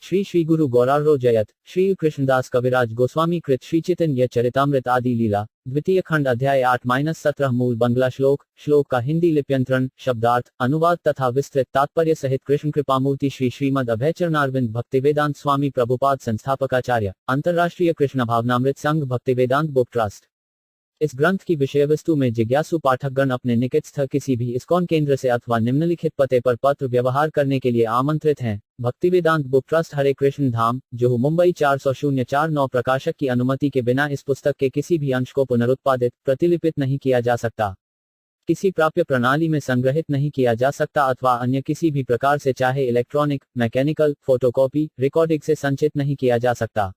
श्री श्री गुरु गौरारो जयत श्री कृष्णदास कविराज गोस्वामी कृत श्री चैतन्य चरितामृत आदि लीला द्वितीय खंड अध्याय 8-17 मूल बंगला श्लोक का हिंदी लिप्यंतरण शब्दार्थ अनुवाद तथा विस्तृत तात्पर्य सहित कृष्ण कृपामूर्ति श्री श्रीमद अभयचरणारविंद भक्तिवेदांत स्वामी प्रभुपाद संस्थापकाचार्य अंतर्राष्ट्रीय कृष्ण भावनामृत संघ भक्तिवेदांत बुक ट्रस्ट। इस ग्रंथ की विषय वस्तु में जिज्ञासु पाठकगण अपने निकटस्थ किसी भी इस्कॉन केंद्र से अथवा निम्नलिखित पते पर पत्र व्यवहार करने के लिए आमंत्रित हैं। भक्तिवेदांत बुक ट्रस्ट, हरे कृष्ण धाम, जोहू, मुंबई 400049। प्रकाशक की अनुमति के बिना इस पुस्तक के किसी भी अंश को पुनरुत्पादित प्रतिलिपित नहीं किया जा सकता, किसी प्राप्य प्रणाली में संग्रहित नहीं किया जा सकता अथवा अन्य किसी भी प्रकार से चाहे इलेक्ट्रॉनिक, मैकेनिकल, फोटोकॉपी, रिकॉर्डिंग से संचित नहीं किया जा सकता।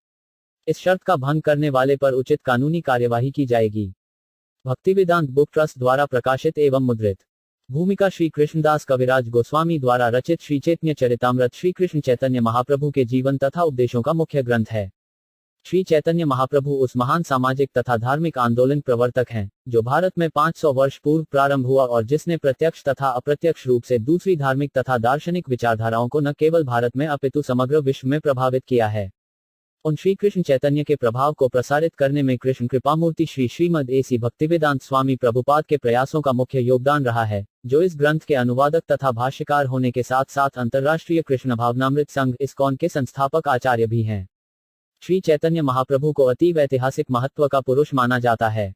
इस शर्त का भंग करने वाले पर उचित कानूनी कार्यवाही की जाएगी। भक्तिवेदांत बुक ट्रस्ट द्वारा प्रकाशित एवं मुद्रित। भूमिका श्री कृष्णदास कविराज गोस्वामी द्वारा रचित श्री चैतन्य चरितामृत श्री कृष्ण चैतन्य महाप्रभु के जीवन तथा उपदेशों का मुख्य ग्रंथ है। श्री चैतन्य महाप्रभु उस महान सामाजिक तथा धार्मिक आंदोलन प्रवर्तक हैं जो भारत में 500 वर्ष पूर्व प्रारंभ हुआ और जिसने प्रत्यक्ष तथा अप्रत्यक्ष रूप से दूसरी धार्मिक तथा दार्शनिक विचारधाराओं को न केवल भारत में अपितु समग्र विश्व में प्रभावित किया है। उन श्री कृष्ण चैतन्य के प्रभाव को प्रसारित करने में कृष्ण कृपामूर्ति श्री श्रीमद एसी भक्तिवेदांत स्वामी प्रभुपाद के प्रयासों का मुख्य योगदान रहा है, जो इस ग्रंथ के अनुवादक तथा भाष्यकार होने के साथ साथ अंतर्राष्ट्रीय कृष्ण भावनामृत संघ इस्कॉन के संस्थापक आचार्य भी हैं। श्री चैतन्य महाप्रभु को अतीव ऐतिहासिक महत्व का पुरुष माना जाता है,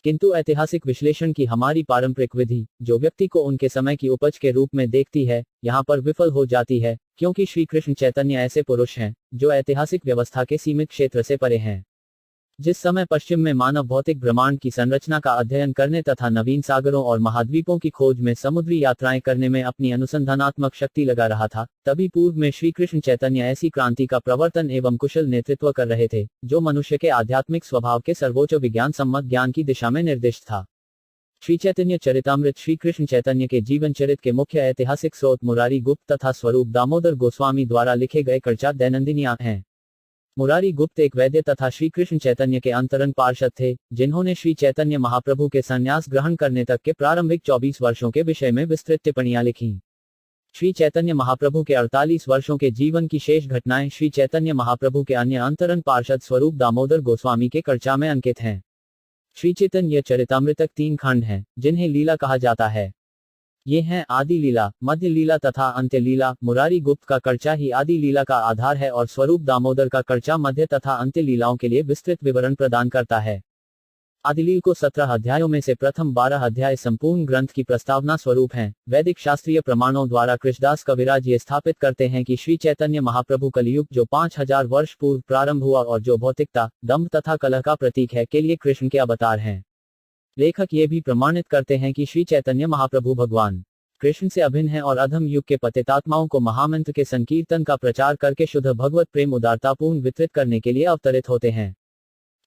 किंतु ऐतिहासिक विश्लेषण की हमारी पारंपरिक विधि, जो व्यक्ति को उनके समय की उपज के रूप में देखती है, यहाँ पर विफल हो जाती है, क्योंकि श्री कृष्ण चैतन्य ऐसे पुरुष हैं जो ऐतिहासिक व्यवस्था के सीमित क्षेत्र से परे हैं। जिस समय पश्चिम में मानव भौतिक ब्रह्मांड की संरचना का अध्ययन करने तथा नवीन सागरों और महाद्वीपों की खोज में समुद्री यात्राएं करने में अपनी अनुसंधानात्मक शक्ति लगा रहा था, तभी पूर्व में श्री कृष्ण चैतन्य ऐसी क्रांति का प्रवर्तन एवं कुशल नेतृत्व कर रहे थे, जो मनुष्य के आध्यात्मिक स्वभाव के सर्वोच्च विज्ञान सम्मत ज्ञान की दिशा में निर्दिष्ट था। श्री चैतन्य चरितामृत श्री कृष्ण चैतन्य के जीवन चरित के मुख्य ऐतिहासिक स्रोत मुरारी गुप्त तथा स्वरूप दामोदर गोस्वामी द्वारा लिखे गए कड़चाट दैनंदिनियां हैं। मुरारी गुप्त एक वैद्य तथा श्री कृष्ण चैतन्य के अंतरंग पार्षद थे, जिन्होंने श्री चैतन्य महाप्रभु के संन्यास ग्रहण करने तक के प्रारंभिक 24 वर्षों के विषय में विस्तृत टिप्पणियां लिखी। श्री चैतन्य महाप्रभु के 48 वर्षों के जीवन की शेष घटनाएं श्री चैतन्य महाप्रभु के अन्य अंतरंग पार्षद स्वरूप दामोदर गोस्वामी के कड़चा में अंकित हैं। श्री चैतन्य चरितामृतक 3 खंड हैं, जिन्हें लीला कहा जाता है। ये हैं आदि लीला, मध्य लीला तथा अंत्य लीला। मुरारी गुप्त का कड़चा ही आदि लीला का आधार है और स्वरूप दामोदर का कड़चा मध्य तथा अंत्य लीलाओं के लिए विस्तृत विवरण प्रदान करता है। आदिलील को 17 अध्यायों में से प्रथम 12 अध्याय संपूर्ण ग्रंथ की प्रस्तावना स्वरूप हैं। वैदिक शास्त्रीय प्रमाणों द्वारा कृष्णदास कविराज ये स्थापित करते हैं कि श्री चैतन्य महाप्रभु कलियुग जो 5000 वर्ष पूर्व प्रारंभ हुआ और जो भौतिकता, दंभ तथा कलह का प्रतीक है, के लिए कृष्ण के अवतार हैं। लेखक ये भी प्रमाणित करते हैं कि श्री चैतन्य महाप्रभु भगवान कृष्ण से अभिन्न है और अधम युग के पतितात्माओं को महामंत्र के संकीर्तन का प्रचार करके शुद्ध भगवत प्रेम उदारतापूर्ण वितरित करने के लिए अवतरित होते हैं।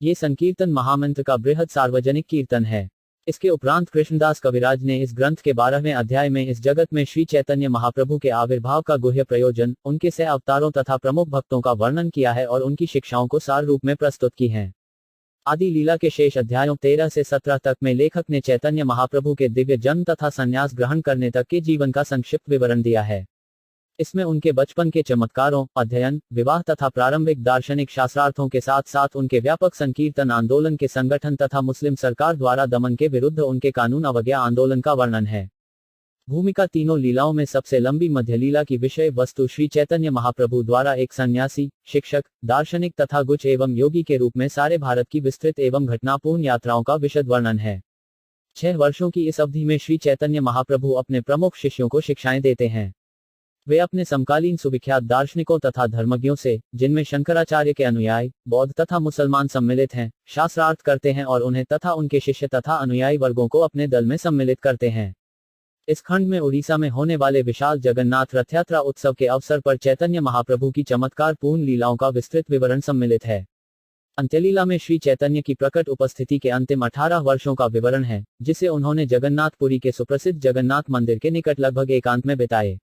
ये संकीर्तन महामंत्र का बृहद सार्वजनिक कीर्तन है। इसके उपरांत कृष्णदास कविराज ने इस ग्रंथ के 12वें अध्याय में इस जगत में श्री चैतन्य महाप्रभु के आविर्भाव का गुह्य प्रयोजन, उनके सह अवतारों तथा प्रमुख भक्तों का वर्णन किया है और उनकी शिक्षाओं को सार रूप में प्रस्तुत की है। आदि लीला के शेष अध्यायों 13 से 17 तक में लेखक ने चैतन्य महाप्रभु के दिव्य जन्म तथा संन्यास ग्रहण करने तक के जीवन का संक्षिप्त विवरण दिया है। इसमें उनके बचपन के चमत्कारों, अध्ययन, विवाह तथा प्रारंभिक दार्शनिक शास्त्रार्थों के साथ साथ उनके व्यापक संकीर्तन आंदोलन के संगठन तथा मुस्लिम सरकार द्वारा दमन के विरुद्ध उनके कानून अवज्ञा आंदोलन का वर्णन है। भूमिका तीनों लीलाओं में सबसे लंबी मध्य लीला की विषय वस्तु श्री चैतन्य महाप्रभु द्वारा एक सन्यासी, शिक्षक, दार्शनिक तथा गुच एवं योगी के रूप में सारे भारत की विस्तृत एवं घटनापूर्ण यात्राओं का विशद वर्णन है। 6 वर्षों की इस अवधि में श्री चैतन्य महाप्रभु अपने प्रमुख शिष्यों को शिक्षाएं देते हैं। वे अपने समकालीन सुविख्यात दार्शनिकों तथा धर्मज्ञों से, जिनमें शंकराचार्य के अनुयायी, बौद्ध तथा मुसलमान सम्मिलित हैं, शास्त्रार्थ करते हैं और उन्हें तथा उनके शिष्य तथा अनुयायी वर्गों को अपने दल में सम्मिलित करते हैं। इस खंड में उड़ीसा में होने वाले विशाल जगन्नाथ रथ यात्रा उत्सव के अवसर पर चैतन्य महाप्रभु की चमत्कार पूर्ण लीलाओं का विस्तृत विवरण सम्मिलित है। अंत्यलीला में श्री चैतन्य की प्रकट उपस्थिति के अंतिम 18 वर्षों का विवरण है, जिसे उन्होंने जगन्नाथपुरी के सुप्रसिद्ध जगन्नाथ मंदिर के निकट लगभग एकांत में बिताए।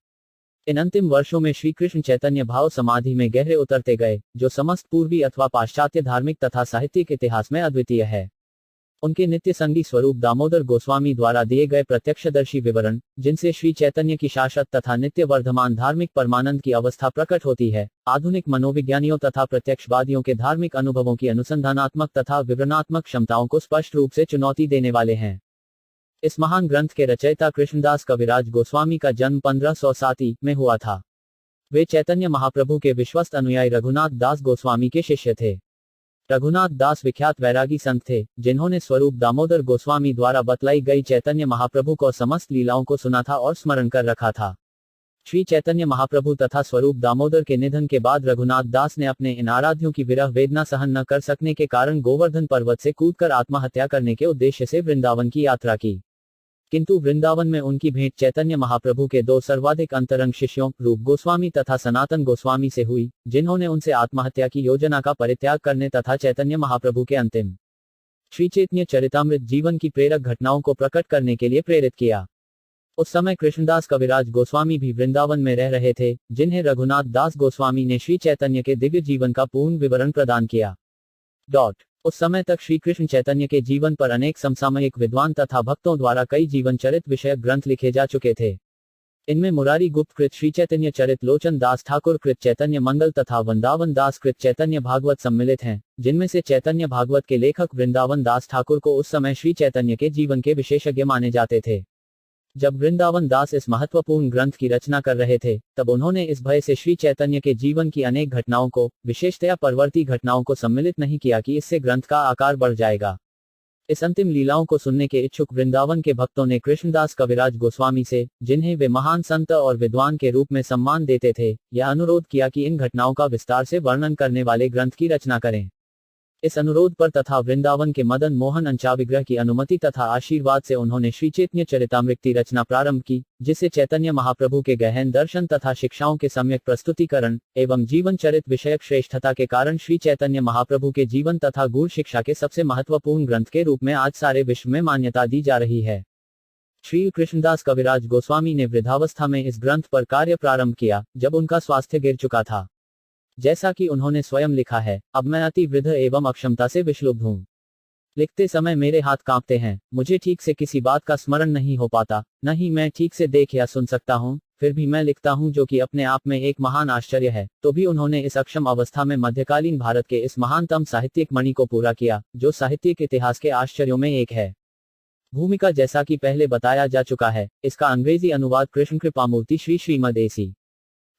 इन अंतिम वर्षों में श्री कृष्ण चैतन्य भाव समाधि में गहरे उतरते गए, जो समस्त पूर्वी अथवा पाश्चात्य धार्मिक तथा साहित्यिक इतिहास में अद्वितीय है। उनके नित्य संगी स्वरूप दामोदर गोस्वामी द्वारा दिए गए प्रत्यक्षदर्शी विवरण, जिनसे श्री चैतन्य की शाश्वत तथा नित्य वर्धमान धार्मिक परमानंद की अवस्था प्रकट होती है, आधुनिक मनोविज्ञानियों तथा प्रत्यक्षवादियों के धार्मिक अनुभवों की अनुसंधानात्मक तथा विवरणात्मक क्षमताओं को स्पष्ट रूप से चुनौती देने वाले हैं। इस महान ग्रंथ के रचयिता कृष्णदास कविराज गोस्वामी का जन्म 1507 में हुआ था। वे चैतन्य महाप्रभु के विश्वस्त अनुयायी रघुनाथ दास गोस्वामी के शिष्य थे। रघुनाथ दास विख्यात वैरागी संत थे, जिन्होंने स्वरूप दामोदर गोस्वामी द्वारा बतलाई गई चैतन्य महाप्रभु को समस्त लीलाओं को सुना था और स्मरण कर रखा था। श्री चैतन्य महाप्रभु तथा स्वरूप दामोदर के निधन के बाद रघुनाथ दास ने अपने इन आराध्यों की विरह वेदना सहन न कर सकने के कारण गोवर्धन पर्वत से कूदकर आत्महत्या करने के उद्देश्य से वृंदावन की यात्रा की। किंतु वृंदावन में उनकी भेंट चैतन्य महाप्रभु के दो सर्वाधिक अंतरंग शिष्यों रूप गोस्वामी तथा सनातन गोस्वामी से हुई, जिन्होंने उनसे आत्महत्या की योजना का परित्याग करने तथा चैतन्य महाप्रभु के अंतिम श्री चैतन्य चरितामृत जीवन की प्रेरक घटनाओं को प्रकट करने के लिए प्रेरित किया। उस समय कृष्णदास कविराज गोस्वामी भी वृंदावन में रह रहे थे, जिन्हें रघुनाथ दास गोस्वामी ने श्री चैतन्य के दिव्य जीवन का पूर्ण विवरण प्रदान किया। उस समय तक श्री कृष्ण चैतन्य के जीवन पर अनेक समसामयिक विद्वान तथा भक्तों द्वारा कई जीवन चरित विषयक ग्रंथ लिखे जा चुके थे। इनमें मुरारी गुप्त कृत श्री चैतन्य चरित, लोचन दास ठाकुर कृत चैतन्य मंगल तथा वृंदावन दास कृत चैतन्य भागवत सम्मिलित हैं, जिनमें से चैतन्य भागवत के लेखक वृंदावन दास ठाकुर को उस समय श्री चैतन्य के जीवन के विशेषज्ञ माने जाते थे। जब वृंदावन दास इस महत्वपूर्ण ग्रंथ की रचना कर रहे थे, तब उन्होंने इस भय से श्री चैतन्य के जीवन की अनेक घटनाओं को, विशेषतया परवर्ती घटनाओं को सम्मिलित नहीं किया कि इससे ग्रंथ का आकार बढ़ जाएगा। इस अंतिम लीलाओं को सुनने के इच्छुक वृंदावन के भक्तों ने कृष्णदास कविराज गोस्वामी से, जिन्हें वे महान संत और विद्वान के रूप में सम्मान देते थे, यह अनुरोध किया कि इन घटनाओं का विस्तार से वर्णन करने वाले ग्रंथ की रचना करें। इस अनुरोध पर तथा वृंदावन के मदन मोहन अंचाविग्रह की अनुमति तथा आशीर्वाद से उन्होंने श्री चैतन्य चरितामृत की रचना प्रारंभ की, जिससे चैतन्य महाप्रभु के गहन दर्शन तथा शिक्षाओं के सम्यक प्रस्तुतिकरण एवं जीवन चरित विषयक श्रेष्ठता के कारण श्री चैतन्य महाप्रभु के जीवन तथा गूढ़ शिक्षा के सबसे महत्वपूर्ण ग्रंथ के रूप में आज सारे विश्व में मान्यता दी जा रही है। श्री कृष्णदास कविराज गोस्वामी ने वृद्धावस्था में इस ग्रंथ पर कार्य प्रारंभ किया, जब उनका स्वास्थ्य गिर चुका था। जैसा कि उन्होंने स्वयं लिखा है, अब मैं अति वृद्ध एवं अक्षमता से विक्षुब्ध हूँ। लिखते समय मेरे हाथ कांपते हैं, मुझे ठीक से किसी बात का स्मरण नहीं हो पाता, न ही मैं ठीक से देख या सुन सकता हूँ, फिर भी मैं लिखता हूँ, जो कि अपने आप में एक महान आश्चर्य है। तो भी उन्होंने इस अक्षम अवस्था में मध्यकालीन भारत के इस महानतम साहित्यिक मणि को पूरा किया, जो साहित्यिक इतिहास के आश्चर्यों में एक है। भूमिका जैसा कि पहले बताया जा चुका है, इसका अंग्रेजी अनुवाद कृष्ण कृपामूर्ति श्री श्रीमद ए.सी.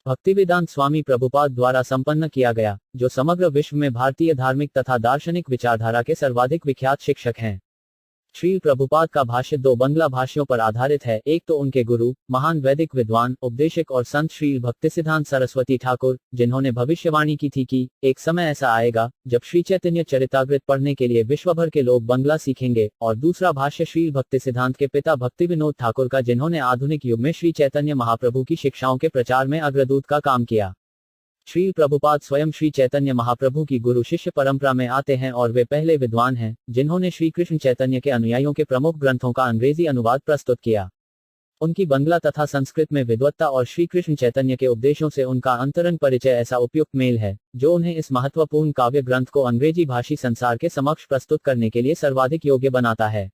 भक्तिवेदांत स्वामी प्रभुपाद द्वारा संपन्न किया गया, जो समग्र विश्व में भारतीय धार्मिक तथा दार्शनिक विचारधारा के सर्वाधिक विख्यात शिक्षक हैं। श्री प्रभुपाद का भाष्य दो बंगला भाषियों पर आधारित है। एक तो उनके गुरु, महान वैदिक विद्वान, उपदेशक और संत श्री भक्तिसिद्धांत सरस्वती ठाकुर, जिन्होंने भविष्यवाणी की थी कि एक समय ऐसा आएगा जब श्री चैतन्य चरितामृत पढ़ने के लिए विश्व भर के लोग बंगला सीखेंगे। और दूसरा भाष्य श्री भक्तिसिद्धांत के पिता भक्ति विनोद ठाकुर का, जिन्होंने आधुनिक युग में श्री चैतन्य महाप्रभु की शिक्षाओं के प्रचार में अग्रदूत का काम किया। श्री प्रभुपाद स्वयं श्री चैतन्य महाप्रभु की गुरु शिष्य परंपरा में आते हैं और वे पहले विद्वान हैं जिन्होंने श्री कृष्ण चैतन्य के अनुयायियों के प्रमुख ग्रंथों का अंग्रेजी अनुवाद प्रस्तुत किया। उनकी बंगला तथा संस्कृत में विद्वत्ता और श्री कृष्ण चैतन्य के उपदेशों से उनका अंतरंग परिचय ऐसा उपयुक्त मेल है, जो उन्हें इस महत्वपूर्ण काव्य ग्रंथ को अंग्रेजी भाषी संसार के समक्ष प्रस्तुत करने के लिए सर्वाधिक योग्य बनाता है।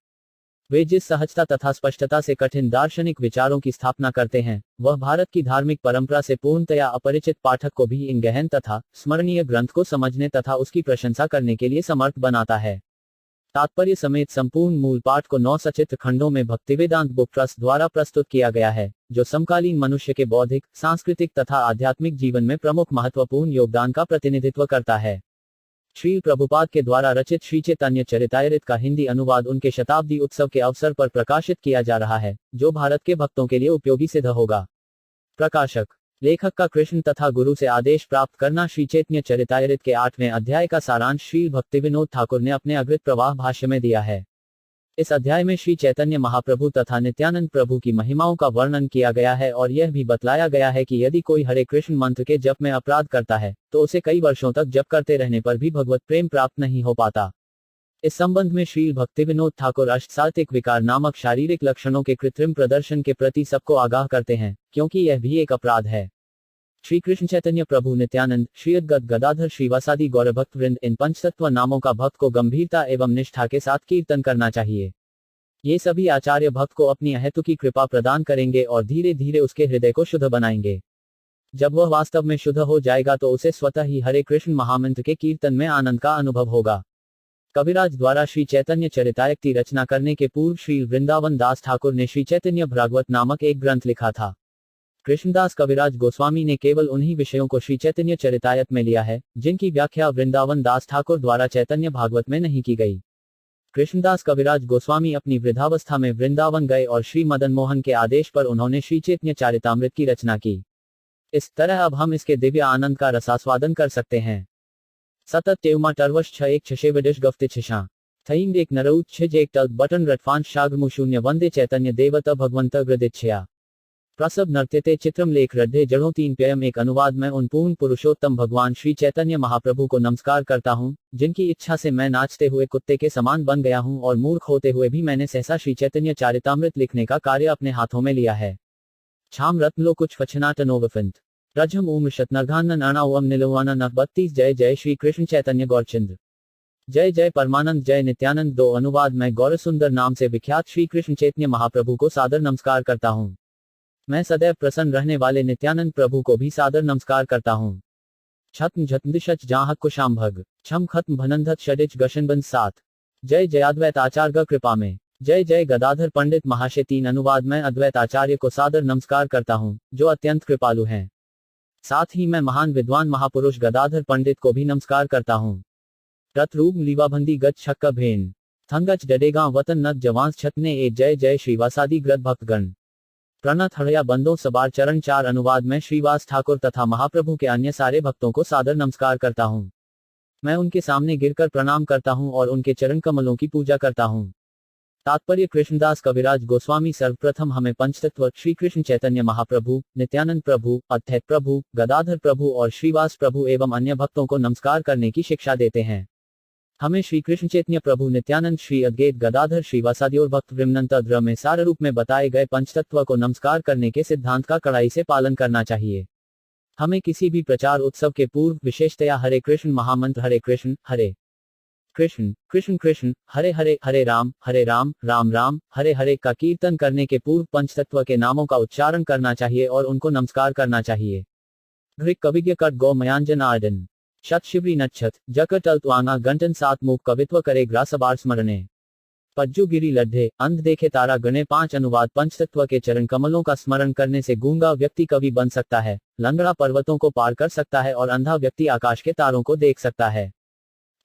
वे जिस सहजता तथा स्पष्टता से कठिन दार्शनिक विचारों की स्थापना करते हैं, वह भारत की धार्मिक परंपरा से पूर्णतया अपरिचित पाठक को भी इन गहन तथा स्मरणीय ग्रंथ को समझने तथा उसकी प्रशंसा करने के लिए समर्थ बनाता है। तात्पर्य समेत संपूर्ण मूल पाठ को 9 सचित्र खंडों में भक्तिवेदांत बुक ट्रस्ट द्वारा प्रस्तुत किया गया है, जो समकालीन मनुष्य के बौद्धिक, सांस्कृतिक तथा आध्यात्मिक जीवन में प्रमुख महत्वपूर्ण योगदान का प्रतिनिधित्व करता है। श्री प्रभुपाद के द्वारा रचित श्री चैतन्य चरितामृत का हिंदी अनुवाद उनके शताब्दी उत्सव के अवसर पर प्रकाशित किया जा रहा है, जो भारत के भक्तों के लिए उपयोगी सिद्ध होगा। प्रकाशक लेखक का कृष्ण तथा गुरु से आदेश प्राप्त करना। श्री चैतन्य चरितामृत के 8वें अध्याय का सारांश श्री भक्ति विनोद ठाकुर ने अपने अग्रित प्रवाह भाष्य में दिया है। इस अध्याय में श्री चैतन्य महाप्रभु तथा नित्यानंद प्रभु की महिमाओं का वर्णन किया गया है और यह भी बतलाया गया है कि यदि कोई हरे कृष्ण मंत्र के जप में अपराध करता है, तो उसे कई वर्षों तक जप करते रहने पर भी भगवत प्रेम प्राप्त नहीं हो पाता। इस संबंध में श्री भक्ति विनोद ठाकुर अष्टसात्विक विकार नामक शारीरिक लक्षणों के कृत्रिम प्रदर्शन के प्रति सबको आगाह करते हैं, क्योंकि यह भी एक अपराध है। श्री कृष्ण चैतन्य प्रभु नित्यानंद, श्री अद्वैत गदाधर श्रीवासादि गौरभक्त वृंद, इन पंचतत्व नामों का भक्त को गंभीरता एवं निष्ठा के साथ कीर्तन करना चाहिए। ये सभी आचार्य भक्त को अपनी अहेतुकी कृपा प्रदान करेंगे और धीरे धीरे उसके हृदय को शुद्ध बनाएंगे। जब वह वास्तव में शुद्ध हो जाएगा तो उसे स्वतः ही हरे कृष्ण महामंत्र के कीर्तन में आनंद का अनुभव होगा। कविराज द्वारा श्री चैतन्य चरितामृत की रचना करने के पूर्व श्री वृंदावन दास ठाकुर ने श्री चैतन्य भागवत नामक एक ग्रंथ लिखा था। कृष्णदास कविराज गोस्वामी ने केवल उन्हीं विषयों को श्री चैतन्य चरितामृत में लिया है जिनकी व्याख्या वृंदावन दास ठाकुर द्वारा चैतन्य भागवत में नहीं की गई। कृष्णदास कविराज गोस्वामी अपनी वृद्धावस्था में वृंदावन गए और श्री मदन मोहन के आदेश पर उन्होंने श्री चैतन्य चरितामृत की रचना की। इस तरह अब हम इसके दिव्य आनंद का रसास्वादन कर सकते हैं। सतत तेवमा टर्वश 6166 गफ्ते छिशा थईम एक नरऊत छिज एक टल बटन रटफांश शाग्रमु शून्य वंदे चैतन्य देवत भगवंत ग्रदिच्छया प्रसव नर्त्यते चित्रम लेख रड्ढे जड़ों 3 प्ययम। एक अनुवाद में उन पूर्ण पुरुषोत्तम भगवान श्री चैतन्य महाप्रभु को नमस्कार करता हूँ जिनकी इच्छा से मैं नाचते हुए कुत्ते के समान बन गया हूँ और मूर्ख होते हुए भी मैंने सहसा श्री चैतन्य चरितामृत लिखने का कार्य अपने हाथों में लिया है। छाम रत्नलो कुछ फचनाटनोवफिंत रजम उम्र शतनर्घान नाणाउम निलवाना न 32। जय जय श्री कृष्ण चैतन्य गौरचंद्र, जय जय परमानंद, जय नित्यानंद। 2 अनुवाद में गौरसुंदर नाम से विख्यात श्री कृष्ण चैतन्य महाप्रभु को सादर नमस्कार करता हूँ। मैं सदैव प्रसन्न रहने वाले नित्यानंद प्रभु को भी सादर नमस्कार करता हूँ। छत्म झत्मदिशच जाहक कुशाम्भग छम खत्म भनंधत षडिच गशनबंद 7। जय जयाद्वैत आचार्य कृपा में, जय जय गदाधर पंडित महाशय। 3 अनुवाद में अद्वैत आचार्य को सादर नमस्कार करता हूँ जो अत्यंत कृपालु हैं। साथ ही मैं महान विद्वान महापुरुष गदाधर पंडित को भी नमस्कार करता हूँ। रथ रूप लीवाभंदी गज छक्का भेन थंगच डडेगा वतन नत जवांस छतने ए। जय जय श्रीवासादि ग्रत भक्तगण प्रणत हड़या बंदों सबार चरण। 4 अनुवाद में श्रीवास ठाकुर तथा महाप्रभु के अन्य सारे भक्तों को सादर नमस्कार करता हूँ। मैं उनके सामने गिरकर प्रणाम करता हूँ और उनके चरण कमलों की पूजा करता हूँ। तात्पर्य कृष्णदास कविराज गोस्वामी सर्वप्रथम हमें पंचतत्व श्री कृष्ण चैतन्य महाप्रभु, नित्यानंद प्रभु, अद्वैत प्रभु, गदाधर प्रभु और श्रीवास प्रभु एवं अन्य भक्तों को नमस्कार करने की शिक्षा देते हैं। हमें श्री कृष्ण चैतन्य प्रभु नित्यानंद श्री अद्वैत गदाधर श्रीवासादि और भक्त वृंदंतद्र में सार रूप में बताए गए पंचतत्व को नमस्कार करने के सिद्धांत का कड़ाई से पालन करना चाहिए। हमें किसी भी प्रचार उत्सव के पूर्व विशेषतया हरे कृष्ण महामंत्र हरे कृष्ण कृष्ण कृष्ण कृष्ण हरे हरे हरे राम राम राम हरे हरे का कीर्तन करने के पूर्व पंचतत्व के नामों का उच्चारण करना चाहिए और उनको नमस्कार करना चाहिए। घृ कविज्ञ कट गौ मयांजन आर्डन शत शिवरी नक्षत जकटल त्वांगा गंटन 7 मुख कवित्व करे ग्रासबार स्मरणे पज्जू गिरी लड्ढे अंध देखे तारा गणे। 5 अनुवाद पंचतत्व के चरण कमलों का स्मरण करने से गूंगा व्यक्ति कवि बन सकता है, लंगड़ा पर्वतों को पार कर सकता है और अंधा व्यक्ति आकाश के तारों को देख सकता है।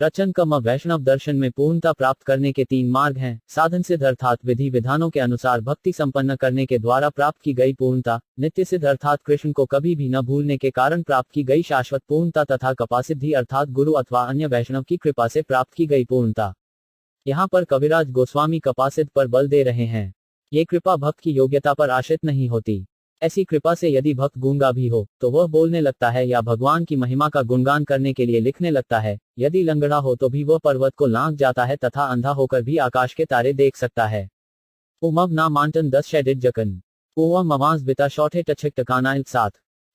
रचन कम वैष्णव दर्शन में पूर्णता प्राप्त करने के 3 मार्ग हैं। साधन सिद्ध अर्थात विधि विधानों के अनुसार भक्ति संपन्न करने के द्वारा प्राप्त की गई पूर्णता, नित्य सिद्ध अर्थात कृष्ण को कभी भी न भूलने के कारण प्राप्त की गई शाश्वत पूर्णता तथा कपासिद्धि अर्थात गुरु अथवा अन्य वैष्णव की कृपा से प्राप्त की गई पूर्णता। यहाँ पर कविराज गोस्वामी कपासिद्ध पर बल दे रहे हैं। ये कृपा भक्त की योग्यता पर आश्रित नहीं होती। ऐसी कृपा से यदि भक्त गूंगा भी हो तो वह बोलने लगता है या भगवान की महिमा का गुणगान करने के लिए लिखने लगता है। यदि लंगड़ा हो तो भी वह पर्वत को लांघ जाता है तथा अंधा होकर भी आकाश के तारे देख सकता है। उमव ना मांटन 10 शेडिट जकन ओवम अवांस बिता शौठे टछक टकाना 7।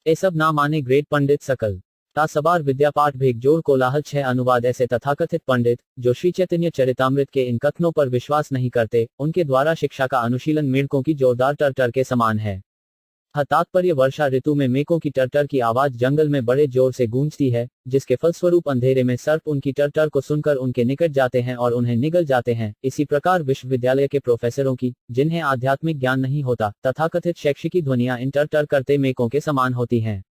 ए सब ना माने ग्रेट पंडित सकल ता सबार विद्यापाठ भेग जोड़ कोलाहल। 6 अनुवाद ऐसे तथाकथित पंडित जो श्री चैतन्य चरितामृत के इन कथनों पर विश्वास नहीं करते, उनके द्वारा शिक्षा का अनुशीलन मेढकों की जोरदार टरटर के समान है। तात्पर्य वर्षा ऋतु में मेघों की टरटर की आवाज जंगल में बड़े जोर से गूंजती है, जिसके फलस्वरूप अंधेरे में सर्प उनकी टरटर को सुनकर उनके निकट जाते हैं और उन्हें निगल जाते हैं। इसी प्रकार विश्वविद्यालय के प्रोफेसरों की, जिन्हें आध्यात्मिक ज्ञान नहीं होता, तथाकथित शैक्षिकी ध्वनियां इन टरटर करते मेघों के समान होती हैं।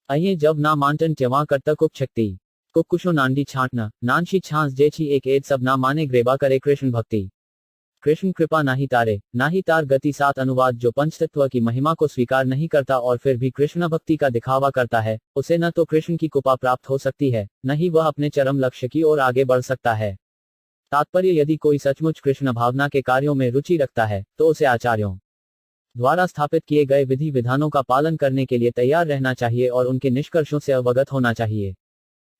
आइए जब ना मांटन चवा करता कुप छकती कुकुशो नांडी छांटना नानशी छांस जेछी एक एड सब ना माने ग्रेबा करे कृष्ण भक्ति। कृष्ण कृपा नाही तारे नाही तार गति। 7 अनुवाद जो पंचतत्व की महिमा को स्वीकार नहीं करता और फिर भी कृष्ण भक्ति का दिखावा करता है, उसे न तो कृष्ण की कृपा प्राप्त हो सकती है, न ही वह अपने चरम लक्ष्य की ओर आगे बढ़ सकता है। तात्पर्य यदि कोई सचमुच कृष्ण भावना के कार्यों में रुचि रखता है तो उसे आचार्यों द्वारा स्थापित किए गए विधि विधानों का पालन करने के लिए तैयार रहना चाहिए और उनके निष्कर्षों से अवगत होना चाहिए।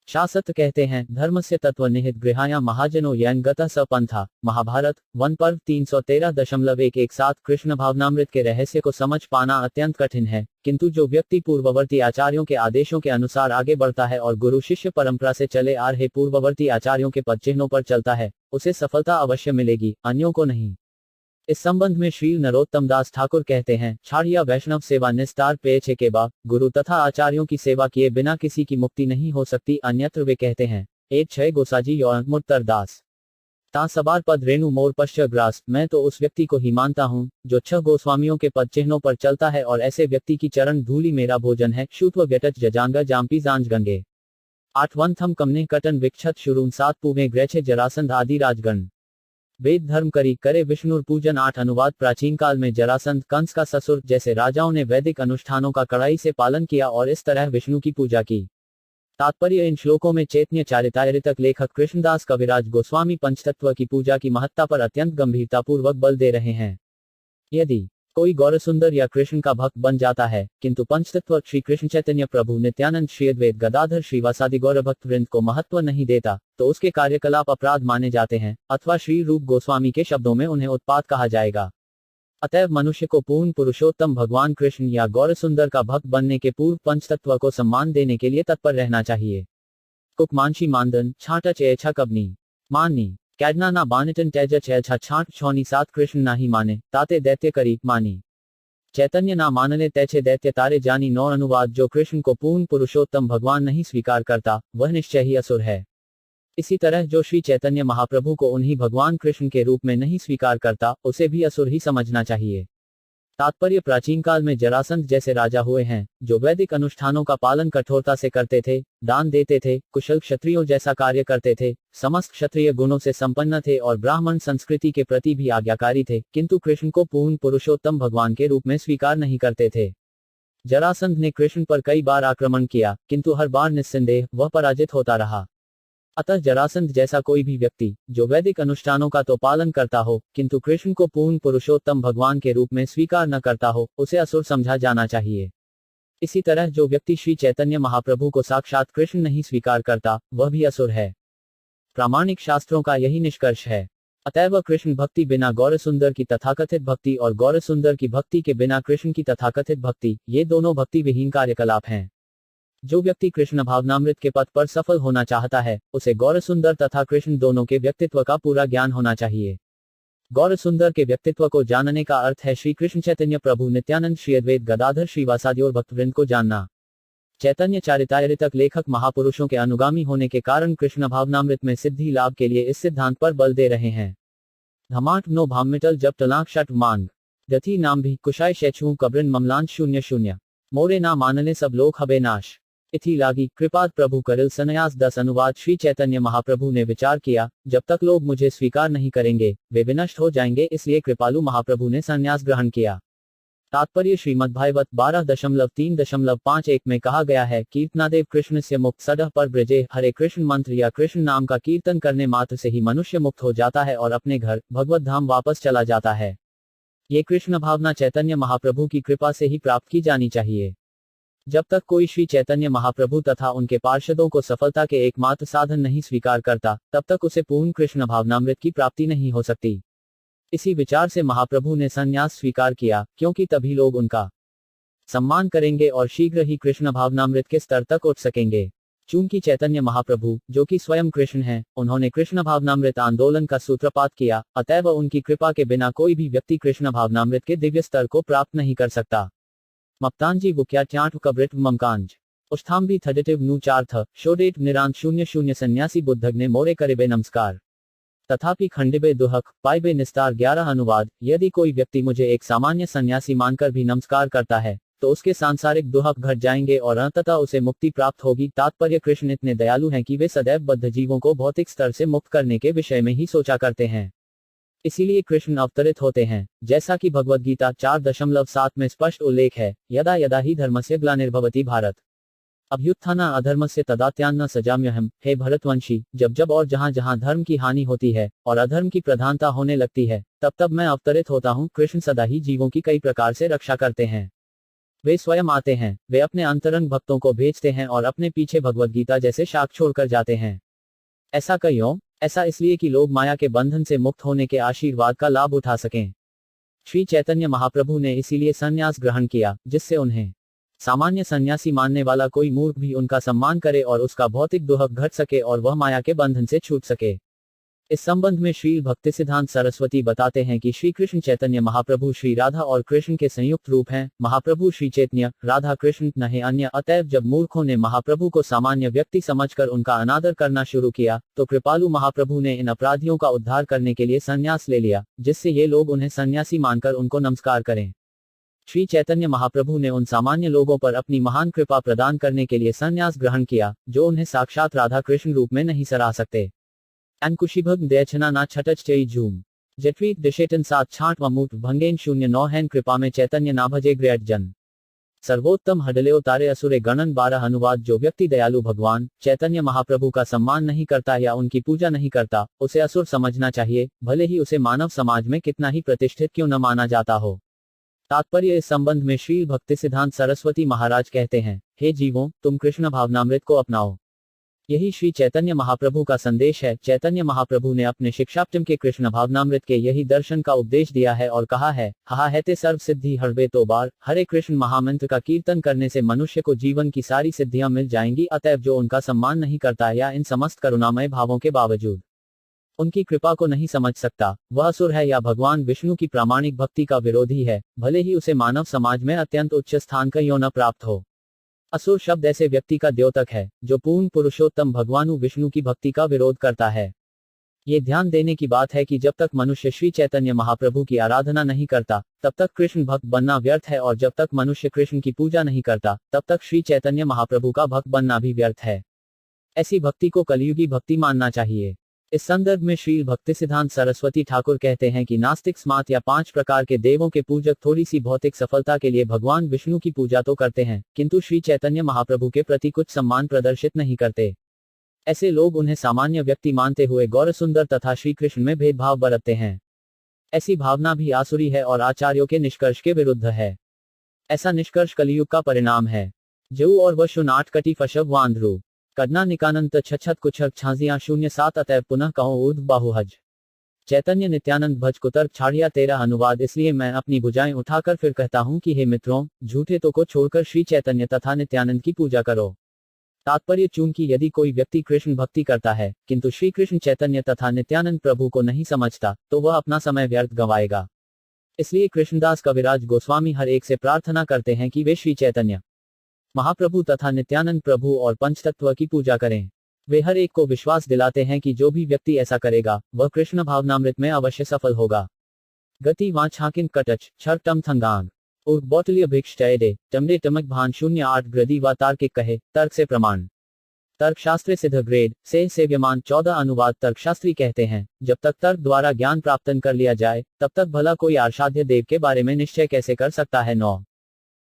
शास्त्र कहते हैं, धर्मस्य तत्व निहित गृहाया महाजनो यैन गतः स पंथा। महाभारत वन पर्व 313.117। कृष्ण भावनामृत के रहस्य को समझ पाना अत्यंत कठिन है, किंतु जो व्यक्ति पूर्ववर्ती आचार्यों के आदेशों के अनुसार आगे बढ़ता है और गुरु शिष्य परंपरा से चले आ रहे पूर्ववर्ती आचार्यों के पदचिन्हों पर चलता है, उसे सफलता अवश्य मिलेगी, अन्यों को नहीं। इस संबंध में श्री नरोत्तम दास ठाकुर कहते हैं, छाड़िया वैष्णव सेवा निस्तार पेय के बा, गुरु तथा आचार्यों की सेवा किए बिना किसी की मुक्ति नहीं हो सकती। अन्यत्र वे कहते हैं, 1 गोसाजी यौमुत्तर दास ता सबार पद रेणु मोर पश्च ग्रास। मैं तो उस व्यक्ति को ही मानता हूँ जो 6 गोस्वामियों के पद चिन्हों पर चलता है, और ऐसे व्यक्ति की चरण धूलि मेरा भोजन है। शुत्व व्यटच जजांगा जाम्पी जांज गंगे 8 थम कमने कटन विक्षत शुरून 7 पूवे ग्रैछे जरासंध आदि राजगण। वेद धर्म करी करे विष्णुर पूजन 8 अनुवाद। प्राचीन काल में जरासंध कंस का ससुर जैसे राजाओं ने वैदिक अनुष्ठानों का कड़ाई से पालन किया और इस तरह विष्णु की पूजा की। तात्पर्य इन श्लोकों में चैतन्य चरितामृत लेखक कृष्णदास कविराज गोस्वामी पंचतत्व की पूजा की महत्ता पर अत्यंत गंभीरतापूर्वक बल दे रहे हैं। यदि कोई गौरसुंदर या कृष्ण का भक्त बन जाता है, किंतु पंचतत्व श्री कृष्ण चैतन्य प्रभु नित्यानंद श्री अद्वैत गदाधर श्रीवासादि गौर भक्त वृंद को महत्व नहीं देता, तो उसके कार्यकलाप अपराध माने जाते हैं, अथवा श्री रूप गोस्वामी के शब्दों में उन्हें उत्पात कहा जाएगा। अतएव मनुष्य को पूर्ण पुरुषोत्तम भगवान कृष्ण या गौरसुंदर का भक्त बनने के पूर्व पंचतत्व को सम्मान देने के लिए तत्पर रहना चाहिए। कुकमांशी मानदन छाटा चेछा कबनी मानी कैडना ना बानिटन तेज छा छाट छौनी 7 कृष्ण नाही माने ताते दैत्य करी मानी चैतन्य ना मानने तैछे दैत्य तारे जानी। 9 अनुवाद। जो कृष्ण को पूर्ण पुरुषोत्तम भगवान नहीं स्वीकार करता, वह निश्चय ही असुर है। इसी तरह जो श्री चैतन्य महाप्रभु को उन्हीं भगवान कृष्ण के रूप में नहीं स्वीकार करता, उसे भी असुर ही समझना चाहिए। तात्पर्य प्राचीन काल में जरासंध जैसे राजा हुए हैं, जो वैदिक अनुष्ठानों का पालन कठोरता से करते थे, दान देते थे, कुशल क्षत्रियों जैसा कार्य करते थे, समस्त क्षत्रिय गुणों से संपन्न थे और ब्राह्मण संस्कृति के प्रति भी आज्ञाकारी थे, किंतु कृष्ण को पूर्ण पुरुषोत्तम भगवान के रूप में स्वीकार नहीं करते थे। जरासंध ने कृष्ण पर कई बार आक्रमण किया, किंतु हर बार निस्संदेह वह पराजित होता रहा। अतः जरासंध जैसा कोई भी व्यक्ति जो वैदिक अनुष्ठानों का तो पालन करता हो, किंतु कृष्ण को पूर्ण पुरुषोत्तम भगवान के रूप में स्वीकार न करता हो, उसे असुर समझा जाना चाहिए। इसी तरह जो व्यक्ति श्री चैतन्य महाप्रभु को साक्षात कृष्ण नहीं स्वीकार करता, वह भी असुर है। प्रामाणिक शास्त्रों का यही निष्कर्ष है। अतएव कृष्ण भक्ति बिना गौरसुंदर की तथाकथित भक्ति और गौरसुंदर की भक्ति के बिना कृष्ण की तथाकथित भक्ति, ये दोनों भक्ति विहीन कार्यकलाप हैं। जो व्यक्ति कृष्ण भावनामृत के पथ पर सफल होना चाहता है, उसे गौरसुंदर तथा कृष्ण दोनों के व्यक्तित्व का पूरा ज्ञान होना चाहिए। गौरसुंदर के व्यक्तित्व को जानने का अर्थ है श्री कृष्ण चैतन्य प्रभु नित्यानंद श्री अद्वैत गदाधर श्रीवासादि और भक्तवृंद को जानना। चैतन्य चरितामृत लेखक महापुरुषों के अनुगामी होने के कारण कृष्ण भावनामृत में सिद्धि लाभ के लिए इस सिद्धांत पर बल दे रहे हैं। धमाट नो भामिटल जब तलाक शट मांग दथी नाम भी कुशाय शैछू कब्रिन ममलांश 00 मोरे ना मानने सब लोग हबे नाश इथी लागी कृपाद प्रभु करिल सन्यास 10 अनुवाद। श्री चैतन्य महाप्रभु ने विचार किया, जब तक लोग मुझे स्वीकार नहीं करेंगे, वे विनष्ट हो जाएंगे, इसलिए कृपालु महाप्रभु ने संन्यास ग्रहण किया। तात्पर्य श्रीमद्भागवत 12.3.51 में कहा गया है, कीर्तनादेव कृष्ण से मुक्त सदह पर ब्रजे। हरे कृष्ण मंत्र या कृष्ण नाम का कीर्तन करने मात्र से ही मनुष्य मुक्त हो जाता है और अपने घर भगवत धाम वापस चला जाता है। ये कृष्ण भावना चैतन्य महाप्रभु की कृपा से ही प्राप्त की जानी चाहिए। जब तक कोई श्री चैतन्य महाप्रभु तथा उनके पार्षदों को सफलता के एकमात्र साधन नहीं स्वीकार करता, तब तक उसे पूर्ण कृष्ण भावनामृत की प्राप्ति नहीं हो सकती। इसी विचार से महाप्रभु ने संन्यास स्वीकार किया, क्योंकि तभी लोग उनका सम्मान करेंगे और शीघ्र ही कृष्ण भावनामृत के स्तर तक उठ सकेंगे। चूंकि चैतन्य महाप्रभु, जो कि स्वयं कृष्ण हैं, उन्होंने कृष्ण भावनामृत आंदोलन का सूत्रपात किया, अतएव उनकी कृपा के बिना कोई भी व्यक्ति कृष्ण भावनामृत के दिव्य स्तर को प्राप्त नहीं कर सकता। मप्तांजी बुक्याट्याट कब्रिट ममकांज उष्थाम्बी थडिटिव नु 4 थ शोडेट निरांत 00 सन्यासी बुद्धग्ने मोरे करिबे नमस्कार तथापि खंडिबे दुहक पाइबे निस्तार 11 अनुवाद। यदि कोई व्यक्ति मुझे एक सामान्य सन्यासी मानकर भी नमस्कार करता है, तो उसके सांसारिक दुहक घट जाएंगे और अंततः उसे मुक्ति प्राप्त होगी। तात्पर्य कृष्ण इतने दयालु हैं कि वे सदैव बद्ध जीवों को भौतिक स्तर से मुक्त करने के विषय में ही सोचा करते हैं। इसीलिए कृष्ण अवतरित होते हैं, जैसा कि भगवद गीता 4.7 में स्पष्ट उल्लेख है, यदा यदा ही धर्मस्य ग्लानिर्भवति भारत अभ्युत्थाना अधर्मस्य तदात्यान्न सजाम्यहम्। हे भरतवंशी, जब जब और जहां जहां धर्म की हानि होती है और अधर्म की प्रधानता होने लगती है, तब तब मैं अवतरित होता हूं। कृष्ण सदा ही जीवों की कई प्रकार से रक्षा करते हैं। वे स्वयं आते हैं, वे अपने अंतरंग भक्तों को भेजते हैं और अपने पीछे भगवद गीता जैसे शाख छोड़कर जाते हैं। ऐसा क्यों? ऐसा इसलिए कि लोग माया के बंधन से मुक्त होने के आशीर्वाद का लाभ उठा सकें। श्री चैतन्य महाप्रभु ने इसीलिए संन्यास ग्रहण किया, जिससे उन्हें सामान्य सन्यासी मानने वाला कोई मूर्ख भी उनका सम्मान करे और उसका भौतिक दुख घट सके और वह माया के बंधन से छूट सके। इस संबंध में श्री भक्तिसिद्धांत सरस्वती बताते हैं कि श्री कृष्ण चैतन्य महाप्रभु श्री राधा और कृष्ण के संयुक्त रूप हैं। महाप्रभु श्री चैतन्य, राधा कृष्ण नहीं अन्य। अतएव जब मूर्खों ने महाप्रभु को सामान्य व्यक्ति समझकर उनका अनादर करना शुरू किया, तो कृपालु महाप्रभु ने इन अपराधियों का उद्धार करने के लिए संन्यास ले लिया, जिससे ये लोग उन्हें सन्यासी मानकर उनको नमस्कार करें। श्री चैतन्य महाप्रभु ने उन सामान्य लोगों पर अपनी महान कृपा प्रदान करने के लिए संन्यास ग्रहण किया, जो उन्हें साक्षात राधा कृष्ण रूप में नहीं सराह सकते। अंकुशिभग दयचना ना छटच चई झूम जटवीत दिशेतन सात छाट वमूट भंगेन 09 हैन कृपा में चैतन्य ना भजे ग्रेट जन सर्वोत्तम हडले तारे असुरे गणन 12 अनुवाद। जो व्यक्ति दयालु भगवान चैतन्य महाप्रभु का सम्मान नहीं करता या उनकी पूजा नहीं करता, उसे असुर समझना चाहिए, भले ही उसे मानव समाज में कितना ही प्रतिष्ठित क्यों न माना जाता हो। तात्पर्य इस संबंध में श्री भक्तिसिद्धांत सरस्वती महाराज कहते हैं, हे जीवों, तुम कृष्ण भावनामृत को अपनाओ। यही श्री चैतन्य महाप्रभु का संदेश है। चैतन्य महाप्रभु ने अपने शिक्षाप्तम के कृष्ण भावनामृत के यही दर्शन का उपदेश दिया है और कहा है, हा हैते सर्व सिद्धि हरवे तो बार। हरे कृष्ण महामंत्र का कीर्तन करने से मनुष्य को जीवन की सारी सिद्धियां मिल जाएंगी। अतएव जो उनका सम्मान नहीं करता या इन समस्त करुणामय भावों के बावजूद उनकी कृपा को नहीं समझ सकता, वह असुर है या भगवान विष्णु की प्रामाणिक भक्ति का विरोधी है, भले ही उसे मानव समाज में अत्यंत उच्च स्थान क्यों न प्राप्त हो। असुर शब्द ऐसे व्यक्ति का द्योतक है जो पूर्ण पुरुषोत्तम भगवानु विष्णु की भक्ति का विरोध करता है। ये ध्यान देने की बात है कि जब तक मनुष्य श्री चैतन्य महाप्रभु की आराधना नहीं करता, तब तक कृष्ण भक्त बनना व्यर्थ है, और जब तक मनुष्य कृष्ण की पूजा नहीं करता, तब तक श्री चैतन्य महाप्रभु का भक्त बनना भी व्यर्थ है। ऐसी भक्ति को कलियुगी भक्ति मानना चाहिए। इस संदर्भ में श्री भक्तिसिद्धांत सरस्वती ठाकुर कहते हैं कि नास्तिक स्मार्त या 5 प्रकार के देवों के पूजक थोड़ी सी भौतिक सफलता के लिए भगवान विष्णु की पूजा तो करते हैं, किंतु श्री चैतन्य महाप्रभु के प्रति कुछ सम्मान प्रदर्शित नहीं करते। ऐसे लोग उन्हें सामान्य व्यक्ति मानते हुए गौरसुंदर तथा श्री कृष्ण में भेदभाव बरतते हैं। ऐसी भावना भी आसुरी है और आचार्यों के निष्कर्ष के विरुद्ध है। ऐसा निष्कर्ष कलियुग का परिणाम है। जऊ और वशुन 8 कटी फशव वांध्रु कदना निकानंत छछत कुछक छाजियां 07। अतएव पुनः कहो ऊर्ध बाहुहज चैतन्य नित्यानंद भज कुतर्क छाड़िया 13 अनुवाद। इसलिए मैं अपनी भुजाएं उठाकर फिर कहता हूं कि हे मित्रों, झूठे तो को छोड़कर श्री चैतन्य तथा नित्यानंद की पूजा करो। तात्पर्य, चूंकि यदि कोई व्यक्ति कृष्ण भक्ति करता है किंतु श्री कृष्ण चैतन्य तथा नित्यानंद प्रभु को नहीं समझता, तो वह अपना समय व्यर्थ गंवाएगा। इसलिए कृष्णदास कविराज गोस्वामी हर एक से प्रार्थना करते हैं कि वे श्री चैतन्य महाप्रभु तथा नित्यानंद प्रभु और पंचतत्व की पूजा करें। वे हर एक को विश्वास दिलाते हैं कि जो भी व्यक्ति ऐसा करेगा, वह कृष्ण भावनामृत में अवश्य सफल होगा। गति वां छाकिन कटच छर टम थंगांग और बौटलिय भिक्ष टयडे टमडे टमक भान 08 ग्रदी व तार्किक कहे तर्क से प्रमाण। तर्कशास्त्र सिद्ध ग्रेड से सेव्यमान 14 अनुवाद। तर्कशास्त्री कहते हैं, जब तक तर्क द्वारा ज्ञान प्राप्त कर लिया जाए, तब तक भला कोई आर्षाध्य देव के बारे में निश्चय कैसे कर सकता है। 9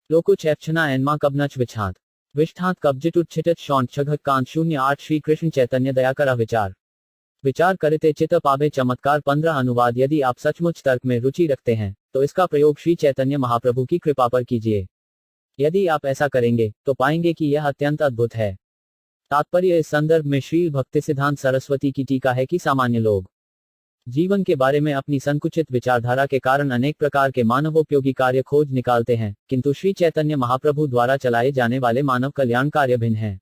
लोकुच एप्छना एनमा कबनच विछांत विष्ठांत कब्जिटुट छिटत शौंट छघक कांत 08 श्री कृष्ण चैतन्य दया करा विचार करते चित पावे चमत्कार 15 अनुवाद। यदि आप सचमुच तर्क में रुचि रखते हैं, तो इसका प्रयोग श्री चैतन्य महाप्रभु की कृपा पर कीजिए। यदि आप ऐसा करेंगे, तो पाएंगे कि यह अत्यंत अद्भुत है। तात्पर्य, इस संदर्भ में श्री भक्तिसिद्धांत सरस्वती की टीका है कि सामान्य लोग जीवन के बारे में अपनी संकुचित विचारधारा के कारण अनेक प्रकार के मानवोपयोगी कार्य खोज निकालते हैं, किंतु श्री चैतन्य महाप्रभु द्वारा चलाए जाने वाले मानव कल्याण कार्य भिन्न हैं।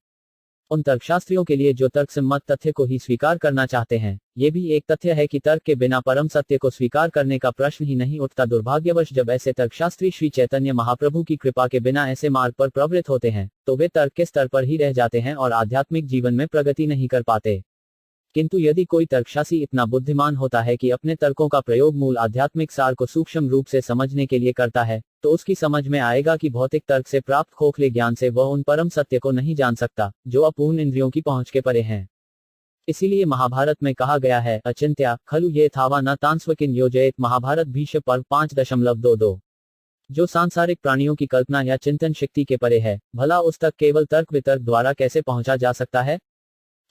उन तर्कशास्त्रियों के लिए जो तर्कसम्मत तथ्य को ही स्वीकार करना चाहते हैं, ये भी एक तथ्य है कि तर्क के बिना परम सत्य को स्वीकार करने का प्रश्न ही नहीं उठता। दुर्भाग्यवश जब ऐसे तर्कशास्त्री श्री चैतन्य महाप्रभु की कृपा के बिना ऐसे मार्ग पर प्रवृत्त होते हैं, तो वे तर्क के स्तर पर ही रह जाते हैं और आध्यात्मिक जीवन में प्रगति नहीं कर पाते। किंतु यदि कोई तर्कशास्त्री इतना बुद्धिमान होता है कि अपने तर्कों का प्रयोग मूल आध्यात्मिक सार को सूक्ष्म रूप से समझने के लिए करता है, तो उसकी समझ में आएगा कि भौतिक तर्क से प्राप्त खोखले ज्ञान से वह उन परम सत्य को नहीं जान सकता, जो अपूर्ण इंद्रियों की पहुंच के परे हैं। इसीलिए महाभारत में कहा गया है, अचिंत्या खलु ये थावा न तांस्वकिन योजयेत। महाभारत भीष्म पर्व 5.22। जो सांसारिक प्राणियों की कल्पना या चिंतन शक्ति के परे है, भला उस तक केवल तर्क वितर्क द्वारा कैसे पहुंचा जा सकता है।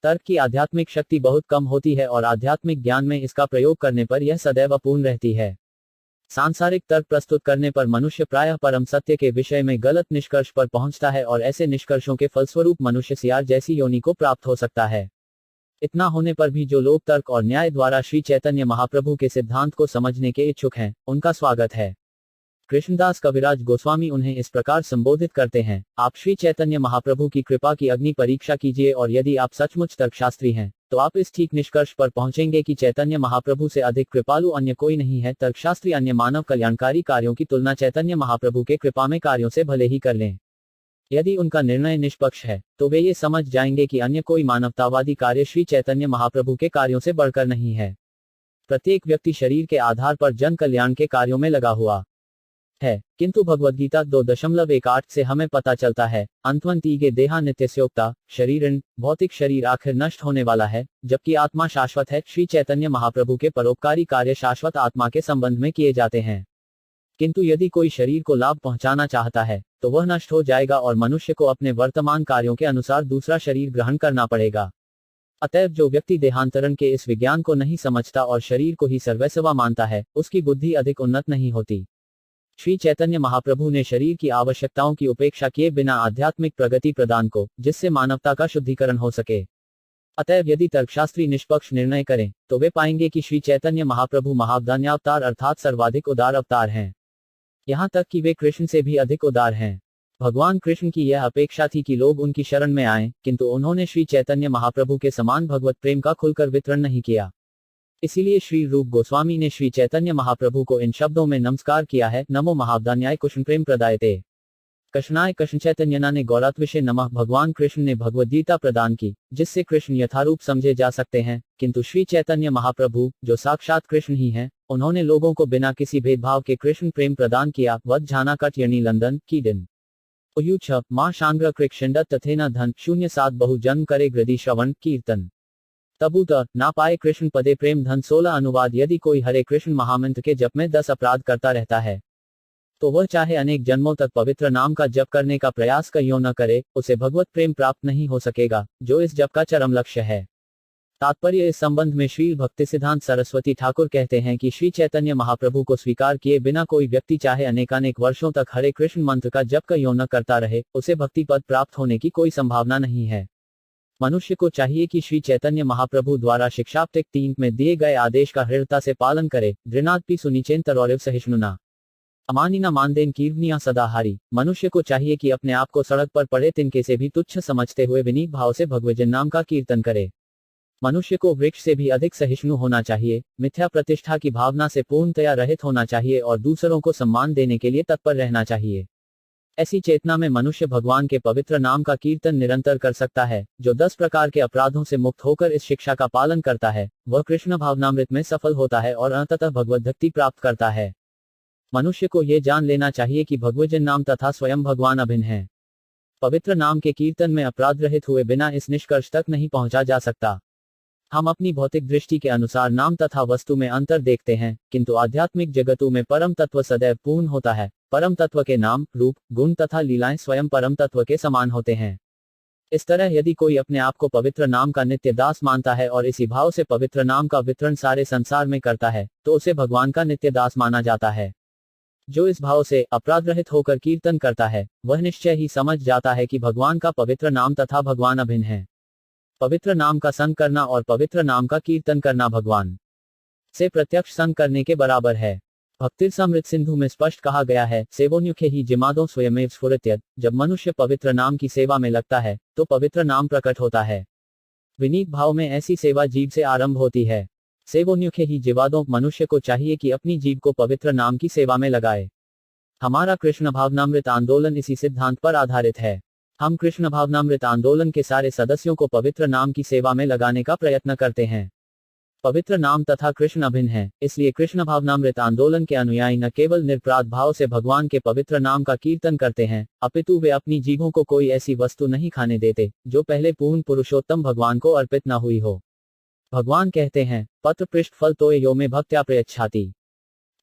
तर्क की आध्यात्मिक शक्ति बहुत कम होती है और आध्यात्मिक ज्ञान में इसका प्रयोग करने पर यह सदैव अपूर्ण रहती है। सांसारिक तर्क प्रस्तुत करने पर मनुष्य प्रायः परम सत्य के विषय में गलत निष्कर्ष पर पहुंचता है और ऐसे निष्कर्षों के फलस्वरूप मनुष्य सियार जैसी योनि को प्राप्त हो सकता है। इतना होने पर भी जो लोग तर्क और न्याय द्वारा श्री चैतन्य महाप्रभु के सिद्धांत को समझने के इच्छुक हैं, उनका स्वागत है। कृष्णदास कविराज गोस्वामी उन्हें इस प्रकार संबोधित करते हैं, आप श्री चैतन्य महाप्रभु की कृपा की अग्नि परीक्षा कीजिए और यदि आप सचमुच तर्कशास्त्री हैं, तो आप इस ठीक निष्कर्ष पर पहुंचेंगे कि चैतन्य महाप्रभु से अधिक कृपालु अन्य कोई नहीं है। तर्कशास्त्री अन्य मानव कल्याणकारी कार्यों की तुलना चैतन्य महाप्रभु के कृपा में कार्यों से भले ही कर लें। यदि उनका निर्णय निष्पक्ष है, तो वे ये समझ जाएंगे कि अन्य कोई मानवतावादी कार्य श्री चैतन्य महाप्रभु के कार्यों से बढ़कर नहीं है। प्रत्येक व्यक्ति शरीर के आधार पर जन कल्याण के कार्यों में लगा हुआ है, किंतु भगवद्गीता 2.18 से हमें पता चलता है, अंतवंतीगे देहा नित्यस्योक्ता, शरीरन, भौतिक शरीर आखिर नष्ट होने वाला है, जबकि आत्मा शाश्वत है। श्री चैतन्य महाप्रभु के परोपकारी कार्य शाश्वत आत्मा के संबंध में किए जाते हैं, किंतु यदि कोई शरीर को लाभ पहुंचाना चाहता है, तो वह नष्ट हो जाएगा और मनुष्य को अपने वर्तमान कार्यों के अनुसार दूसरा शरीर ग्रहण करना पड़ेगा। अतएव जो व्यक्ति देहांतरण के इस विज्ञान को नहीं समझता और शरीर को ही सर्वस्व मानता है, उसकी बुद्धि अधिक उन्नत नहीं होती। श्री चैतन्य महाप्रभु ने शरीर की आवश्यकताओं की उपेक्षा किए बिना आध्यात्मिक प्रगति प्रदान को, जिससे मानवता का शुद्धिकरण हो सके। अतएव यदि तर्कशास्त्री निष्पक्ष निर्णय करें, तो वे पाएंगे कि श्री चैतन्य महाप्रभु महावदान्यावतार अर्थात सर्वाधिक उदार अवतार हैं। यहाँ तक कि वे कृष्ण से भी अधिक उदार हैं। भगवान कृष्ण की यह अपेक्षा थी कि लोग उनकी शरण में आएं, किंतु उन्होंने श्री चैतन्य महाप्रभु के समान भगवत प्रेम का खुलकर वितरण नहीं किया। इसीलिए श्री रूप गोस्वामी ने श्री चैतन्य महाप्रभु को इन शब्दों में नमस्कार किया है, नमो महावदान्याय कृष्ण प्रेम प्रदायते कृष्णाय कृष्ण चैतन्यना ने गौरात्विषे नमः। भगवान कृष्ण ने भगवद्गीता प्रदान की, जिससे कृष्ण यथारूप समझे जा सकते हैं, किंतु श्री चैतन्य महाप्रभु, जो साक्षात कृष्ण ही हैं, उन्होंने लोगों को बिना किसी भेदभाव के कृष्ण प्रेम प्रदान किया। वद झाना कट यणी लंदन की दिन उयुछ मां शांग्र कृक्षिंड तथेना धन 07 बहु जन्म करे गृदि श्रवण कीर्तन तबूत ना पाए कृष्ण पदे प्रेम धन। 16 अनुवाद यदि कोई हरे कृष्ण महामंत्र के जप में 10 अपराध करता रहता है, तो वह चाहे अनेक जन्मों तक पवित्र नाम का जप करने का प्रयास कहियो न करे, उसे भगवत प्रेम प्राप्त नहीं हो सकेगा, जो इस जप का चरम लक्ष्य है। तात्पर्य इस संबंध में श्री भक्तिसिद्धांत सरस्वती ठाकुर कहते हैं कि श्री चैतन्य महाप्रभु को स्वीकार किए बिना कोई व्यक्ति चाहे अनेकानेक वर्षों तक हरे कृष्ण मंत्र का जप कहियो न करता रहे, उसे भक्ति पद प्राप्त होने की कोई संभावना नहीं है। मनुष्य को चाहिए कि श्री चैतन्य महाप्रभु द्वारा शिक्षाप्तिक 3 में दिए गए आदेश का हृदयता से पालन करे। दृणादपि सुनिचेन तरौरिव सहिष्णुना अमानिना मानदेन कीर्वनिया सदाहारी। मनुष्य को चाहिए कि अपने आप को सड़क पर पड़े तिनके से भी तुच्छ समझते हुए विनीत भाव से भगवजन नाम का कीर्तन करे। मनुष्य को वृक्ष से भी अधिक सहिष्णु होना चाहिए, मिथ्या प्रतिष्ठा की भावना से पूर्णतया रहित होना चाहिए और दूसरों को सम्मान देने के लिए तत्पर रहना चाहिए। ऐसी चेतना में मनुष्य भगवान के पवित्र नाम का कीर्तन निरंतर कर सकता है। जो 10 प्रकार के अपराधों से मुक्त होकर इस शिक्षा का पालन करता है, वह कृष्ण भावनामृत में सफल होता है और अंततः भगवत भक्ति प्राप्त करता है। मनुष्य को यह जान लेना चाहिए कि भगवजन नाम तथा स्वयं भगवान अभिन्न है। पवित्र नाम के कीर्तन में अपराध रहित हुए बिना इस निष्कर्ष तक नहीं पहुंचा जा सकता। हम अपनी भौतिक दृष्टि के अनुसार नाम तथा वस्तु में अंतर देखते हैं, किंतु आध्यात्मिक जगतों में परम तत्व सदैव पूर्ण होता है। परम तत्व के नाम, रूप, गुण तथा लीलाएं स्वयं परम तत्व के समान होते हैं। इस तरह यदि कोई अपने आप को पवित्र नाम का नित्य दास मानता है और इसी भाव से पवित्र नाम का वितरण सारे संसार में करता है, तो उसे भगवान का नित्य दास माना जाता है। जो इस भाव से अपराध रहित होकर कीर्तन करता है, वह निश्चय ही समझ जाता है कि भगवान का पवित्र नाम तथा भगवान अभिन्न है। पवित्र नाम का संग करना और पवित्र नाम का कीर्तन करना भगवान से प्रत्यक्ष संग करने के बराबर है। भक्तिरसामृत सिंधु में स्पष्ट कहा गया है, सेवोन्युखे ही जिमादो स्वयमेव स्फुरत्यत। जब मनुष्य पवित्र नाम की सेवा में लगता है, तो पवित्र नाम प्रकट होता है। विनीत भाव में ऐसी सेवा जीव से आरंभ होती है। सेवोन्युखे ही जिवादो, मनुष्य को चाहिए कि अपनी जीव को पवित्र नाम की सेवा में लगाए। हमारा कृष्ण भावनामृत आंदोलन इसी सिद्धांत पर आधारित है। हम कृष्ण भावनामृत आंदोलन के सारे सदस्यों को पवित्र नाम की सेवा में लगाने का प्रयत्न करते हैं। पवित्र नाम तथा कृष्ण अभिन्न है, इसलिए कृष्ण भावनामृत आंदोलन के अनुयायी न केवल निर्पराध भाव से भगवान के पवित्र नाम का कीर्तन करते हैं, अपितु वे अपनी जीभों को कोई ऐसी वस्तु नहीं खाने देते जो पहले पूर्ण पुरुषोत्तम भगवान को अर्पित न हुई हो। भगवान कहते हैं, पत्र पृष्ठ फल तोय यो में भक्त्या प्रयच्छाति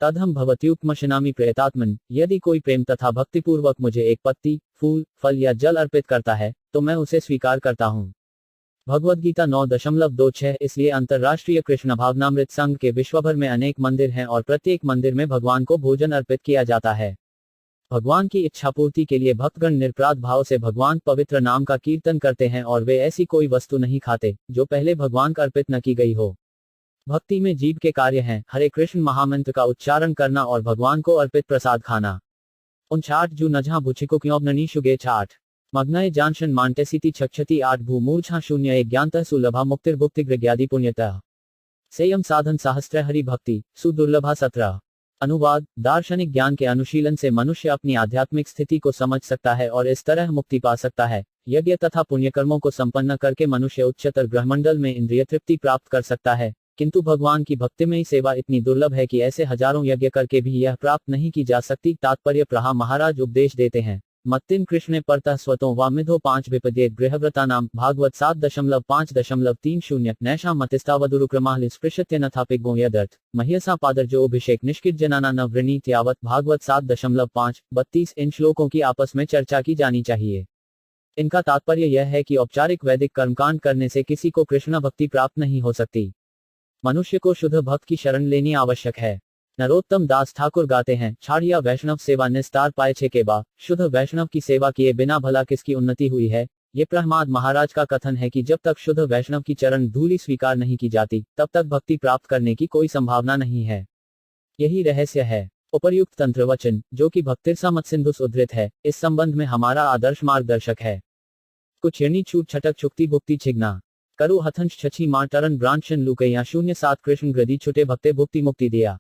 तदहम भवत्युपमशनामि प्रयतात्मन। यदि कोई प्रेम तथा भक्तिपूर्वक मुझे एक पत्ती, फूल, फल या जल अर्पित करता है, तो मैं उसे स्वीकार करता हूँ। भगवद गीता 9.26। इसलिए अंतर्राष्ट्रीय कृष्ण भावनामृत संघ के विश्वभर में अनेक मंदिर हैं और प्रत्येक मंदिर में भगवान को भोजन अर्पित किया जाता है। भगवान की इच्छा पूर्ति के लिए भक्तगण निरपराध भाव से भगवान पवित्र नाम का कीर्तन करते हैं और वे ऐसी कोई वस्तु नहीं खाते जो पहले भगवान को अर्पित न की गई हो। भक्ति में जीव के कार्य हैं हरे कृष्ण महामंत्र का उच्चारण करना और भगवान को अर्पित प्रसाद खाना। 59 जू नजहा भुचिको क्यों शुगे 8 मग्नय जानशन मांटेसिति छक्षति 8 भूमूर्छा 0 ज्ञानतः सुलभा मुक्तिर्भुक्तिग्रज्ञादि पुण्यतः संयम साधन सहस्त्र हरि भक्ति सुदुर्लभा 17। अनुवाद। दार्शनिक ज्ञान के अनुशीलन से मनुष्य अपनी आध्यात्मिक स्थिति को समझ सकता है और इस तरह मुक्ति पा सकता है। यज्ञ तथा पुण्यकर्मों को संपन्न करके मनुष्य उच्चतर ग्रहमंडल में इंद्रिय तृप्ति प्राप्त कर सकता है, किंतु भगवान की भक्तिमयी सेवा इतनी दुर्लभ है कि ऐसे हजारों यज्ञ करके भी यह प्राप्त नहीं की जा सकती। तात्पर्य प्रहा महाराज उपदेश देते हैं। मत्तिन कृष्णे परतः स्वतों वामिधो 5 विपद्ये गृहव्रतानाम भागवत 7.5.30 नैषा मतिस्तावदुरुक्रमाल स्पृशत्य नथापिगो यदर्थ महियसा पादर्जो अभिषेक निष्किर्जनाना नवृणीत यावत भागवत 7.5-32। इन श्लोकों की आपस में चर्चा की जानी चाहिए। इनका तात्पर्य यह है कि औपचारिक वैदिक कर्मकांड करने से किसी को कृष्ण भक्ति प्राप्त नहीं हो सकती। मनुष्य को शुद्ध भक्त की शरण लेनी आवश्यक है। नरोत्तम दास ठाकुर गाते हैं, छाड़िया वैष्णव सेवा निस्तार पाए छे के बा, शुद्ध वैष्णव की सेवा किए बिना भला किसकी उन्नति हुई है। ये प्रहमाद महाराज का कथन है कि जब तक शुद्ध वैष्णव की चरण धूलि स्वीकार नहीं की जाती तब तक भक्ति प्राप्त करने की कोई संभावना नहीं है। यही रहस्य है। उपर्युक्त तंत्र वचन जो कि भक्तिरसा मत सिंधुस उद्धृत है, इस संबंध में हमारा आदर्श मार्गदर्शक है। कुछ यणी छूट छटक चुक्ति भुक्ति छिगना करु हथंश छछी मां टरन ब्रांशन लुकैया 07 कृष्ण ग्रदी छुटे भक्ते भुक्ति मुक्ति दिया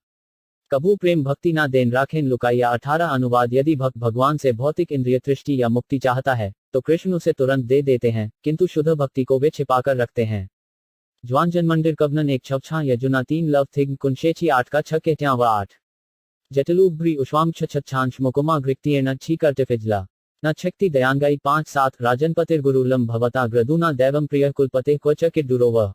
कभू प्रेम भक्ति ना देन राखेन लुकाइया 18। अनुवाद। यदि भक्त भगवान से भौतिक इंद्रिय तृष्टि या मुक्ति चाहता है तो कृष्ण उसे तुरंत दे देते हैं, किंतु शुद्ध भक्ति को वे छिपाकर रखते हैं। ज्वांजन मंदिर कबनन 1 छपछा यजुना 3 लव थिग कुंशेची 8 का 6 कहत्या व 8 जटलूभ्री उष्वाम छछांश मुकुमा घृक्तियेन छी कर्टिफिजला न छक्ति दयांगाई 5-7 राजनपतिर गुरुलम भवता ग्रदुना दैवम प्रिय कुलपते क्वच किडुरोव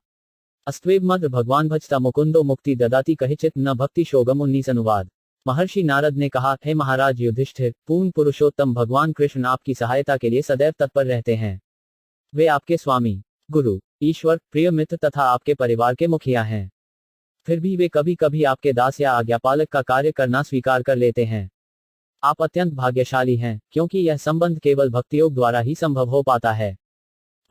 अस्त्वेव मद्र भगवान भजता मुकुंदो मुक्ति ददाती कहिचित न भक्ति शोगम 19। अनुवाद। महर्षि नारद ने कहा, हे महाराज युधिष्ठिर, पूर्ण पुरुषोत्तम भगवान कृष्ण आपकी सहायता के लिए सदैव तत्पर रहते हैं। वे आपके स्वामी, गुरु, ईश्वर, प्रिय मित्र तथा आपके परिवार के मुखिया हैं। फिर भी वे कभी कभी आपके दास या आज्ञापालक का कार्य करना स्वीकार कर लेते हैं। आप अत्यंत भाग्यशाली हैं, क्योंकि यह संबंध केवल भक्तियोग द्वारा ही संभव हो पाता है।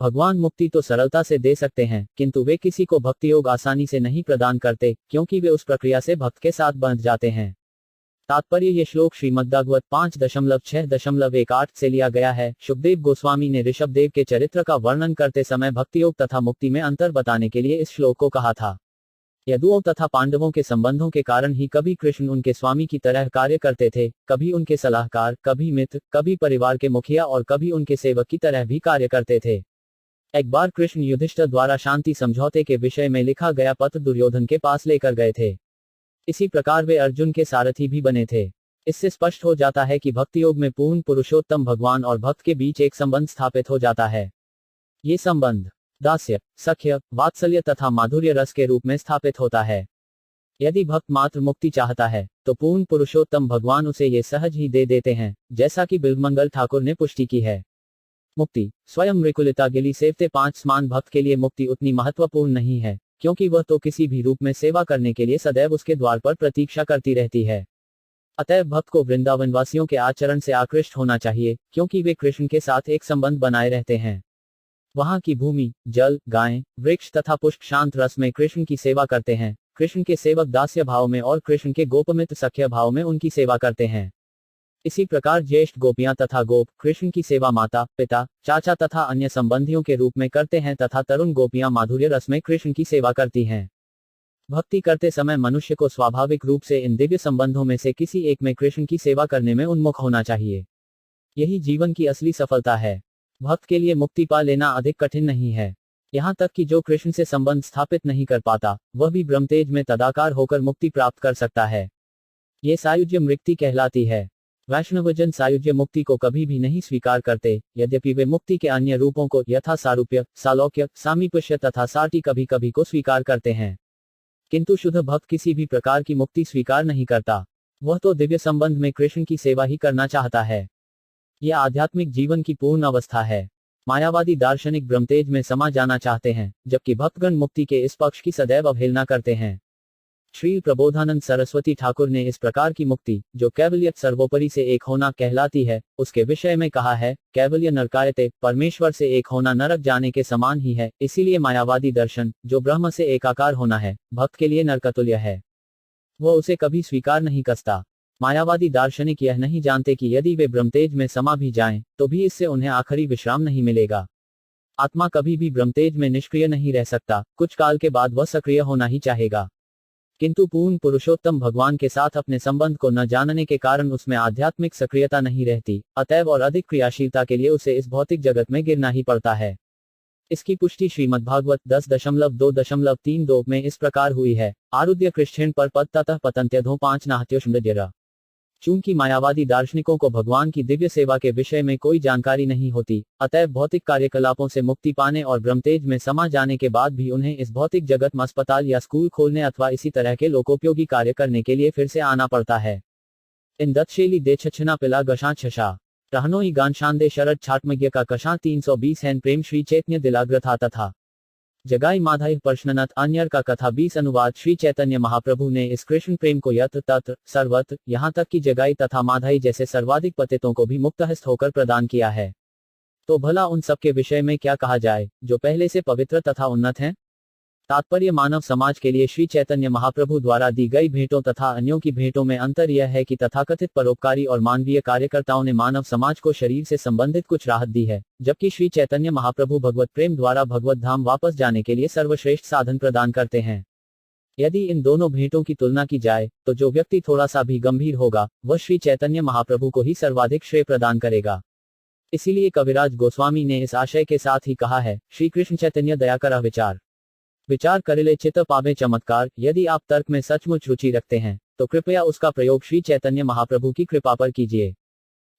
भगवान मुक्ति तो सरलता से दे सकते हैं, किंतु वे किसी को भक्ति योग आसानी से नहीं प्रदान करते, क्योंकि वे उस प्रक्रिया से भक्त के साथ बंध जाते हैं। तात्पर्य ये श्लोक श्रीमद्भागवत 5.6.18 से लिया गया है। शुकदेव गोस्वामी ने ऋषभदेव के चरित्र का वर्णन करते समय भक्ति योग तथा मुक्ति में अंतर बताने के लिए इस श्लोक को कहा था। यदुओं तथा पांडवों के संबंधों के कारण ही कभी कृष्ण उनके स्वामी की तरह कार्य करते थे, कभी उनके सलाहकार, कभी मित्र, कभी परिवार के मुखिया और कभी उनके सेवक की तरह भी कार्य करते थे। एक बार कृष्ण युधिष्ठिर द्वारा शांति समझौते के विषय में लिखा गया पत्र दुर्योधन के पास लेकर गए थे। इसी प्रकार वे अर्जुन के सारथी भी बने थे। इससे स्पष्ट हो जाता है कि भक्ति योग में पूर्ण पुरुषोत्तम भगवान और भक्त के बीच एक संबंध स्थापित हो जाता है। ये संबंध दास्य, सख्य, वात्सल्य तथा माधुर्य रस के रूप में स्थापित होता है। यदि भक्त मात्र मुक्ति चाहता है तो पूर्ण पुरुषोत्तम भगवान उसे ये सहज ही दे देते हैं, जैसा कि बिल्वमंगल ठाकुर ने पुष्टि की है। मुक्ति स्वयं मृकुलिता गिली सेवते 5 समान भक्त के लिए मुक्ति उतनी महत्वपूर्ण नहीं है, क्योंकि वह तो किसी भी रूप में सेवा करने के लिए सदैव उसके द्वार पर प्रतीक्षा करती रहती है। अतएव भक्त को वृंदावनवासियों के आचरण से आकृष्ट होना चाहिए, क्योंकि वे कृष्ण के साथ एक संबंध बनाए रहते हैं। वहां की भूमि, जल, गायें, वृक्ष तथा पुष्प शांत रस में कृष्ण की सेवा करते हैं। कृष्ण के सेवक दास्य भाव में और कृष्ण के गोपमित्र सख्य भाव में उनकी सेवा करते हैं। इसी प्रकार ज्येष्ठ गोपियां तथा गोप कृष्ण की सेवा माता, पिता, चाचा तथा अन्य संबंधियों के रूप में करते हैं तथा तरुण गोपियां माधुर्य रस में कृष्ण की सेवा करती हैं। भक्ति करते समय मनुष्य को स्वाभाविक रूप से इन दिव्य संबंधों में से किसी एक में कृष्ण की सेवा करने में उन्मुख होना चाहिए। यही जीवन की असली सफलता है। भक्त के लिए मुक्ति पा लेना अधिक कठिन नहीं है। यहाँ तक कि जो कृष्ण से संबंध स्थापित नहीं कर पाता, वह भी ब्रह्मतेज में तदाकार होकर मुक्ति प्राप्त कर सकता है। ये सायुज्य मृक्ति कहलाती है। वैष्णवजन सायुज्य मुक्ति को कभी भी नहीं स्वीकार करते, यद्यपि वे मुक्ति के अन्य रूपों को यथा सारूप्य, सालोक्य, सामीप्य तथा साटी कभी कभी को स्वीकार करते हैं। किंतु शुद्ध भक्त किसी भी प्रकार की मुक्ति स्वीकार नहीं करता। वह तो दिव्य संबंध में कृष्ण की सेवा ही करना चाहता है। यह आध्यात्मिक जीवन की पूर्ण अवस्था है। मायावादी दार्शनिक ब्रह्मतेज में समा जाना चाहते हैं, जबकि भक्तगण मुक्ति के इस पक्ष की सदैव अवहेलना करते हैं। श्री प्रबोधानंद सरस्वती ठाकुर ने इस प्रकार की मुक्ति, जो कैवल्य सर्वोपरि से एक होना कहलाती है, उसके विषय में कहा है, कैवल्य नरकायते, परमेश्वर से एक होना नरक जाने के समान ही है। इसीलिए मायावादी दर्शन, जो ब्रह्म से एकाकार होना है, भक्त के लिए नरकतुल्य है। वह उसे कभी स्वीकार नहीं करता। मायावादी दार्शनिक यह नहीं जानते कि यदि वे ब्रह्मतेज में समा भी जाएं, तो भी इससे उन्हें आखिरी विश्राम नहीं मिलेगा। आत्मा कभी भी ब्रह्मतेज में निष्क्रिय नहीं रह सकता, कुछ काल के बाद वह सक्रिय होना ही चाहेगा। किंतु पूर्ण पुरुषोत्तम भगवान के साथ अपने संबंध को न जानने के कारण उसमें आध्यात्मिक सक्रियता नहीं रहती, अतएव और अधिक क्रियाशीलता के लिए उसे इस भौतिक जगत में गिरना ही पड़ता है। इसकी पुष्टि श्रीमद्भागवत 10.2.32 में इस प्रकार हुई है, आरुद्य कृष्ण पर पद ततः पतंत्यधो 5 नाहत्योष्मद्यरा। चूंकि मायावादी दार्शनिकों को भगवान की दिव्य सेवा के विषय में कोई जानकारी नहीं होती, अतएव भौतिक कार्यकलापों से मुक्ति पाने और ब्रह्मतेज में समा जाने के बाद भी उन्हें इस भौतिक जगत में अस्पताल या स्कूल खोलने अथवा इसी तरह के लोकोपयोगी कार्य करने के लिए फिर से आना पड़ता है। इन दत्शेली दे छछना पिला गशां छशा रहनोई गान शांदे शरद छाटमज्ञ का कशां 320 हैन प्रेम श्री चैतन्य दिलाग्रथा तथा जगाई माधाई प्रश्ननथ अन्यर का कथा 20 अनुवाद। श्री चैतन्य महाप्रभु ने इस कृष्ण प्रेम को यत्र तत्र सर्वत्र, यहाँ तक कि जगाई तथा माधाई जैसे सर्वाधिक पतितों को भी मुक्तहस्त होकर प्रदान किया है। तो भला उन सब के विषय में क्या कहा जाए, जो पहले से पवित्र तथा उन्नत हैं? तात्पर्य मानव समाज के लिए श्री चैतन्य महाप्रभु द्वारा दी गई भेंटों तथा अन्यों की भेंटों में अंतर यह है कि तथाकथित परोपकारी और मानवीय कार्यकर्ताओं ने मानव समाज को शरीर से संबंधित कुछ राहत दी है, जबकि श्री चैतन्य महाप्रभु भगवत प्रेम द्वारा भगवत धाम वापस जाने के लिए सर्वश्रेष्ठ साधन प्रदान करते हैं। यदि इन दोनों भेंटों की तुलना की जाए, तो जो व्यक्ति थोड़ा सा भी गंभीर होगा, वह श्री चैतन्य महाप्रभु को ही सर्वाधिक श्रेय प्रदान करेगा। इसीलिए कविराज गोस्वामी ने इस आशय के साथ ही कहा है, श्री कृष्ण चैतन्य दया करा विचार करेले चित्त पावे चमत्कार। यदि आप तर्क में सचमुच रुचि रखते हैं, तो कृपया उसका प्रयोग श्री चैतन्य महाप्रभु की कृपा पर कीजिए।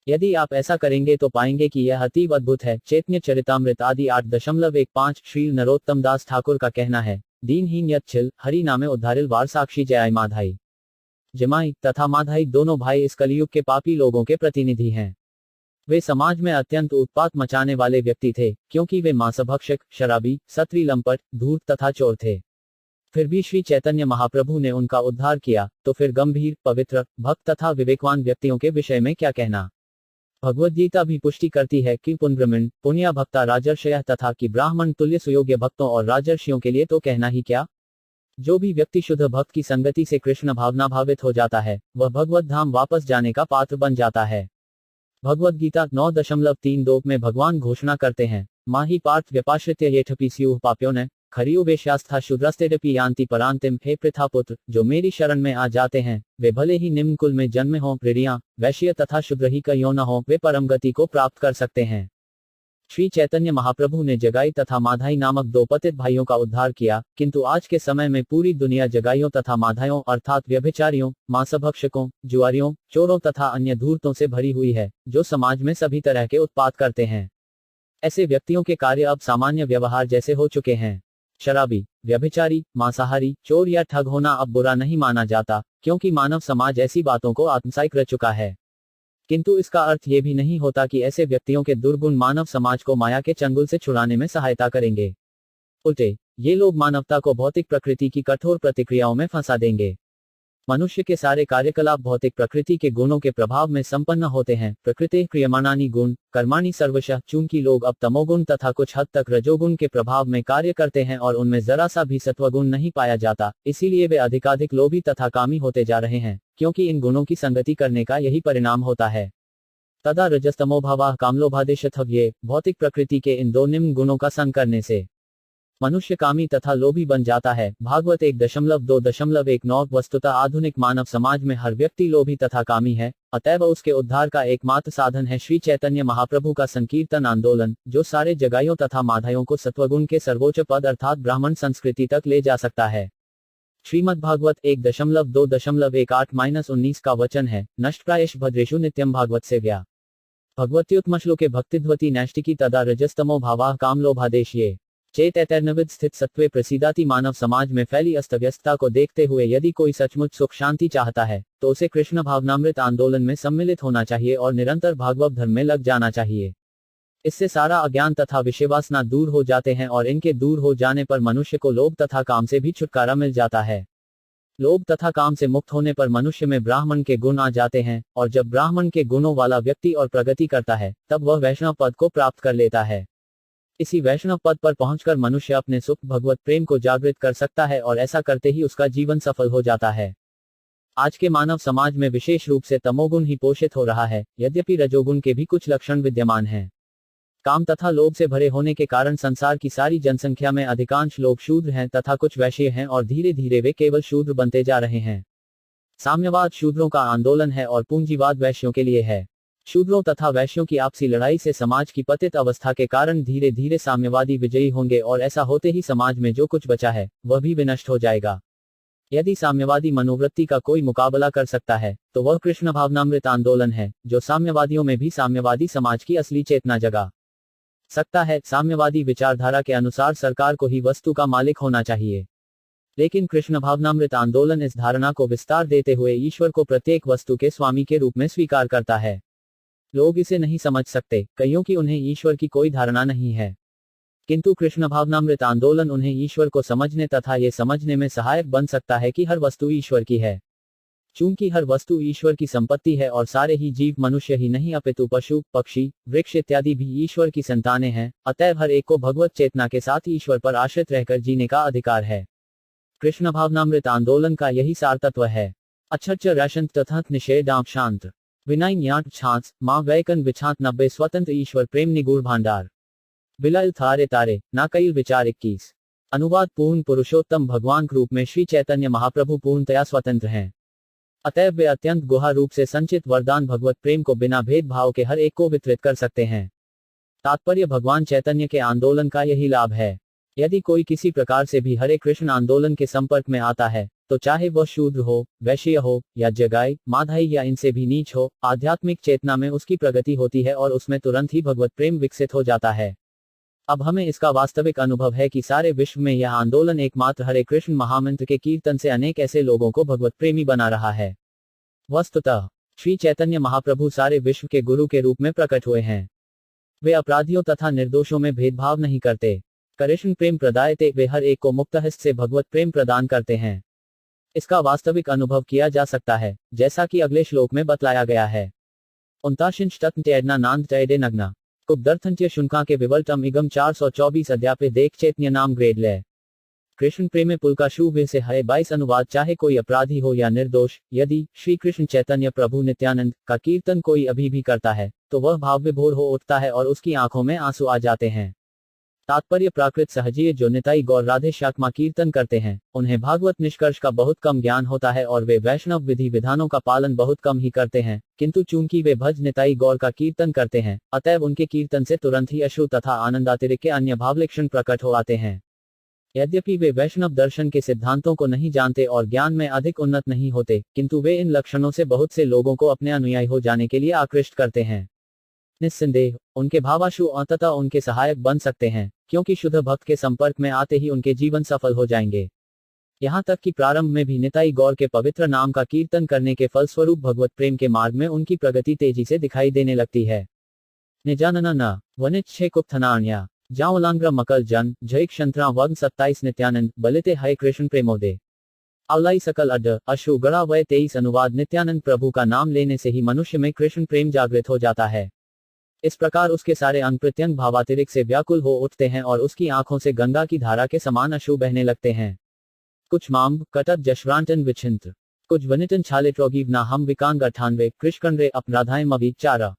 यदि आप ऐसा करेंगे तो पाएंगे कि यह अतीव अद्भुत है। चैतन्य चरितामृत आदि 8.15 श्री नरोत्तम दास ठाकुर का कहना है, दीनहीन यच्छिल हरि नामे उद्धारिल वार साक्षी जयाय माधाई। जमाई तथा माधाई दोनों भाई इस कलयुग के पापी लोगों के प्रतिनिधि हैं। वे समाज में अत्यंत उत्पात मचाने वाले व्यक्ति थे, क्योंकि वे मांसभक्षक, शराबी, सत्री, लंपट, धूर्त तथा चोर थे। फिर भी श्री चैतन्य महाप्रभु ने उनका उद्धार किया, तो फिर गंभीर, पवित्र, भक्त तथा विवेकवान व्यक्तियों के विषय में क्या कहना। भगवद गीता भी पुष्टि करती है कि पुनब्रह्मण पुण्य भक्ता राजर्षयः तथा कि ब्राह्मण तुल्य सुयोग्य भक्तों और राजर्षियों के लिए तो कहना ही क्या। जो भी व्यक्ति शुद्ध भक्त की संगति से कृष्ण भावना भावित हो जाता है, वह भगवत धाम वापस जाने का पात्र बन जाता है। भगवद गीता 9.32 में भगवान घोषणा करते हैं, माही पार्थ व्यपाश्रित्य येठपि स्युः पाप्यो न खरियो वेश्यास्था शूद्रस्तेडपि यान्ति परांतिम। हे पृथापुत्र, जो मेरी शरण में आ जाते हैं, वे भले ही निम्न कुल में जन्मे हों, प्रिया, वैश्य तथा शूद्र ही क्यों न हो, वे परम गति को प्राप्त कर सकते हैं। श्री चैतन्य महाप्रभु ने जगाई तथा माधाई नामक 2 पतित भाइयों का उद्धार किया, किंतु आज के समय में पूरी दुनिया जगाइयों तथा माधाइयों अर्थात व्यभिचारियों, मांसभक्षकों, जुआरियों, चोरों तथा अन्य धूर्तों से भरी हुई है, जो समाज में सभी तरह के उत्पात करते हैं। ऐसे व्यक्तियों के कार्य अब सामान्य व्यवहार जैसे हो चुके हैं। शराबी, व्यभिचारी, मांसाहारी, चोर या ठग होना अब बुरा नहीं माना जाता, क्योंकि मानव समाज ऐसी बातों को आत्मसात कर चुका है। किंतु इसका अर्थ ये भी नहीं होता कि ऐसे व्यक्तियों के दुर्गुण मानव समाज को माया के चंगुल से छुड़ाने में सहायता करेंगे। उल्टे, ये लोग मानवता को भौतिक प्रकृति की कठोर प्रतिक्रियाओं में फंसा देंगे। मनुष्य के सारे कार्यकलाप भौतिक प्रकृति के गुणों के प्रभाव में संपन्न होते हैं। प्रकृति क्रियमाणानि गुण कर्माणि सर्वशः। चूंकि लोग अब तमोगुण तथा कुछ हद तक रजोगुण के प्रभाव में कार्य करते हैं और उनमें जरा सा भी सत्वगुण नहीं पाया जाता, इसीलिए वे अधिकाधिक लोभी तथा कामी होते जा रहे हैं, क्योंकि इन गुणों की संगति करने का यही परिणाम होता है। तदा रजस्तमोभावाः कामलोभादेशतव्ये। भौतिक प्रकृति के इन 2 निम्न गुणों का संग करने से मनुष्य कामी तथा लोभी बन जाता है। भागवत 1.2.19। वस्तुतः आधुनिक मानव समाज में हर व्यक्ति लोभी तथा कामी है, अतएव उसके उद्धार का एकमात्र साधन है श्री चैतन्य महाप्रभु का संकीर्तन आंदोलन, जो सारे जगाइयों तथा माधाइयों को सत्वगुण के सर्वोच्च पद अर्थात ब्राह्मण संस्कृति तक ले जा सकता है। श्रीमद्भागवत 1.2.18-19 का वचन है, नष्टप्रायश भद्रेषु नित्यम भागवत सेव्या भगवत्युत्मश्लोके भक्तिध्वति नैष्टिकी तदा रजस्तमो भावाः कामलोभादेश। ये चेतैतर्नविद स्थित सत्वे प्रसीदाति। मानव समाज में फैली अस्तव्यस्तता को देखते हुए यदि कोई सचमुच सुख शांति चाहता है, तो उसे कृष्ण भावनामृत आंदोलन में सम्मिलित होना चाहिए और निरंतर भागवत धर्म में लग जाना चाहिए। इससे सारा अज्ञान तथा विषयवासना दूर हो जाते हैं और इनके दूर हो जाने पर मनुष्य को लोभ तथा काम से भी छुटकारा मिल जाता है। लोभ तथा काम से मुक्त होने पर मनुष्य में ब्राह्मण के गुण आ जाते हैं, और जब ब्राह्मण के गुणों वाला व्यक्ति और प्रगति करता है तब वह वैष्णव पद को प्राप्त कर लेता है। इसी वैष्णव पद पर पहुंचकर मनुष्य अपने सुख भगवत प्रेम को जागृत कर सकता है और ऐसा करते ही उसका जीवन सफल हो जाता है। आज के मानव समाज में विशेष रूप से तमोगुण ही पोषित हो रहा है, यद्यपि रजोगुण के भी कुछ लक्षण विद्यमान हैं। काम तथा लोभ से भरे होने के कारण संसार की सारी जनसंख्या में अधिकांश लोग शूद्र हैं तथा कुछ वैश्य हैं और धीरे धीरे वे केवल शूद्र बनते जा रहे हैं। साम्यवाद शूद्रों का आंदोलन है और पूंजीवाद वैश्यों के लिए है। शूद्रों तथा वैश्यों की आपसी लड़ाई से समाज की पतित अवस्था के कारण धीरे धीरे साम्यवादी विजयी होंगे और ऐसा होते ही समाज में जो कुछ बचा है वह भी विनष्ट हो जाएगा। यदि साम्यवादी मनोवृत्ति का कोई मुकाबला कर सकता है तो वह कृष्ण भावनामृत आंदोलन है, जो साम्यवादियों में भी साम्यवादी समाज की असली चेतना जगा सकता है। साम्यवादी विचारधारा के अनुसार सरकार को ही वस्तु का मालिक होना चाहिए, लेकिन कृष्ण भावनामृत आंदोलन इस धारणा को विस्तार देते हुए ईश्वर को प्रत्येक वस्तु के स्वामी के रूप में स्वीकार करता है। लोग इसे नहीं समझ सकते, क्योंकि उन्हें ईश्वर की कोई धारणा नहीं है, किंतु कृष्ण भावनामृत आंदोलन उन्हें ईश्वर को समझने तथा ये समझने में सहायक बन सकता है कि हर वस्तु ईश्वर की है। चूंकि हर वस्तु ईश्वर की संपत्ति है और सारे ही जीव मनुष्य ही नहीं अपितु पशु पक्षी वृक्ष इत्यादि भी ईश्वर की संतानें हैं, अतएव हर एक को भगवत चेतना के साथ ईश्वर पर आश्रित रहकर जीने का अधिकार है। कृष्ण भावनामृत आंदोलन का यही सार तत्व है। अक्षरच रशंत तथा निषेधाम शांत विनाइन याट छांस माँ वैकन विछांत 90 स्वतंत्र ईश्वर प्रेम निगूढ़ भांडार बिलाल थारे तारे ना कईल विचार 21। अनुवाद पूर्ण पुरुषोत्तम भगवान के रूप में श्री चैतन्य महाप्रभु पूर्णतया स्वतंत्र हैं, अतएव वे अत्यंत गुहा रूप से संचित वरदान भगवत प्रेम को बिना भेदभाव के हर एक को वितरित कर सकते हैं। तात्पर्य भगवान चैतन्य के आंदोलन का यही लाभ है। यदि कोई किसी प्रकार से भी हरे कृष्ण आंदोलन के संपर्क में आता है तो चाहे वह शूद्र हो, वैश्य हो या जगाई माधाई या इनसे भी नीच हो, आध्यात्मिक चेतना में उसकी प्रगति होती है और उसमें तुरंत ही भगवत प्रेम विकसित हो जाता है। अब हमें इसका वास्तविक अनुभव है कि सारे विश्व में यह आंदोलन एकमात्र हरे कृष्ण महामंत्र के कीर्तन से अनेक ऐसे लोगों को भगवत प्रेमी बना रहा है। वस्तुतः श्री चैतन्य महाप्रभु सारे विश्व के गुरु के रूप में प्रकट हुए हैं। वे अपराधियों तथा निर्दोषों में भेदभाव नहीं करते। कृष्ण प्रेम प्रदायते, वे हर एक को मुक्तहस्त से भगवत प्रेम प्रदान करते हैं। इसका वास्तविक अनुभव किया जा सकता है, जैसा कि अगले श्लोक में बतलाया गया है। 29 नांद चैडे नग्ना कुब्दर्थंत्य शुनका के विवल्टम इगम 424 अध्यापे देख चैतन्य नाम ग्रेड ले। कृष्ण प्रेम पुलका शुभ से है 22 अनुवाद। चाहे कोई अपराधी हो या निर्दोष, यदि श्री कृष्ण चैतन्य प्रभु नित्यानंद का कीर्तन कोई अभी भी करता है तो वह भाव विभोर हो उठता है और उसकी आंखों में आंसू आ जाते हैं। तात्पर्य प्राकृत सहजीय जो निताई गौर राधे शाकमा कीर्तन करते हैं, उन्हें भागवत निष्कर्ष का बहुत कम ज्ञान होता है और वे वैष्णव विधि विधानों का पालन बहुत कम ही करते हैं, किंतु चूंकि वे भज निताई गौर का कीर्तन करते हैं, अतएव उनके कीर्तन से तुरंत ही अश्रु तथा आनंदातिरिक्त के अन्य भावलक्षण प्रकट हो आते हैं। यद्यपि वे वैष्णव दर्शन के सिद्धांतों को नहीं जानते और ज्ञान में अधिक उन्नत नहीं होते, किंतु वे इन लक्षणों से बहुत से लोगों को अपने अनुयायी हो जाने के लिए आकृष्ट करते हैं। निस्संदेह उनके भावाशु अंततः उनके सहायक बन सकते हैं, क्योंकि शुद्ध भक्त के संपर्क में आते ही उनके जीवन सफल हो जाएंगे। यहाँ तक कि प्रारंभ में भी निताई गौर के पवित्र नाम का कीर्तन करने के फलस्वरूप भगवत प्रेम के मार्ग में उनकी प्रगति तेजी से दिखाई देने लगती है। निजानना न वनित छे कुप्थनाण्या जाओलांग्र मकल जन जय क्षंत्रा वग्न 27 नित्यानंद बलिते हय कृष्ण प्रेमोदे अवलाई सकल अड अशु गड़ा वय 23 अनुवाद। नित्यानंद प्रभु का नाम लेने से ही मनुष्य में कृष्ण प्रेम जागृत हो जाता है। इस प्रकार उसके सारे अंग प्रत्यंग भावातिरिक्त से व्याकुल हो उठते हैं और उसकी आंखों से गंगा की धारा के समान अश्रु बहने लगते हैं। कुछ माम्ब कटक जशरांटन विछिंत्र कुछ वनितन छालिट्रोगीव ना हम विकांग 98 कृष्ण रे अपराधाय मवी चारा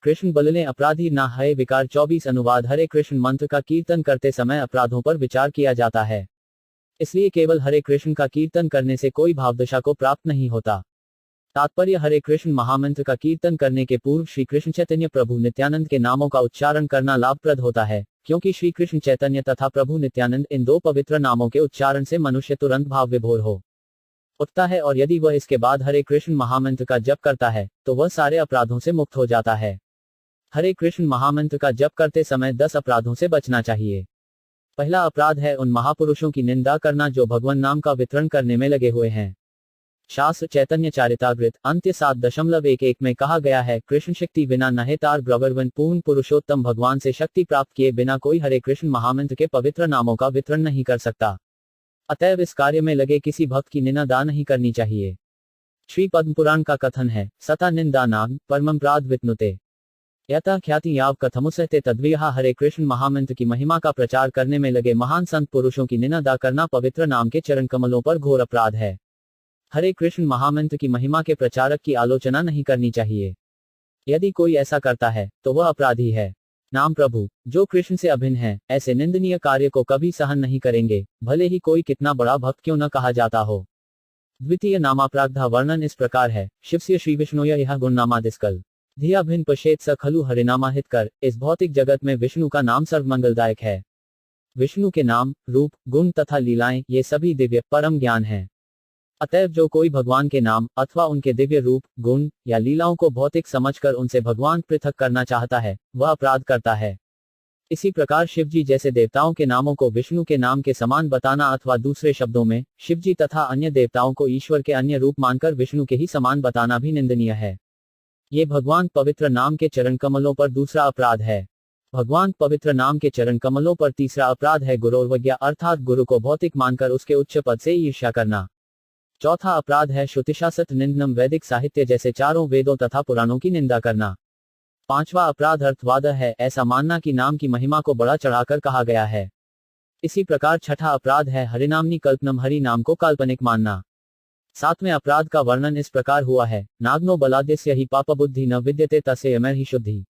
कृष्ण बलने अपराधी ना है विकार 24 अनुवाद। हरे कृष्ण मंत्र का कीर्तन करते समय अपराधों पर विचार किया जाता है, इसलिए केवल हरे कृष्ण का कीर्तन करने से कोई भावदशा को प्राप्त नहीं होता। तात्पर्य हरे कृष्ण महामंत्र का कीर्तन करने के पूर्व श्री कृष्ण चैतन्य प्रभु नित्यानंद के नामों का उच्चारण करना लाभप्रद होता है, क्योंकि श्री कृष्ण चैतन्य तथा प्रभु नित्यानंद इन दो पवित्र नामों के उच्चारण से मनुष्य तुरंत भाव विभोर हो उठता है, और यदि वह इसके बाद हरे कृष्ण महामंत्र का जप करता है तो वह सारे अपराधों से मुक्त हो जाता है। हरे कृष्ण महामंत्र का जप करते समय 10 अपराधों से बचना चाहिए। पहला अपराध है उन महापुरुषों की निंदा करना जो भगवान नाम का वितरण करने में लगे हुए हैं। शास्त्र चैतन्य चारितागृत अंत्य 7.11 में कहा गया है, कृष्ण शक्ति बिना नहेतार ब्रवर्वन पूर्ण पुरुषोत्तम भगवान से शक्ति प्राप्त किए बिना कोई हरे कृष्ण महामंत्र के पवित्र नामों का वितरण नहीं कर सकता। अतएव इस कार्य में लगे किसी भक्त की निंदा नहीं करनी चाहिए। श्री पद्म पुराण का कथन है, सता निंदा नाम परमंप्राद वित्नुते यथा ख्याति याव कथमुसहते तद्विहा। हरे कृष्ण महामंत्र की महिमा का प्रचार करने में लगे महान संत पुरुषों की निंदा करना पवित्र नाम के चरण कमलों पर घोर अपराध है। हरे कृष्ण महामंत्र की महिमा के प्रचारक की आलोचना नहीं करनी चाहिए। यदि कोई ऐसा करता है तो वह अपराधी है। नाम प्रभु जो कृष्ण से अभिन्न है, ऐसे निंदनीय कार्य को कभी सहन नहीं करेंगे, भले ही कोई कितना बड़ा भक्त क्यों न कहा जाता हो। द्वितीय नामाप्राग्धा वर्णन इस प्रकार है, शिवस्य श्री विष्णुय यह गुणनामादिस्कल धिया भिन्न पश्येत स खलु हरिनामाहित कर। इस भौतिक जगत में विष्णु का नाम सर्वमंगलदायक है। विष्णु के नाम, रूप, गुण तथा लीलाएं ये सभी दिव्य परम ज्ञान है। अतएव जो कोई भगवान के नाम अथवा उनके दिव्य रूप, गुण या लीलाओं को भौतिक समझकर उनसे भगवान पृथक करना चाहता है, वह अपराध करता है। इसी प्रकार शिवजी जैसे देवताओं के नामों को विष्णु के नाम के समान बताना अथवा दूसरे शब्दों में शिवजी तथा अन्य देवताओं को ईश्वर के अन्य रूप मानकर विष्णु के ही समान बताना भी निंदनीय है। ये भगवान पवित्र नाम के चरण कमलों पर दूसरा अपराध है। भगवान पवित्र नाम के चरण कमलों पर तीसरा अपराध है गुरोर्वज्ञा, अर्थात गुरु को भौतिक मानकर उसके उच्च पद से ईर्ष्या करना। चौथा अपराध है श्रुतिशास्त्र निंदनम, वैदिक साहित्य जैसे चारों वेदों तथा पुराणों की निंदा करना। पांचवा अपराध अर्थवाद है, ऐसा मानना कि नाम की महिमा को बड़ा चढ़ाकर कहा गया है। इसी प्रकार छठा अपराध है हरिनामनी कल्पनम, हरि नाम को काल्पनिक मानना। सातवें अपराध का वर्णन इस प्रकार हुआ है, नाग्नो बलाद्यस्य ही पाप बुद्धि न विद्यते तस्य अमर ही शुद्धि।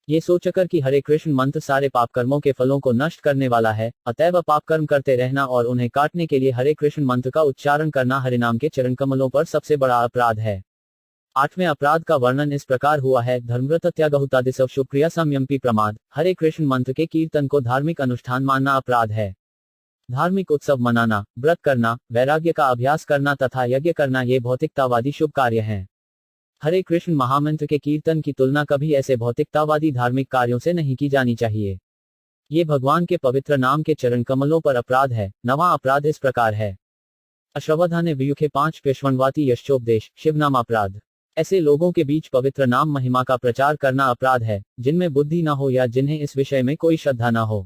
ये सोचकर कि हरे कृष्ण मंत्र सारे पाप कर्मों के फलों को नष्ट करने वाला है, अतएव पाप कर्म करते रहना और उन्हें काटने के लिए हरे कृष्ण मंत्र का उच्चारण करना हरिनाम के चरण कमलों पर सबसे बड़ा अपराध है। आठवें अपराध का वर्णन इस प्रकार हुआ है, धर्मव्रत त्यागहुतादिसव शुक्रिया संयमपी प्रमाद। हरे कृष्ण मंत्र के कीर्तन को धार्मिक अनुष्ठान मानना अपराध है। धार्मिक उत्सव मनाना, व्रत करना, वैराग्य का अभ्यास करना तथा यज्ञ करना ये भौतिकतावादी शुभ कार्य हैं। हरे कृष्ण महामंत्र के कीर्तन की तुलना कभी ऐसे भौतिकतावादी धार्मिक कार्यों से नहीं की जानी चाहिए। ये भगवान के पवित्र नाम के चरण कमलों पर अपराध है। नवां अपराध इस प्रकार है, अश्रवधाने व्युखे 5 पेशवनवाती यश्चोपदेश शिवनाम अपराध। ऐसे लोगों के बीच पवित्र नाम महिमा का प्रचार करना अपराध है, जिनमें बुद्धि न हो या जिन्हें इस विषय में कोई श्रद्धा न हो।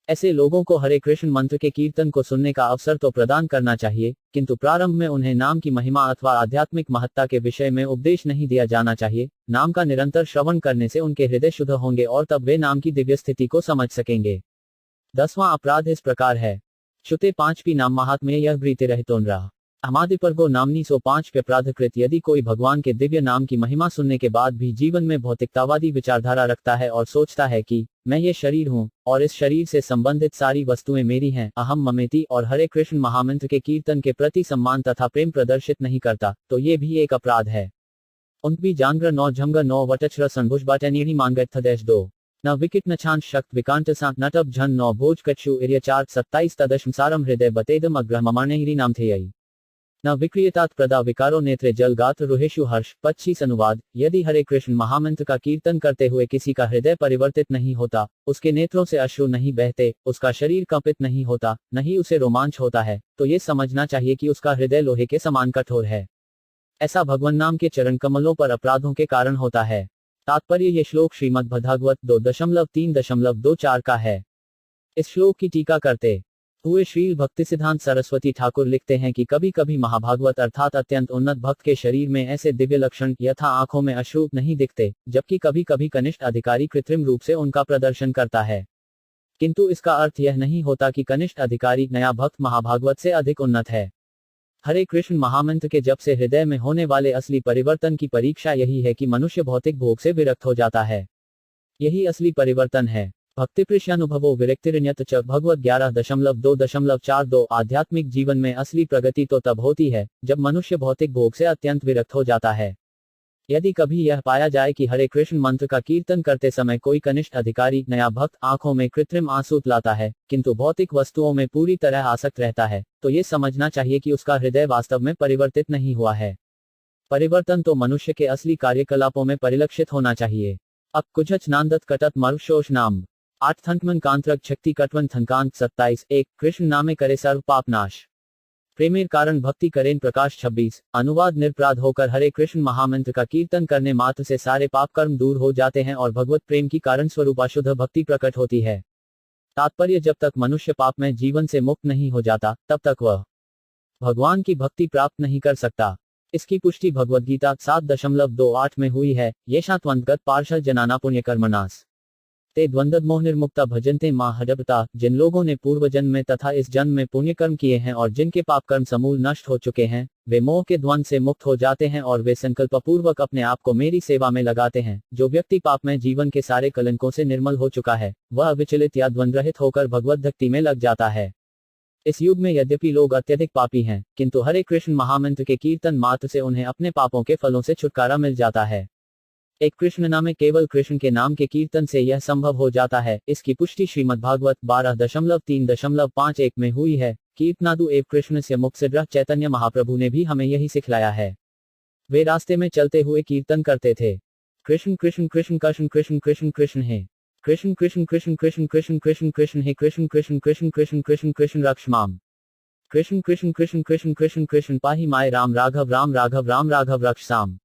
ऐसे लोगों को हरे कृष्ण मंत्र के कीर्तन को सुनने का अवसर तो प्रदान करना चाहिए, किंतु प्रारंभ में उन्हें नाम की महिमा अथवा आध्यात्मिक महत्ता के विषय में उपदेश नहीं दिया जाना चाहिए। नाम का निरंतर श्रवण करने से उनके हृदय शुद्ध होंगे और तब वे नाम की दिव्य स्थिति को समझ सकेंगे। 10वां अपराध इस प्रकार है, श्रुते 5 नाम महात्म्य यह ब्रीते रहितोन रहा अमादिपर्गो नामनी सो 5 अपराधकृत। यदि कोई भगवान के दिव्य नाम की महिमा सुनने के बाद भी जीवन में भौतिकतावादी विचारधारा रखता है और सोचता है कि मैं ये शरीर हूँ और इस शरीर से संबंधित सारी वस्तुएं मेरी हैं, अहम ममेति, और हरे कृष्ण महामंत्र के कीर्तन के प्रति सम्मान तथा प्रेम प्रदर्शित नहीं करता, तो ये भी एक अपराध है। 19 जानग्र 9 झमग 9 वटचर संभुजबाटनीड़ी मांगथ देश 2 न विकिट न छान शक्त विकांट सांत नटब झन 9 भोज कच्छु एरिया 4 27 तदशम सारम हृदय बतेदम अग्रह ममाणेहिरी नाम थे न विक्रियतात प्रदा विकारो नेत्रे जल गात्र रुहेशु हर्ष। 25 अनुवाद, यदि हरे कृष्ण महामंत्र का कीर्तन करते हुए किसी का हृदय परिवर्तित नहीं होता, उसके नेत्रों से अश्रु नहीं बहते, उसका शरीर कंपित नहीं होता, नहीं उसे रोमांच होता है, तो ये समझना चाहिए कि उसका हृदय लोहे के समान कठोर है। ऐसा भगवान नाम के चरण कमलों पर अपराधों के कारण होता है। तात्पर्य ये श्लोक श्रीमद् भागवत 2.3.24 का है। इस श्लोक की टीका करते हुए श्रील भक्तिसिद्धांत सरस्वती ठाकुर लिखते हैं कि कभी कभी महाभागवत अर्थात अत्यंत उन्नत भक्त के शरीर में ऐसे दिव्य लक्षण यथा आंखों में अश्रु नहीं दिखते, जबकि कभी कभी कनिष्ठ अधिकारी कृत्रिम रूप से उनका प्रदर्शन करता है। किंतु इसका अर्थ यह नहीं होता कि कनिष्ठ अधिकारी नया भक्त महाभागवत से अधिक उन्नत है। हरे कृष्ण महामंत्र के जप से हृदय में होने वाले असली परिवर्तन की परीक्षा यही है कि मनुष्य भौतिक भोग से विरक्त हो जाता है। यही असली परिवर्तन है। भक्तिप्रेष्यानुभवो विरक्तिरण्यत च भगवत 11.2.42। आध्यात्मिक जीवन में असली प्रगति तो तब होती है जब मनुष्य भौतिक भोग से अत्यंत विरक्त हो जाता है। यदि कभी यह पाया जाए कि हरे कृष्ण मंत्र का कीर्तन करते समय कोई कनिष्ठ अधिकारी नया भक्त आंखों में कृत्रिम आंसू लाता है, किंतु भौतिक वस्तुओं में पूरी तरह आसक्त रहता है, तो ये समझना चाहिए कि उसका हृदय वास्तव में परिवर्तित नहीं हुआ है। परिवर्तन तो मनुष्य के असली कार्यकलापों में परिलक्षित होना चाहिए। अब कुछ नांदत कटत मरुशोष नाम 8 थंकमन कांत्रक शक्ति कटवन थनकांत 27 1 कृष्ण नामे करे सर्व पाप नाश। प्रेमेर कारण भक्ति करें प्रकाश 26। अनुवाद निरपराध होकर हरे कृष्ण महामंत्र का कीर्तन करने मात्र से सारे पाप कर्म दूर हो जाते हैं और भगवत प्रेम की कारण स्वरूप अशुद्ध भक्ति प्रकट होती है। तात्पर्य, जब तक मनुष्य पाप में जीवन से मुक्त नहीं हो जाता तब तक वह भगवान की भक्ति प्राप्त नहीं कर सकता। इसकी पुष्टि भगवद गीता 7.28 में हुई है। ये शांतवंतगत पार्षद जनाना पुण्य कर्मनास ते द्वंद्व मोह निर्मुक्ता भजनते मां हडपता। जिन लोगों ने पूर्व जन्म में तथा इस जन्म में पुण्य कर्म किए हैं और जिनके पाप कर्म समूल नष्ट हो चुके हैं, वे मोह के द्वंद्व से मुक्त हो जाते हैं और वे संकल्प पूर्वक अपने आप को मेरी सेवा में लगाते हैं। जो व्यक्ति पाप में जीवन के सारे कलंकों से निर्मल हो चुका है, वह अविचलित या द्वंद्वरहित होकर भगवत भक्ति में लग जाता है। इस युग में यद्यपि लोग अत्यधिक पापी हैं, किंतु हरे कृष्ण महामंत्र के कीर्तन मात्र से उन्हें अपने पापों के फलों से छुटकारा मिल जाता है। एक कृष्ण नाम में केवल कृष्ण के नाम के कीर्तन से यह संभव हो जाता है। इसकी पुष्टि श्रीमद् भागवत 12.3.51 में हुई है। कीर्तनादु एव कृष्ण से मुक्तिसिद्ध चैतन्य महाप्रभु ने भी हमें यही सिखलाया है। वे रास्ते में चलते हुए कीर्तन करते थे, कृष्ण कृष्ण कृष्ण कृष्ण कृष्ण कृष्ण कृष्ण है, कृष्ण कृष्ण कृष्ण कृष्ण कृष्ण कृष्ण कृष्ण हे, कृष्ण कृष्ण कृष्ण कृष्ण कृष्ण कृष्ण रक्ष माम, कृष्ण कृष्ण कृष्ण कृष्ण कृष्ण कृष्ण पाहि माय, राम राघव राम राघव राम राघव रक्ष साम,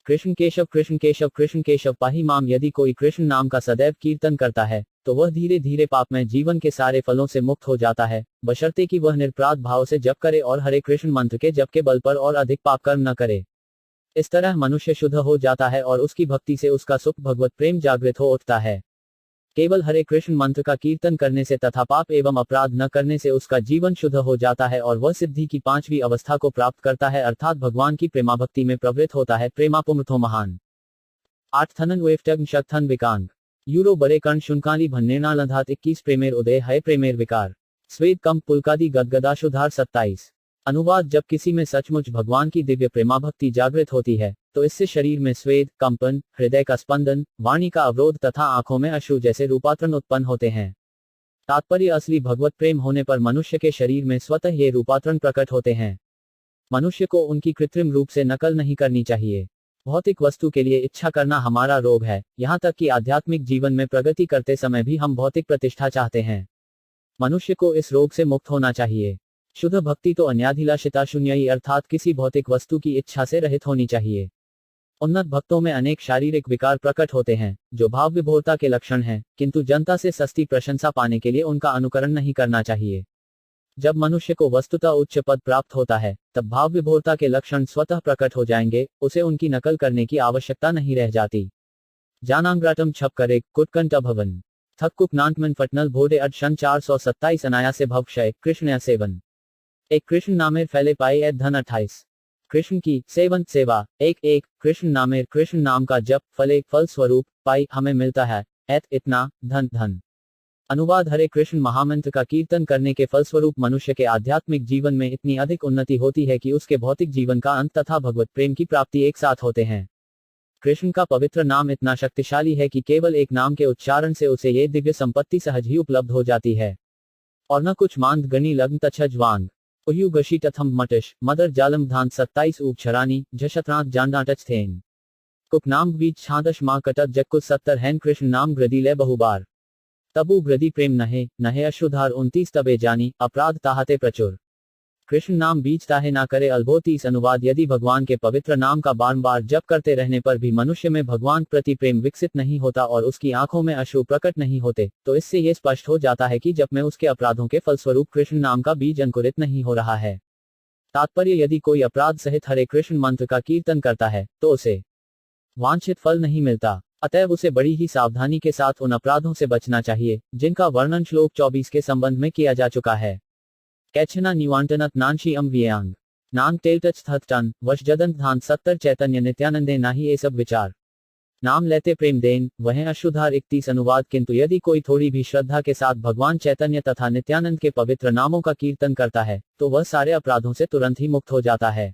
कृष्ण केशव पाहि माम। यदि कोई कृष्ण नाम का सदैव कीर्तन करता है तो वह धीरे धीरे पाप में जीवन के सारे फलों से मुक्त हो जाता है, बशर्ते कि वह निरपराध भाव से जप करे और हरे कृष्ण मंत्र के जप के बल पर और अधिक पाप कर्म न करे। इस तरह मनुष्य शुद्ध हो जाता है और उसकी भक्ति से उसका सुख भगवत प्रेम जागृत हो उठता है। केवल हरे कृष्ण मंत्र का कीर्तन करने से तथा पाप एवं अपराध न करने से उसका जीवन शुद्ध हो जाता है और वह सिद्धि की 5वीं अवस्था को प्राप्त करता है, अर्थात भगवान की प्रेमाभक्ति में प्रवृत्त होता है। प्रेमापुमृथो महान 8 थनन वेफ्टग्न शक्थन विकांग यूरो बरे कर्ण शुनकाली भन्नेनालंधात 21 प्रेमेर उदय है प्रेमेर विकार स्वेद कम पुलकादि गदगदाशुधार 27। अनुवाद, जब किसी में सचमुच भगवान की दिव्य प्रेमाभक्ति जागृत होती है तो इससे शरीर में स्वेद, कंपन, हृदय का स्पंदन, वाणी का अवरोध तथा आंखों में अश्रु जैसे रूपांतरण उत्पन्न होते हैं। तात्पर्य, असली भगवत प्रेम होने पर मनुष्य के शरीर में स्वतः ये रूपांतरण प्रकट होते हैं। मनुष्य को उनकी कृत्रिम रूप से नकल नहीं करनी चाहिए। भौतिक वस्तु के लिए इच्छा करना हमारा रोग है, यहाँ तक कि आध्यात्मिक जीवन में प्रगति करते समय भी हम भौतिक प्रतिष्ठा चाहते हैं। मनुष्य को इस रोग से मुक्त होना चाहिए। शुद्ध भक्ति तो अन्याधिलाषिता शून्यई अर्थात किसी भौतिक वस्तु की इच्छा से रहित होनी चाहिए। उन्नत भक्तों में अनेक शारीरिक विकार प्रकट होते हैं जो भाव विभोरता के लक्षण हैं, किंतु जनता से सस्ती प्रशंसा पाने के लिए उनका अनुकरण नहीं करना चाहिए। जब मनुष्य को वस्तुतः उच्च पद प्राप्त होता है तब भाव विभोरता के लक्षण स्वतः प्रकट हो जाएंगे, उसे उनकी नकल करने की आवश्यकता नहीं रह जाती। जानांग्राटम छप करे कुटकंट भवन थक्कुक नांटमन फटनल भोडे अडशन 427 अनायासे भवक्षय कृष्ण सेवन एक कृष्ण नामेर फैले पाए धन 28। कृष्ण की सेवन सेवा एक कृष्ण नामेर कृष्ण नाम का जप फले फल स्वरूप पाई हमें मिलता है इतना धन धन। अनुवाद, हरे कृष्ण महामंत्र का कीर्तन करने के फलस्वरूप मनुष्य के आध्यात्मिक जीवन में इतनी अधिक उन्नति होती है कि उसके भौतिक जीवन का अंत तथा भगवत प्रेम की प्राप्ति एक साथ होते हैं। कृष्ण का पवित्र नाम इतना शक्तिशाली है कि केवल एक नाम के उच्चारण से उसे ये दिव्य संपत्ति सहज ही उपलब्ध हो जाती है। और न कुछ मांद गणी लग्न तछज वांग उयु गशी तथम मटिश मदर जालम धान 27 उपछरानी झशत्रांत जानडाटच थेन कुक नाम बीच छादश माँ कटक जक्कुत 70 हैन कृष्ण नाम ग्रदीले बहुबार तबु ग्रदी प्रेम नहे नहे अशुधार 29 तबे जानी अपराध ताहते प्रचुर कृष्ण नाम बीज ताहे ना करे अल्बो 30। अनुवाद, यदि भगवान के पवित्र नाम का बार जप करते रहने पर भी मनुष्य में भगवान प्रति प्रेम विकसित नहीं होता और उसकी आंखों में अश्रु प्रकट नहीं होते तो इससे ये स्पष्ट हो जाता है कि जप में उसके अपराधों के फलस्वरूप कृष्ण नाम का बीज अंकुरित नहीं हो रहा है। तात्पर्य, यदि कोई अपराध सहित हरे कृष्ण मंत्र का कीर्तन करता है तो उसे वांछित फल नहीं मिलता, अतएव उसे बड़ी ही सावधानी के साथ उन अपराधों से बचना चाहिए जिनका वर्णन श्लोक 24 के संबंध में किया जा चुका है। कैचना निवांटनत नानशी व्ययांग नांग टेलटच थन वश जदंत धान 70 चैतन्य नित्यानंदे नाही ये सब विचार नाम लेते प्रेम देन वह अशुधार 31। अनुवाद, किंतु यदि कोई थोड़ी भी श्रद्धा के साथ भगवान चैतन्य तथा नित्यानंद के पवित्र नामों का कीर्तन करता है तो वह सारे अपराधों से तुरंत ही मुक्त हो जाता है।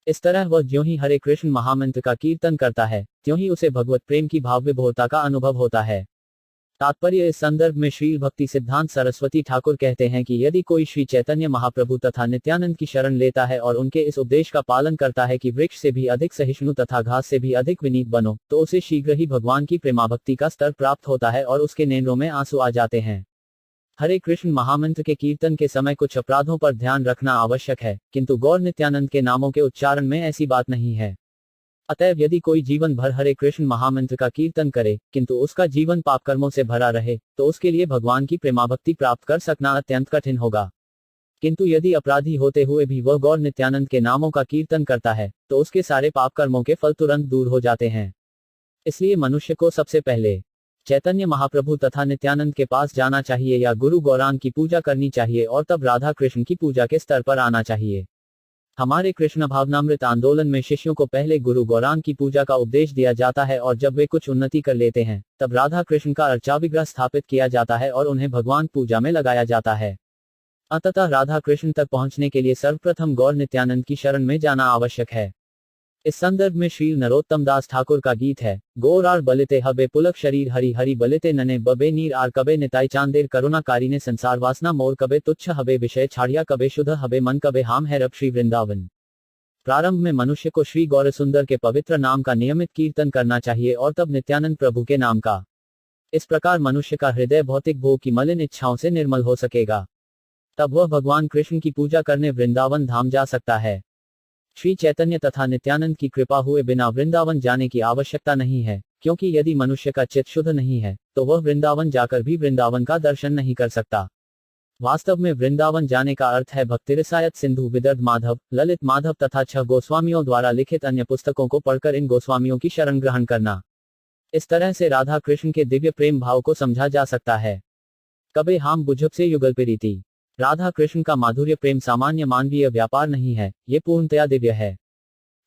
इस तरह वह ज्यों ही हरे कृष्ण महामंत्र का कीर्तन करता है त्यों ही उसे भगवत प्रेम की भाव विभोरता का अनुभव होता है। तात्पर्य, इस संदर्भ में श्री भक्ति सिद्धांत सरस्वती ठाकुर कहते हैं कि यदि कोई श्री चैतन्य महाप्रभु तथा नित्यानंद की शरण लेता है और उनके इस उपदेश का पालन करता है कि वृक्ष से भी अधिक सहिष्णु तथा घास से भी अधिक विनीत बनो, तो उसे शीघ्र ही भगवान की प्रेमाभक्ति का स्तर प्राप्त होता है और उसके नेत्रों में आंसू आ जाते हैं। हरे कृष्ण महामंत्र के कीर्तन के समय कुछ अपराधों पर ध्यान रखना आवश्यक है, किंतु गौर नित्यानंद के नामों के उच्चारण में ऐसी बात नहीं है। अतएव यदि कोई जीवन भर हरे कृष्ण महामंत्र का कीर्तन करे, किंतु उसका जीवन पापकर्मों से भरा रहे, तो उसके लिए भगवान की प्रेमाभक्ति प्राप्त कर सकना अत्यंत कठिन होगा। किंतु यदि अपराधी होते हुए भी वह गौर नित्यानंद के नामों का कीर्तन करता है, तो उसके सारे पाप कर्मों के फल तुरंत दूर हो जाते हैं। इसलिए मनुष्य को सबसे पहले चैतन्य महाप्रभु तथा नित्यानंद के पास जाना चाहिए या गुरु गौरांग की पूजा करनी चाहिए और तब राधा कृष्ण की पूजा के स्तर पर आना चाहिए। हमारे कृष्ण भावनामृत आंदोलन में शिष्यों को पहले गुरु गौरांग की पूजा का उपदेश दिया जाता है और जब वे कुछ उन्नति कर लेते हैं, तब राधा कृष्ण का अर्चा विग्रह स्थापित किया जाता है और उन्हें भगवान पूजा में लगाया जाता है। अंततः राधा कृष्ण तक पहुंचने के लिए सर्वप्रथम गौर नित्यानंद की शरण में जाना आवश्यक है। इस संदर्भ में श्री नरोत्तम दास ठाकुर का गीत है, गौर आर बलिते हबे पुलक शरीर हरि हरि बलिते नने बबे नीर आर कबे निताई चांदेर करुणाकारी ने संसार वासना मोर कबे तुच्छ हबे विषय छाड़िया कबे शुद्ध हबे मन कबे हाम है रब श्री वृंदावन। प्रारंभ में मनुष्य को श्री गौर सुंदर के पवित्र नाम का नियमित कीर्तन करना चाहिए और तब नित्यानंद प्रभु के नाम का। इस प्रकार मनुष्य का हृदय भौतिक भोग की मलिन इच्छाओं से निर्मल हो सकेगा। तब वह भगवान कृष्ण की पूजा करने वृंदावन धाम जा सकता है। श्री चैतन्य तथा नित्यानंद की कृपा हुए बिना वृंदावन जाने की आवश्यकता नहीं है, क्योंकि यदि मनुष्य का चित्त शुद्ध नहीं है, तो वह वृंदावन जाकर भी वृंदावन का दर्शन नहीं कर सकता। वास्तव में वृंदावन जाने का अर्थ है भक्तिरसायत सिंधु विदर्भ माधव, ललित माधव तथा 6 गोस्वामियों द्वारा लिखित अन्य पुस्तकों को पढ़कर इन गोस्वामियों की शरण ग्रहण करना। इस तरह से राधा कृष्ण के दिव्य प्रेम भाव को समझा जा सकता है। कबे हाम बुझब से युगल प्रीति। राधा कृष्ण का माधुर्य प्रेम सामान्य मानवीय व्यापार नहीं है, ये पूर्णतया दिव्य है।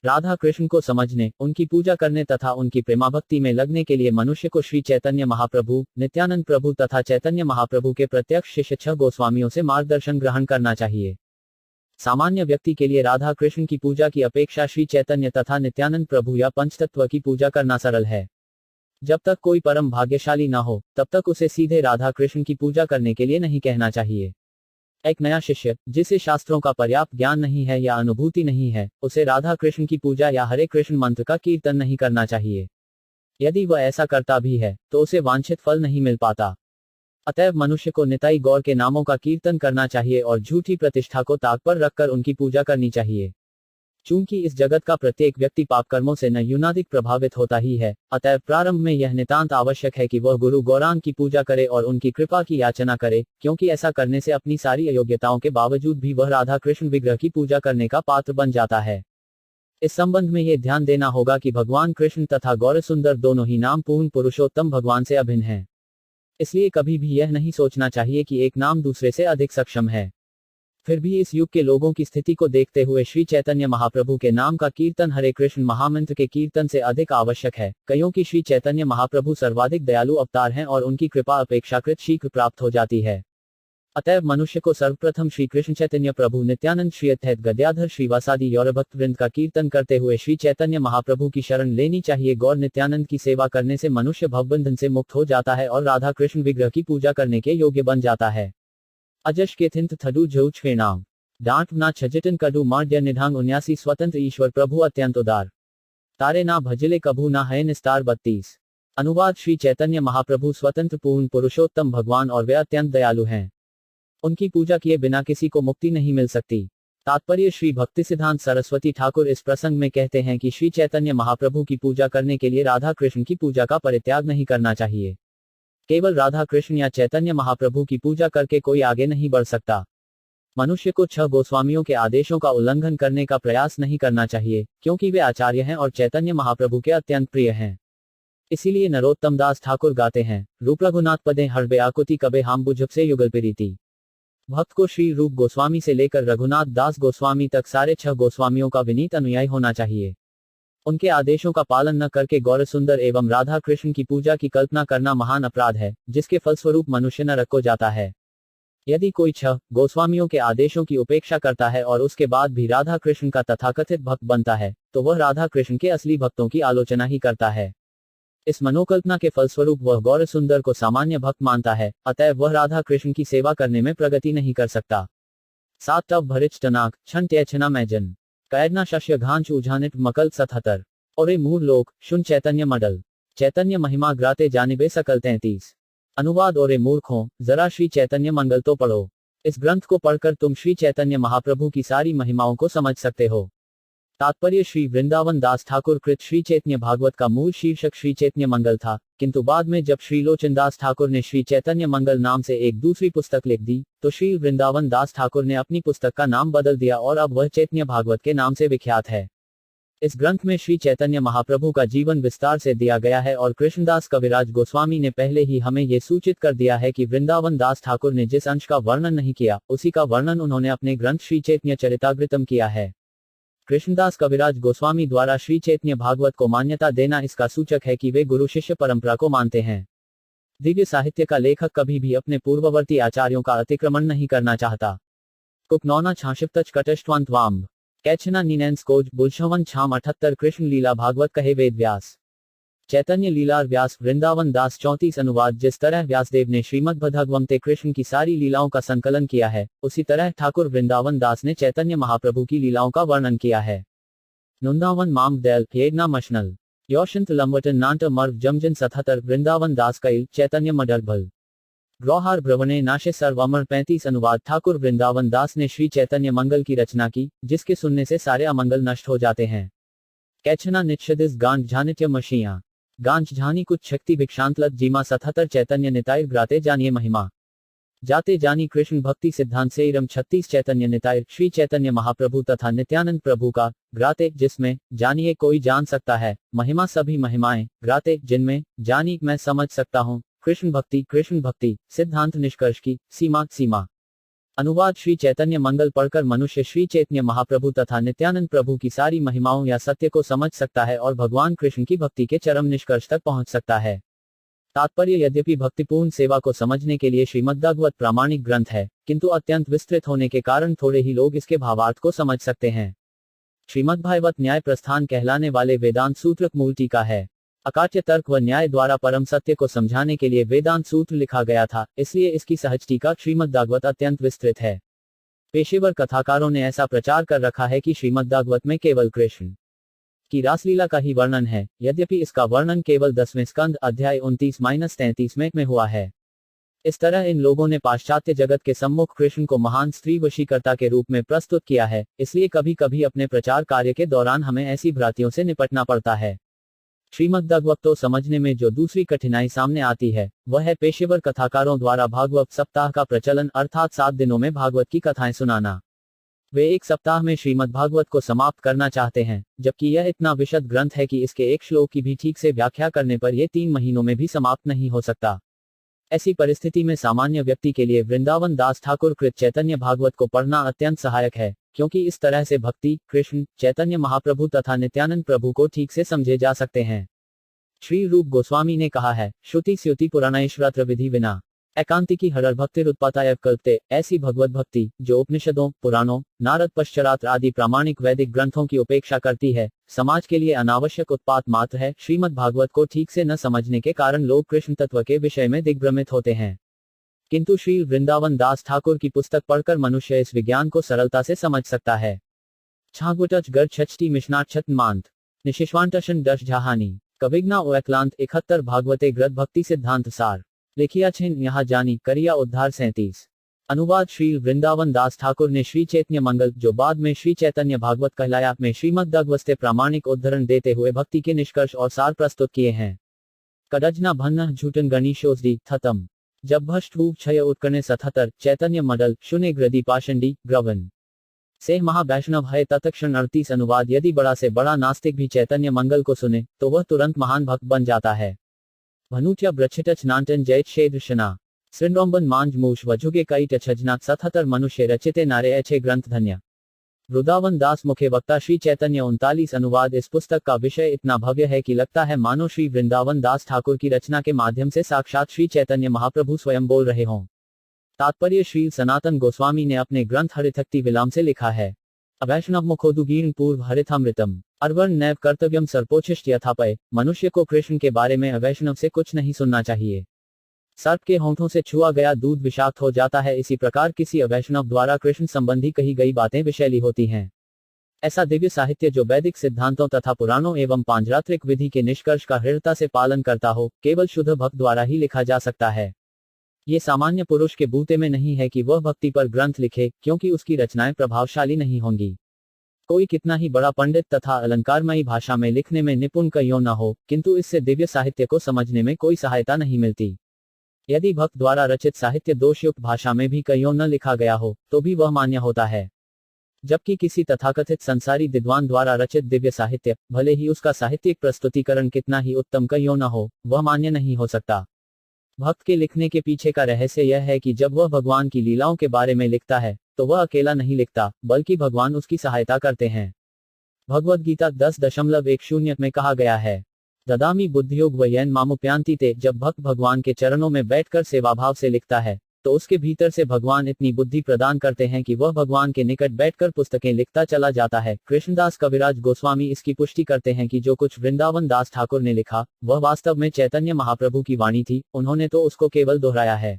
राधा कृष्ण को समझने, उनकी पूजा करने तथा उनकी प्रेमाभक्ति में लगने के लिए मनुष्य को श्री चैतन्य महाप्रभु, नित्यानंद प्रभु तथा चैतन्य महाप्रभु के प्रत्यक्ष शिष्य 6 गोस्वामियों से मार्गदर्शन ग्रहण करना चाहिए। सामान्य व्यक्ति के लिए राधा कृष्ण की पूजा की अपेक्षा श्री चैतन्य तथा नित्यानंद प्रभु या पंचतत्व की पूजा करना सरल है। जब तक कोई परम भाग्यशाली न हो, तब तक उसे सीधे राधा कृष्ण की पूजा करने के लिए नहीं कहना चाहिए। एक नया शिष्य, जिसे शास्त्रों का पर्याप्त ज्ञान नहीं है या अनुभूति नहीं है, उसे राधा कृष्ण की पूजा या हरे कृष्ण मंत्र का कीर्तन नहीं करना चाहिए। यदि वह ऐसा करता भी है, तो उसे वांछित फल नहीं मिल पाता। अतएव मनुष्य को निताई गौर के नामों का कीर्तन करना चाहिए और झूठी प्रतिष्ठा को ताक पर रखकर उनकी पूजा करनी चाहिए। चूंकि इस जगत का प्रत्येक व्यक्ति पाप कर्मों से न्यूनाधिक प्रभावित होता ही है, अतएव प्रारंभ में यह नितांत आवश्यक है कि वह गुरु गौरांग की पूजा करे और उनकी कृपा की याचना करे, क्योंकि ऐसा करने से अपनी सारी अयोग्यताओं के बावजूद भी वह राधा कृष्ण विग्रह की पूजा करने का पात्र बन जाता है। इस संबंध में ये ध्यान देना होगा कि भगवान कृष्ण तथा गौर सुंदर दोनों ही नाम पूर्ण पुरुषोत्तम भगवान से अभिन्न हैं। इसलिए कभी भी यह नहीं सोचना चाहिए कि एक नाम दूसरे से अधिक सक्षम है। फिर भी इस युग के लोगों की स्थिति को देखते हुए श्री चैतन्य महाप्रभु के नाम का कीर्तन हरे कृष्ण महामंत्र के कीर्तन से अधिक आवश्यक है, क्योंकि श्री चैतन्य महाप्रभु सर्वाधिक दयालु अवतार हैं और उनकी कृपा अपेक्षाकृत शीघ्र प्राप्त हो जाती है। अतएव मनुष्य को सर्वप्रथम श्री कृष्ण चैतन्य प्रभु नित्यानंद श्री अद्वैत गद्याधर श्रीवासादि यौरभक्त वृंद का कीर्तन करते हुए श्री चैतन्य महाप्रभु की शरण लेनी चाहिए। गौर नित्यानंद की सेवा करने से मनुष्य भवबंधन से मुक्त हो जाता है और राधा कृष्ण विग्रह की पूजा करने के योग्य बन जाता है। अजश के थिंत थडू झूठ फेनाम डांट ना छजटन कडू मार्ड्य निढांग 79 स्वतंत्र ईश्वर प्रभु अत्यंत उदार तारे ना भजले कभू ना है निस्तार 32। अनुवाद श्री चैतन्य महाप्रभु स्वतंत्र पूर्ण पुरुषोत्तम भगवान और वे अत्यंत दयालु हैं। उनकी पूजा किए बिना किसी को मुक्ति नहीं मिल सकती। तात्पर्य श्री भक्ति सिद्धांत सरस्वती ठाकुर इस प्रसंग में कहते हैं कि श्री चैतन्य महाप्रभु की पूजा करने के लिए राधा कृष्ण की पूजा का परित्याग नहीं करना चाहिए। केवल राधा कृष्ण या चैतन्य महाप्रभु की पूजा करके कोई आगे नहीं बढ़ सकता। मनुष्य को 6 गोस्वामियों के आदेशों का उल्लंघन करने का प्रयास नहीं करना चाहिए, क्योंकि वे आचार्य हैं और चैतन्य महाप्रभु के अत्यंत प्रिय हैं। इसीलिए नरोत्तम दास ठाकुर गाते हैं, रूप रघुनाथ पदे हड़बे आकुति कबे हाम बुझब से युगल प्रीति। भक्त को श्री रूप गोस्वामी से लेकर रघुनाथ दास गोस्वामी तक सारे 6 गोस्वामियों का विनीत अनुयायी होना चाहिए। उनके आदेशों का पालन न करके गौर सुंदर एवं राधा कृष्ण की पूजा की कल्पना करना महान अपराध है, जिसके फलस्वरूप मनुष्य नरक को जाता है। यदि कोई 6 गोस्वामियों के आदेशों की उपेक्षा करता है और उसके बाद भी राधा कृष्ण का तथाकथित भक्त बनता है, तो वह राधा कृष्ण के असली भक्तों की आलोचना ही करता है। इस मनोकल्पना के फलस्वरूप वह गौर सुंदर को सामान्य भक्त मानता है, अतएव वह राधा कृष्ण की सेवा करने में प्रगति नहीं कर सकता। 7 टव भरिच टनाक क्षण त्यछना मैजन कैरना शस्य घांच उझानिट मकल 77। और मूर लोक शुन चैतन्य मडल चैतन्य महिमा ग्राते जानिबे सकल 33। अनुवाद और मूर्खों, जरा श्री चैतन्य मंगल तो पढ़ो। इस ग्रंथ को पढ़कर तुम श्री चैतन्य महाप्रभु की सारी महिमाओं को समझ सकते हो। तात्पर्य श्री वृंदावन दास ठाकुर कृत श्री चैतन्य भागवत का मूल शीर्षक श्री चैतन्य मंगल था, किंतु बाद में जब श्री लोचन दास ठाकुर ने श्री चैतन्य मंगल नाम से एक दूसरी पुस्तक लिख दी, तो श्री वृंदावन दास ठाकुर ने अपनी पुस्तक का नाम बदल दिया और अब वह चैतन्य भागवत के नाम से विख्यात है। इस ग्रंथ में श्री चैतन्य महाप्रभु का जीवन विस्तार से दिया गया है और कृष्णदास कविराज गोस्वामी ने पहले ही हमें ये सूचित कर दिया है कि वृंदावन दास ठाकुर ने जिस अंश का वर्णन नहीं किया, उसी का वर्णन उन्होंने अपने ग्रंथ श्री चैतन्य चरितामृतम किया है। कृष्णदास कविराज गोस्वामी द्वारा श्री चैतन्य भागवत को मान्यता देना इसका सूचक है कि वे गुरु शिष्य परंपरा को मानते हैं। दिव्य साहित्य का लेखक कभी भी अपने पूर्ववर्ती आचार्यों का अतिक्रमण नहीं करना चाहता। कुकनौना छाशिप्तच कटष्टवंत वाम्ब कैचना नीनेंस कोज बुलशवन छाम 78 कृष्ण लीला भागवत कहे वेद व्यास। चैतन्य लीलार व्यास वृंदावन दास 34 अनुवाद। जिस तरह व्यासदेव ने श्रीमद्भगवते कृष्ण की सारी लीलाओं का संकलन किया है, उसी तरह ठाकुर वृंदावन दास ने चैतन्य महाप्रभु की लीलाओं का वर्णन किया है। नुंदावन माम दैल येगना मशनल योशंत लंबटन नाट मर्व जमजन 77 वृंदावन दास कैल चैतन्य मडरभल ग्रोहार भ्रवणे नाशे सर्व अमर 35 अनुवाद। ठाकुर वृंदावन दास ने श्री चैतन्य मंगल की रचना की, जिसके सुनने से सारे अमंगल नष्ट हो जाते हैं। कैचना निच्छदिस गांठ झानित्य मशिया गांच झानी कुछ शक्ति भिक्षांतलत जीमा 77 चैतन्य निताय ग्राते जानिए महिमा जाते जानी कृष्ण भक्ति सिद्धांत से इरम 36 चैतन्य निताय श्री चैतन्य महाप्रभु तथा नित्यानंद प्रभु का ग्राते जिसमें जानिए कोई जान सकता है, महिमा सभी महिमाएं ग्राते जिनमें जानी मैं समझ सकता हूँ, कृष्ण भक्ति सिद्धांत निष्कर्ष की सीमा। अनुवाद श्री चैतन्य मंगल पढ़कर मनुष्य श्री चैतन्य महाप्रभु तथा नित्यानंद प्रभु की सारी महिमाओं या सत्य को समझ सकता है और भगवान कृष्ण की भक्ति के चरम निष्कर्ष तक पहुंच सकता है। तात्पर्य यद्यपि भक्तिपूर्ण सेवा को समझने के लिए श्रीमद्भागवत प्रामाणिक ग्रंथ है, किंतु अत्यंत विस्तृत होने के कारण थोड़े ही लोग इसके भावार्थ को समझ सकते हैं। श्रीमद्भागवत न्याय प्रस्थान कहलाने वाले वेदांत सूत्र मूल टीका है। अकाट्य तर्क व न्याय द्वारा परम सत्य को समझाने के लिए वेदांत सूत्र लिखा गया था, इसलिए इसकी सहज टीका श्रीमद्भागवत अत्यंत विस्तृत है। पेशेवर कथाकारों ने ऐसा प्रचार कर रखा है कि श्रीमद्भागवत में केवल कृष्ण की रासलीला का ही वर्णन है, यद्यपि इसका वर्णन केवल 10वें स्कंद अध्याय 29-33 में हुआ है। इस तरह इन लोगों ने पाश्चात्य जगत के सम्मुख कृष्ण को महान स्त्री वशीकर्ता के रूप में प्रस्तुत किया है, इसलिए कभी कभी अपने प्रचार कार्य के दौरान हमें ऐसी भ्रांतियों से निपटना पड़ता है। श्रीमद्भागवत को समझने में जो दूसरी कठिनाई सामने आती है, वह है पेशेवर कथाकारों द्वारा भागवत सप्ताह का प्रचलन, अर्थात 7 दिनों में भागवत की कथाएं सुनाना। वे एक सप्ताह में श्रीमद्भागवत को समाप्त करना चाहते हैं, जबकि यह इतना विशद ग्रंथ है कि इसके एक श्लोक की भी ठीक से व्याख्या करने पर यह 3 महीनों में भी समाप्त नहीं हो सकता। ऐसी परिस्थिति में सामान्य व्यक्ति के लिए वृंदावन दास ठाकुर कृत चैतन्य भागवत को पढ़ना अत्यंत सहायक है, क्योंकि इस तरह से भक्ति, कृष्ण, चैतन्य महाप्रभु तथा नित्यानंद प्रभु को ठीक से समझे जा सकते हैं। श्री रूप गोस्वामी ने कहा है, श्रुति स्युति पुराणैश्वरात्र विधि विना एकांतिकी हरर भक्तिर उत्पाताय कल्पते। ऐसी भगवत भक्ति जो उपनिषदों, पुराणों, नारद पश्चरात्र आदि प्रामाणिक वैदिक ग्रंथों की उपेक्षा करती है, समाज के लिए अनावश्यक उत्पात मात्र है। श्रीमद् भागवत को ठीक से न समझने के कारण लोग कृष्ण तत्व के विषय में दिग्भ्रमित होते हैं, किंतु श्री वृंदावन दास ठाकुर की पुस्तक पढ़कर मनुष्य इस विज्ञान को सरलता से समझ सकता है। छागुटच गर छचटी मिशनाट छत मांत निशिश्वांटशन दश जहानी कविग्ना ओक्लांत 71 भागवते ग्रंथ भक्ति सिद्धांत सार लिखिया छिन यहाँ जानी करिया उद्धार 37। अनुवाद श्री वृंदावन दास ठाकुर ने श्री चैतन्य मंगल, जो बाद में श्री चैतन्य भागवत कहलाया, में श्रीमद्भागवत प्रामाणिक उद्धरण देते हुए भक्ति के निष्कर्ष और सार प्रस्तुत किए हैं। कदजना भन्न झूठन गणेशोस्दी थतम जब भष्ट रूप क्षय उत्कर्णे 77 चैतन्य मडल शुने ग्रदी पाषंडी ग्रवन से महावैष्णव है तत्क्षण 38 अनुवाद। यदि बड़ा से बड़ा नास्तिक भी चैतन्य मंगल को सुने तो वह तुरंत महान भक्त बन जाता है। भनुट्या ब्रच्छिटच नांटन जैत शेदृशना सृंडोम्बन मांज मूष वजुगे कई टछजना 77 मनुष्य रचिते नारे अच्छे ग्रंथ धन्य। वृंदावन दास मुख्य वक्ता श्री चैतन्य 39 अनुवाद। इस पुस्तक का विषय इतना भव्य है कि लगता है मानो श्री वृंदावन दास ठाकुर की रचना के माध्यम से साक्षात श्री चैतन्य महाप्रभु स्वयं बोल रहे हों। तात्पर्य श्री सनातन गोस्वामी ने अपने ग्रंथ हरिथक्ति विलाम से लिखा है, अवैष्णव मुखोदुगीर्ण पूर्व हरिथामृतम अर्वण नैव कर्तव्यम सर्पोच्छिष्ट यथापय। मनुष्य को कृष्ण के बारे में अवैष्णव से कुछ नहीं सुनना चाहिए। सर्प के होंठों से छुआ गया दूध विषाक्त हो जाता है, इसी प्रकार किसी अवैष्णव द्वारा कृष्ण संबंधी कही गई बातें विषैली होती हैं। ऐसा दिव्य साहित्य जो वैदिक सिद्धांतों तथा पुराणों एवं पांचरात्रिक विधि के निष्कर्ष का दृढ़ता से पालन करता हो, केवल शुद्ध भक्त द्वारा ही लिखा जा सकता है। ये सामान्य पुरुष के बूते में नहीं है कि वह भक्ति पर ग्रंथ लिखे, क्योंकि उसकी रचनाएं प्रभावशाली नहीं होंगी। कोई कितना ही बड़ा पंडित तथा अलंकारमयी भाषा में लिखने में निपुण क्यों न हो, किंतु इससे दिव्य साहित्य को समझने में कोई सहायता नहीं मिलती। यदि भक्त द्वारा रचित साहित्य दोषयुक्त भाषा में भी क्यों न लिखा गया हो, तो भी वह मान्य होता है। जबकि किसी तथाकथित संसारी विद्वान द्वारा रचित दिव्य साहित्य, भले ही उसका साहित्यिक प्रस्तुतिकरण कितना ही उत्तम क्यों न हो, वह मान्य नहीं हो सकता। भक्त के लिखने के पीछे का रहस्य यह है कि जब वह भगवान की लीलाओं के बारे में लिखता है, तो वह अकेला नहीं लिखता, बल्कि भगवान उसकी सहायता करते हैं। भगवद गीता 10.10 में कहा गया है, ददामी बुद्धियोग वयन मामुप्यांति ते। जब भक्त भगवान के चरणों में बैठकर सेवाभाव से लिखता है, तो उसके भीतर से भगवान इतनी बुद्धि प्रदान करते हैं कि वह भगवान के निकट बैठकर पुस्तकें लिखता चला जाता है। कृष्णदास कविराज गोस्वामी इसकी पुष्टि करते हैं कि जो कुछ वृंदावन दास ठाकुर ने लिखा, वह वास्तव में चैतन्य महाप्रभु की वाणी थी, उन्होंने तो उसको केवल दोहराया है।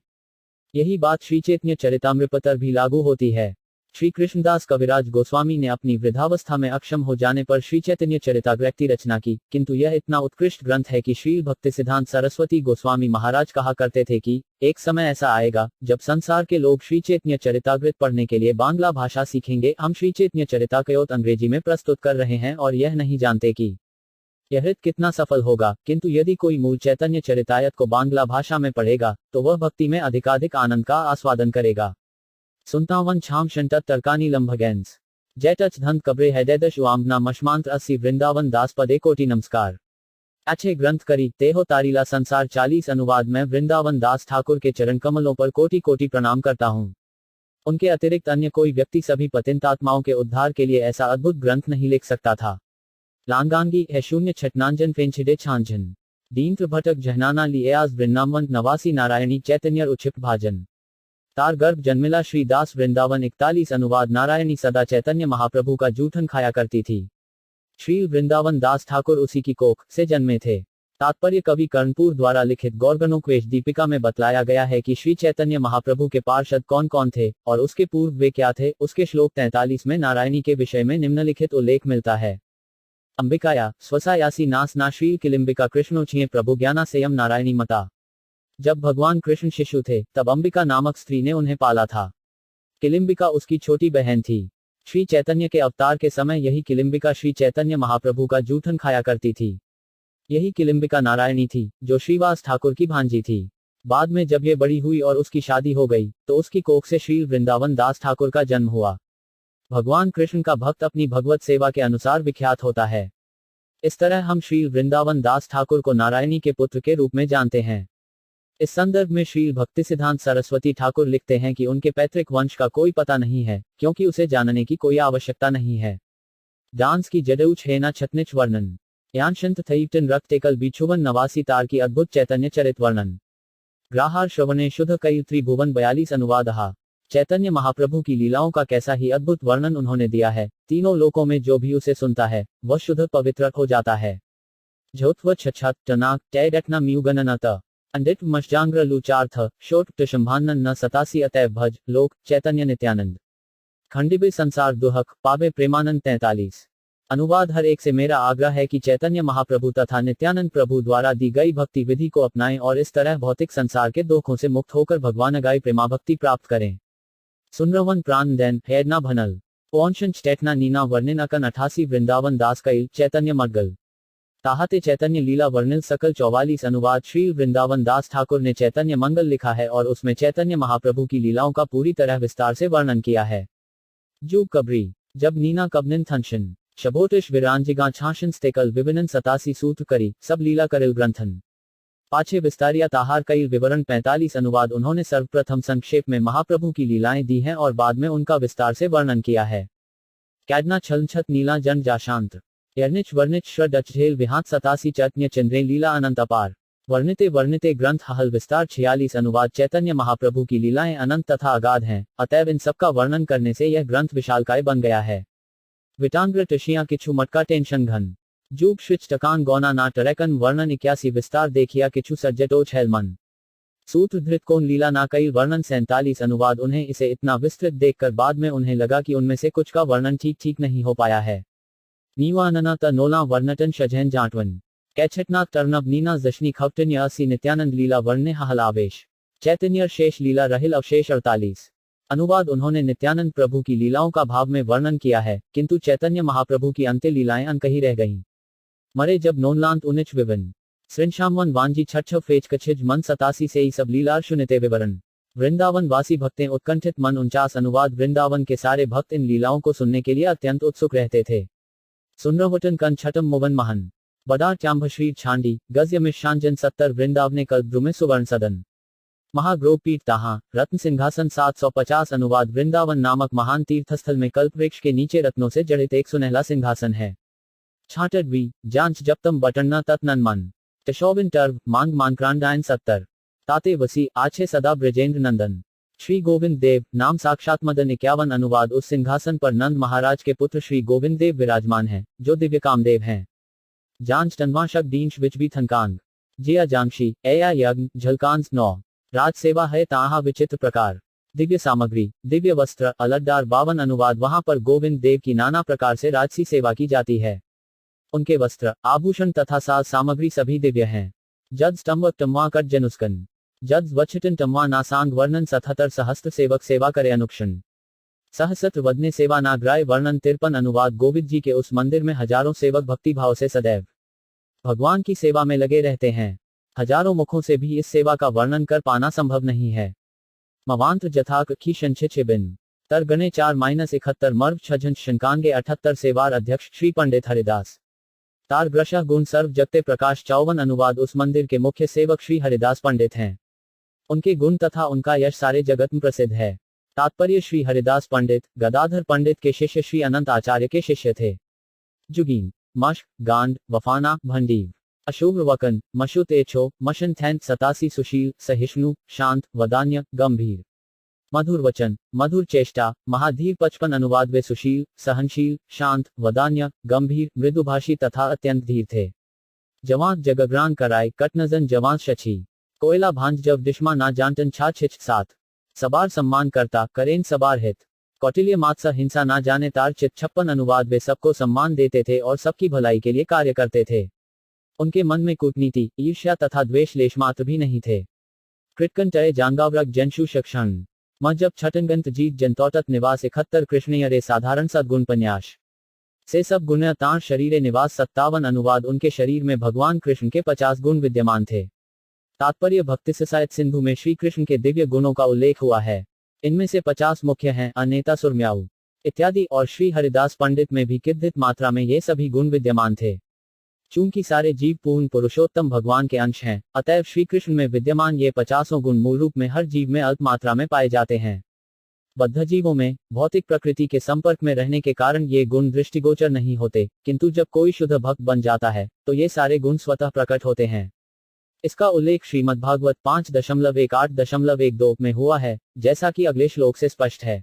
यही बात श्री चैतन्य चरितामृत पर भी लागू होती है। श्री कृष्णदास कविराज गोस्वामी ने अपनी वृद्धावस्था में अक्षम हो जाने पर श्री चैतन्य चरितामृत की रचना की, किंतु यह इतना उत्कृष्ट ग्रंथ है कि श्री भक्तिसिद्धांत सरस्वती गोस्वामी महाराज कहा करते थे कि एक समय ऐसा आएगा जब संसार के लोग श्री चैतन्य चरितामृत पढ़ने के लिए बांग्ला भाषा सीखेंगे। हम श्री चैतन्य चरितामृत अंग्रेजी में प्रस्तुत कर रहे हैं और यह नहीं जानते कि यह हित कितना सफल होगा, किंतु यदि कोई मूल चैतन्य चरितामृत को बांग्ला भाषा में पढ़ेगा, तो वह भक्ति में अधिकाधिक आनंद का आस्वादन करेगा। 57 छाम शंटत तरकानी लंभगैंस जैटच धंत कब्रे हैदश उआंगना मशमांत 80 वृंदावन दास पदे कोटि नमस्कार। अच्छे ग्रंथ करी तेहो तारीला संसार 40 अनुवाद में वृंदावन दास ठाकुर के चरण कमलों पर कोटि कोटि प्रणाम करता हूँ। उनके अतिरिक्त अन्य कोई व्यक्ति सभी पतितात्माओं के उद्धार के लिए ऐसा अद्भुत ग्रंथ नहीं लिख सकता था। लांगांगी है शून्य छटनांजन फेंछिडे छांझन दीन्त्र भटक जहनाना लिएआज वृंदावन नवासी नारायणी चैतन्य उक्षिप्त भाजन तार गर्भ जन्मिला श्री दास वृंदावन 41 अनुवाद नारायणी सदा चैतन्य महाप्रभु का जूठन खाया करती थी। श्री वृंदावन दास ठाकुर उसी की कोख से जन्मे थे। तात्पर्य कवि कर्णपुर द्वारा लिखित गौरगणोक्वेश दीपिका में बतलाया गया है कि श्री चैतन्य महाप्रभु के पार्षद कौन कौन थे और उसके पूर्व वे क्या थे। उसके श्लोक 43 में नारायणी के विषय में निम्नलिखित उल्लेख मिलता है। अंबिकाया स्वसायासी नास ना श्री किलिम्बिका कृष्णोचिये प्रभु ज्ञाना सेयम नारायणी मता। जब भगवान कृष्ण शिशु थे, तब अंबिका नामक स्त्री ने उन्हें पाला था। किलिम्बिका उसकी छोटी बहन थी। श्री चैतन्य के अवतार के समय यही किलिम्बिका श्री चैतन्य महाप्रभु का जूठन खाया करती थी। यही किलिम्बिका नारायणी थी, जो श्रीवास ठाकुर की भांजी थी। बाद में जब ये बड़ी हुई और उसकी शादी हो गई, तो उसकी कोख से श्री वृंदावन दास ठाकुर का जन्म हुआ। भगवान कृष्ण का भक्त अपनी भगवत सेवा के अनुसार विख्यात होता है। इस तरह हम श्री वृंदावन दास ठाकुर को नारायणी के पुत्र के रूप में जानते हैं। इस संदर्भ में श्री भक्तिसिद्धांत सरस्वती ठाकुर लिखते हैं कि उनके पैतृक वंश का कोई पता नहीं है, क्योंकि उसे जानने की कोई आवश्यकता नहीं है। डांस की जडऊच हेना छतनिच वर्णन यांशंत थईटन रक्त एकल बिछुवन नवासी तार की अद्भुत चैतन्य चरित वर्णन ग्राहार श्रवणे शुद्ध कई त्रिभुवन 42 अनुवादहा। चैतन्य महाप्रभु की लीलाओं का कैसा ही अद्भुत वर्णन उन्होंने दिया है। तीनों लोकों में जो भी उसे सुनता है, वह शुद्ध पवित्र हो जाता है। झोत्व छछत टनाक टैडटना म्यूगननत अंडित मशजांग्र लुचार्थ शोट टशंभानन न 87 अतैव भज लोक चैतन्य नित्यानंद खंडिबे संसार दुहक पावे प्रेमानंद 43। अनुवाद हर एक से मेरा आग्रह है कि चैतन्य महाप्रभु तथा नित्यानंद प्रभु द्वारा दी गई भक्ति विधि को अपनाएं और इस तरह भौतिक संसार के दुखों से मुक्त होकर भगवान गाय प्रेमा भक्ति प्राप्त करें। सुनरवन प्राण दैन हेडना भनल पौंशन स्टेटना नीना वर्णिन अकन 88 वृंदावन दास कैल चैतन्य मडगल ताहते चैतन्य लीला वर्णिल सकल 44 अनुवाद। श्री वृंदावन दास ठाकुर ने चैतन्य मंगल लिखा है और उसमें चैतन्य महाप्रभु की लीलाओं का पूरी तरह विस्तार से वर्णन किया है। जूब कबरी जब नीना कबनिन थंशन शबोटिश विरांजिगा छाशन स्तेकल विभिन्न 87 सूत्र करी सब लीला करिल ग्रंथन पाछे विस्तारिया ताहार कई विवरण 45 अनुवाद। उन्होंने सर्वप्रथम संक्षेप में महाप्रभु की लीलाएं दी हैं और बाद में उनका विस्तार से वर्णन किया है। कैडना छलछत नीला जन जाशांत यर्निच वर्णित श्र डचझेल विहात 87 चैतन्य चंद्रे लीला अनंत अपार वर्णिते वर्णिते ग्रंथ हल विस्तार 46 अनुवाद। चैतन्य महाप्रभु की लीलाएं अनंत तथा अगाध हैं, अतएव इन सबका वर्णन करने से यह ग्रंथ विशालकाय बन गया है। विटांग्र टशिया किछु मटका टेंशन घन जूब श्रिच टकान गौना ना टरेकन वर्णन 81 विस्तार देखिया किछु सज्जटोच हेलमन सूत्र धृत कौन लीला ना कई वर्णन 47 अनुवाद। उन्हें इसे इतना विस्तृत देखकर बाद में उन्हें लगा कि उनमें से कुछ का वर्णन ठीक नहीं हो पाया है। नीवानना त नोला वर्णटन शजहन जाटवन कैछटना टर्नब नीना जशनी खवटन 80 नित्यानंद लीला वर्ण्य हल आवेश चैतन्य शेष लीला रहिल अवशेष 48। अनुवाद उन्होंने नित्यानंद प्रभु की लीलाओं का भाव में वर्णन किया है, किंतु चैतन्य महाप्रभु की अंत्य लीलाएं अनकही रह गईं। मरे जब नोनलांत उनिच विभिन्न श्रृंशामवन वांजी छठ फेच कछिज मन 87 से ही सब लीलार शुनिते विवरण। वृंदावन वासी भक्तें उत्कंठित मन 49। अनुवाद वृंदावन के सारे भक्त इन लीलाओं को सुनने के लिए अत्यंत उत्सुक रहते थे। सुनरवटन कन छठम मुवन महन बदार चांभ श्री छांडी गज्य मिशांजन 70। वृंदावने कल्प द्रुमे सुवर्ण सदन महाग्रोव पीठ ताहा रत्न सिंहासन 750। अनुवाद वृंदावन नामक महान तीर्थस्थल में कल्प वृक्ष के नीचे रत्नों से जड़ित एक सुनहला सिंहासन है। छाटड वी जांच जपतम बटन्ना तत्नन मन तशोबिन टर्व मांग मानक्रांडायन 70। ताते वसी आछे सदा ब्रजेंद्र नंदन श्री गोविंद देव नाम साक्षात मदन 51। अनुवाद उस सिंहासन पर नंद महाराज के पुत्र श्री गोविंद देव विराजमान हैं, जो दिव्य कामदेव हैं। जांच टनवाशक दींश विच भी थनकांग जिया जांगशी एया यज्ञ झलकांस 9। राज सेवा है ताहा विचित्र प्रकार दिव्य सामग्री दिव्य वस्त्र अलड्डार 52। अनुवाद वहां पर गोविंद देव की नाना प्रकार से राजसी सेवा की जाती है। उनके वस्त्र आभूषण तथा साज सामग्री सभी दिव्य हैं। जज टम्व टम्वा कट जनुस्कन जज वच्छटन टम्वा नासांग वर्णन 77। सहस्त्र सेवक सेवा करे अनुक्षण सहस्त्र वदने सेवा नाग्राय वर्णन 53। अनुवाद गोविंद जी के उस मंदिर में हजारों सेवक भक्ति भाव से सदैव भगवान की सेवा में लगे रहते हैं। हजारों मुखों से भी इस सेवा का वर्णन कर पाना संभव नहीं है। मवांत्र जथाक की शंछे बिन तरगणे 4-71 मर्व छजन शंकांगे 78। सेवार अध्यक्ष श्री पंडित हरिदास तार ग्रशा गुण सर्व जगते प्रकाश 54। अनुवाद उस मंदिर के मुख्य सेवक श्री हरिदास पंडित हैं। उनके गुण तथा उनका यश सारे जगत में प्रसिद्ध है। तात्पर्य श्री हरिदास पंडित गदाधर पंडित के शिष्य श्री अनंत आचार्य के शिष्य थे। जुगीन मश गांड वफाना भंडीव अशुभ वकन मशुत एछो मशन थैन 87। सुशील सहिष्णु शांत वदान्य गंभीर मधुर वचन मधुर चेष्टा महाधीर 55। अनुवाद वे सुशील सहनशील शांत वदान्य गंभीर मृदुभाषी तथा अत्यंत धीर थे। जवान जगग्रान कराय कटनजन जवान शची कोयला भांज जब दिश्मा ना जानटन छा छिच 7। सबार सम्मान करता करेन सबार हित कौटिल्य मात्सा हिंसा ना जाने तार चित 56। अनुवाद वे सबको सम्मान देते थे और सबकी भलाई के लिए कार्य करते थे। उनके मन में कूटनीति ईर्ष्या तथा द्वेष लेशमात्र भी नहीं थे। कृटकन टय जांगावरक जनशु शक्षण मजब छटनगंत जीत जनतौटत निवास 71। कृष्णयरे साधारण सद्गुण पन्यास से सब गुण ताण शरीरे निवास 57। अनुवाद उनके शरीर में भगवान कृष्ण के 50 गुण विद्यमान थे। तात्पर्य भक्ति साहित्य सिंधु में श्री कृष्ण के दिव्य गुणों का उल्लेख हुआ है। इनमें से 50 मुख्य हैं, अनेता सुरम्याऊ इत्यादि, और श्री हरिदास पंडित में भी किद्धित मात्रा में ये सभी गुण विद्यमान थे। चूंकि सारे जीव पूर्ण पुरुषोत्तम भगवान के अंश हैं, अतएव श्री कृष्ण में विद्यमान ये 50 गुण मूल रूप में हर जीव में अल्प मात्रा में पाए जाते हैं। बद्ध जीवों में भौतिक प्रकृति के संपर्क में रहने के कारण ये गुण दृष्टिगोचर नहीं होते, किंतु जब कोई शुद्ध भक्त बन जाता है तो ये सारे गुण स्वतः प्रकट होते हैं। इसका उल्लेख श्रीमद्भागवत 5.18.12 में हुआ है, जैसा कि अगले श्लोक से स्पष्ट है।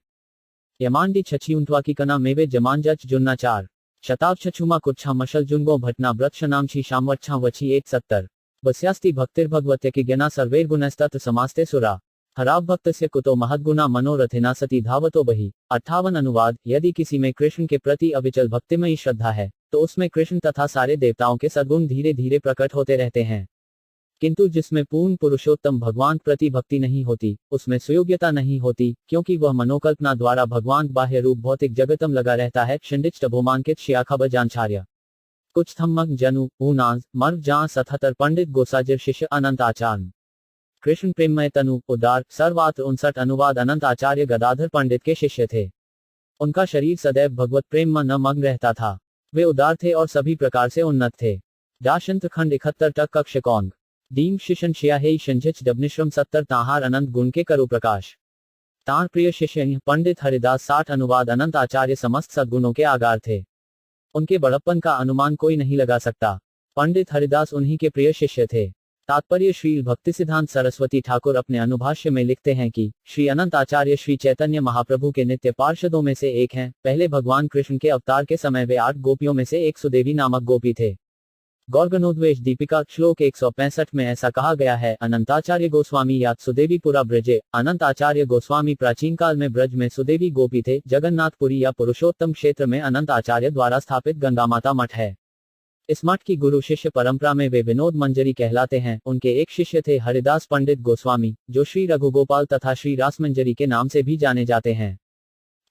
यमांडी छछी उंटवा की कना मेवे जमानजच जुन्ना 4 शताब छछुमा कुच्छा मशल जुंगो भटना व्रतशनामछी शामवच्छा वछी 170 बस्यास्ति भक्तिर्भगवत्य की ज्ञाना सर्वेर गुणस्तत्र समास्ते सुरा हराब भक्तस्य कुतो महद्गुना मनोरथिना सती धावतो बही 58। अनुवाद यदि किसी में कृष्ण के प्रति अविचल भक्तिमयी श्रद्धा है तो उसमें कृष्ण तथा सारे देवताओं के सद्गुण धीरे धीरे प्रकट होते रहते हैं। किंतु जिसमें पूर्ण पुरुषोत्तम भगवान प्रति भक्ति नहीं होती, उसमें सुयोग्यता नहीं होती, क्योंकि वह मनोकल्पना द्वारा भगवान बाह्य रूप भौतिक जगतम लगा रहता है। शिंडिच भूमांकित शियाखब जानचार्य कुछ थम्मक जनु ऊनाज मर्व जहां 77। पंडित गोसाजिर शिष्य अनंत आचार्य कृष्ण प्रेममय तनु उदार सर्वात्र 59। अनुवाद अनंत आचार्य गदाधर पंडित के शिष्य थे। उनका शरीर सदैव भगवत प्रेम में न मग्न रहता था। वे उदार थे और सभी प्रकार से उन्नत थे। दाशंत्र खंड 71 टक कक्ष कौंग दीम शिशन शियाहे शंझिच डबनिश्रम 70 ताहार अनंत गुण के करु प्रकाश तार प्रिय शिष्य पंडित हरिदास 60। अनुवाद अनंत आचार्य समस्त सद्गुणों के आगार थे। उनके बड़प्पन का अनुमान कोई नहीं लगा सकता। पंडित हरिदास उन्हीं के प्रिय शिष्य थे। तात्पर्य श्री भक्ति सिद्धांत सरस्वती ठाकुर अपने अनुभाष्य में लिखते हैं कि श्री अनंत आचार्य श्री चैतन्य महाप्रभु के नित्य पार्षदों में से एक हैं। पहले भगवान कृष्ण के अवतार के समय वे 8 गोपियों में से एक सुदेवी नामक गोपी थे। गौरगणोद्वेश दीपिका श्लोक 165 में ऐसा कहा गया है, अनंताचार्य गोस्वामी यात सुदेवी पुरा ब्रजे। अनंत आचार्य गोस्वामी प्राचीन काल में ब्रज में सुदेवी गोपी थे। जगन्नाथपुरी या पुरुषोत्तम क्षेत्र में अनंत आचार्य द्वारा स्थापित गंगामाता मठ है। इस मठ की गुरु शिष्य परंपरा में वे विनोद मंजरी कहलाते हैं। उनके एक शिष्य थे हरिदास पंडित गोस्वामी, जो श्री रघुगोपाल तथा श्री रासमंजरी के नाम से भी जाने जाते हैं।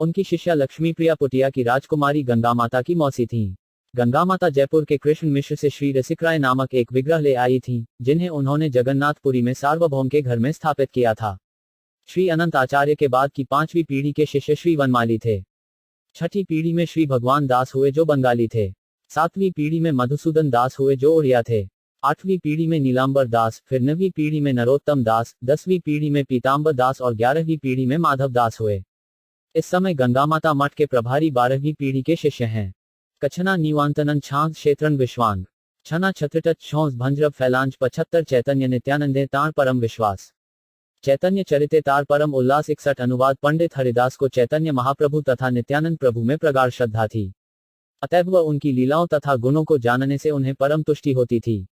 उनकी शिष्या लक्ष्मी प्रिया पुटिया की राजकुमारी गंगा माता की मौसी थीं। गंगा माता जयपुर के कृष्ण मिश्र से श्री रसिकराय नामक एक विग्रह ले आई थीं, जिन्हें उन्होंने जगन्नाथपुरी में सार्वभौम के घर में स्थापित किया था। श्री अनंत आचार्य के बाद की 5वीं पीढ़ी के शिष्य श्री वनमाली थे। 6ठी पीढ़ी में श्री भगवान दास हुए जो बंगाली थे। 7वीं पीढ़ी में मधुसूदन दास हुए जो उड़िया थे। 8वीं पीढ़ी में नीलांबर दास, फिर 9वीं पीढ़ी में नरोत्तम दास, 10वीं पीढ़ी में पीतांबर दास और 11वीं पीढ़ी में माधव दास हुए। इस समय गंगा माता मठ के प्रभारी 12वीं पीढ़ी के शिष्य हैं। कच्छना निवांतनन छांस क्षेत्रन विश्वांग छना छत्रिटच छौंस भंजरब फैलांज 75 चैतन्य नित्यानंदे तार परम विश्वास। चैतन्य चरिते तार परम उल्लास 61 अनुवाद। पंडित हरिदास को चैतन्य महाप्रभु तथा नित्यानंद प्रभु में प्रगाढ़ श्रद्धा थी, अतएव वह उनकी लीलाओं तथा गुणों को जानने से उन्हें परम तुष्टि होती थी।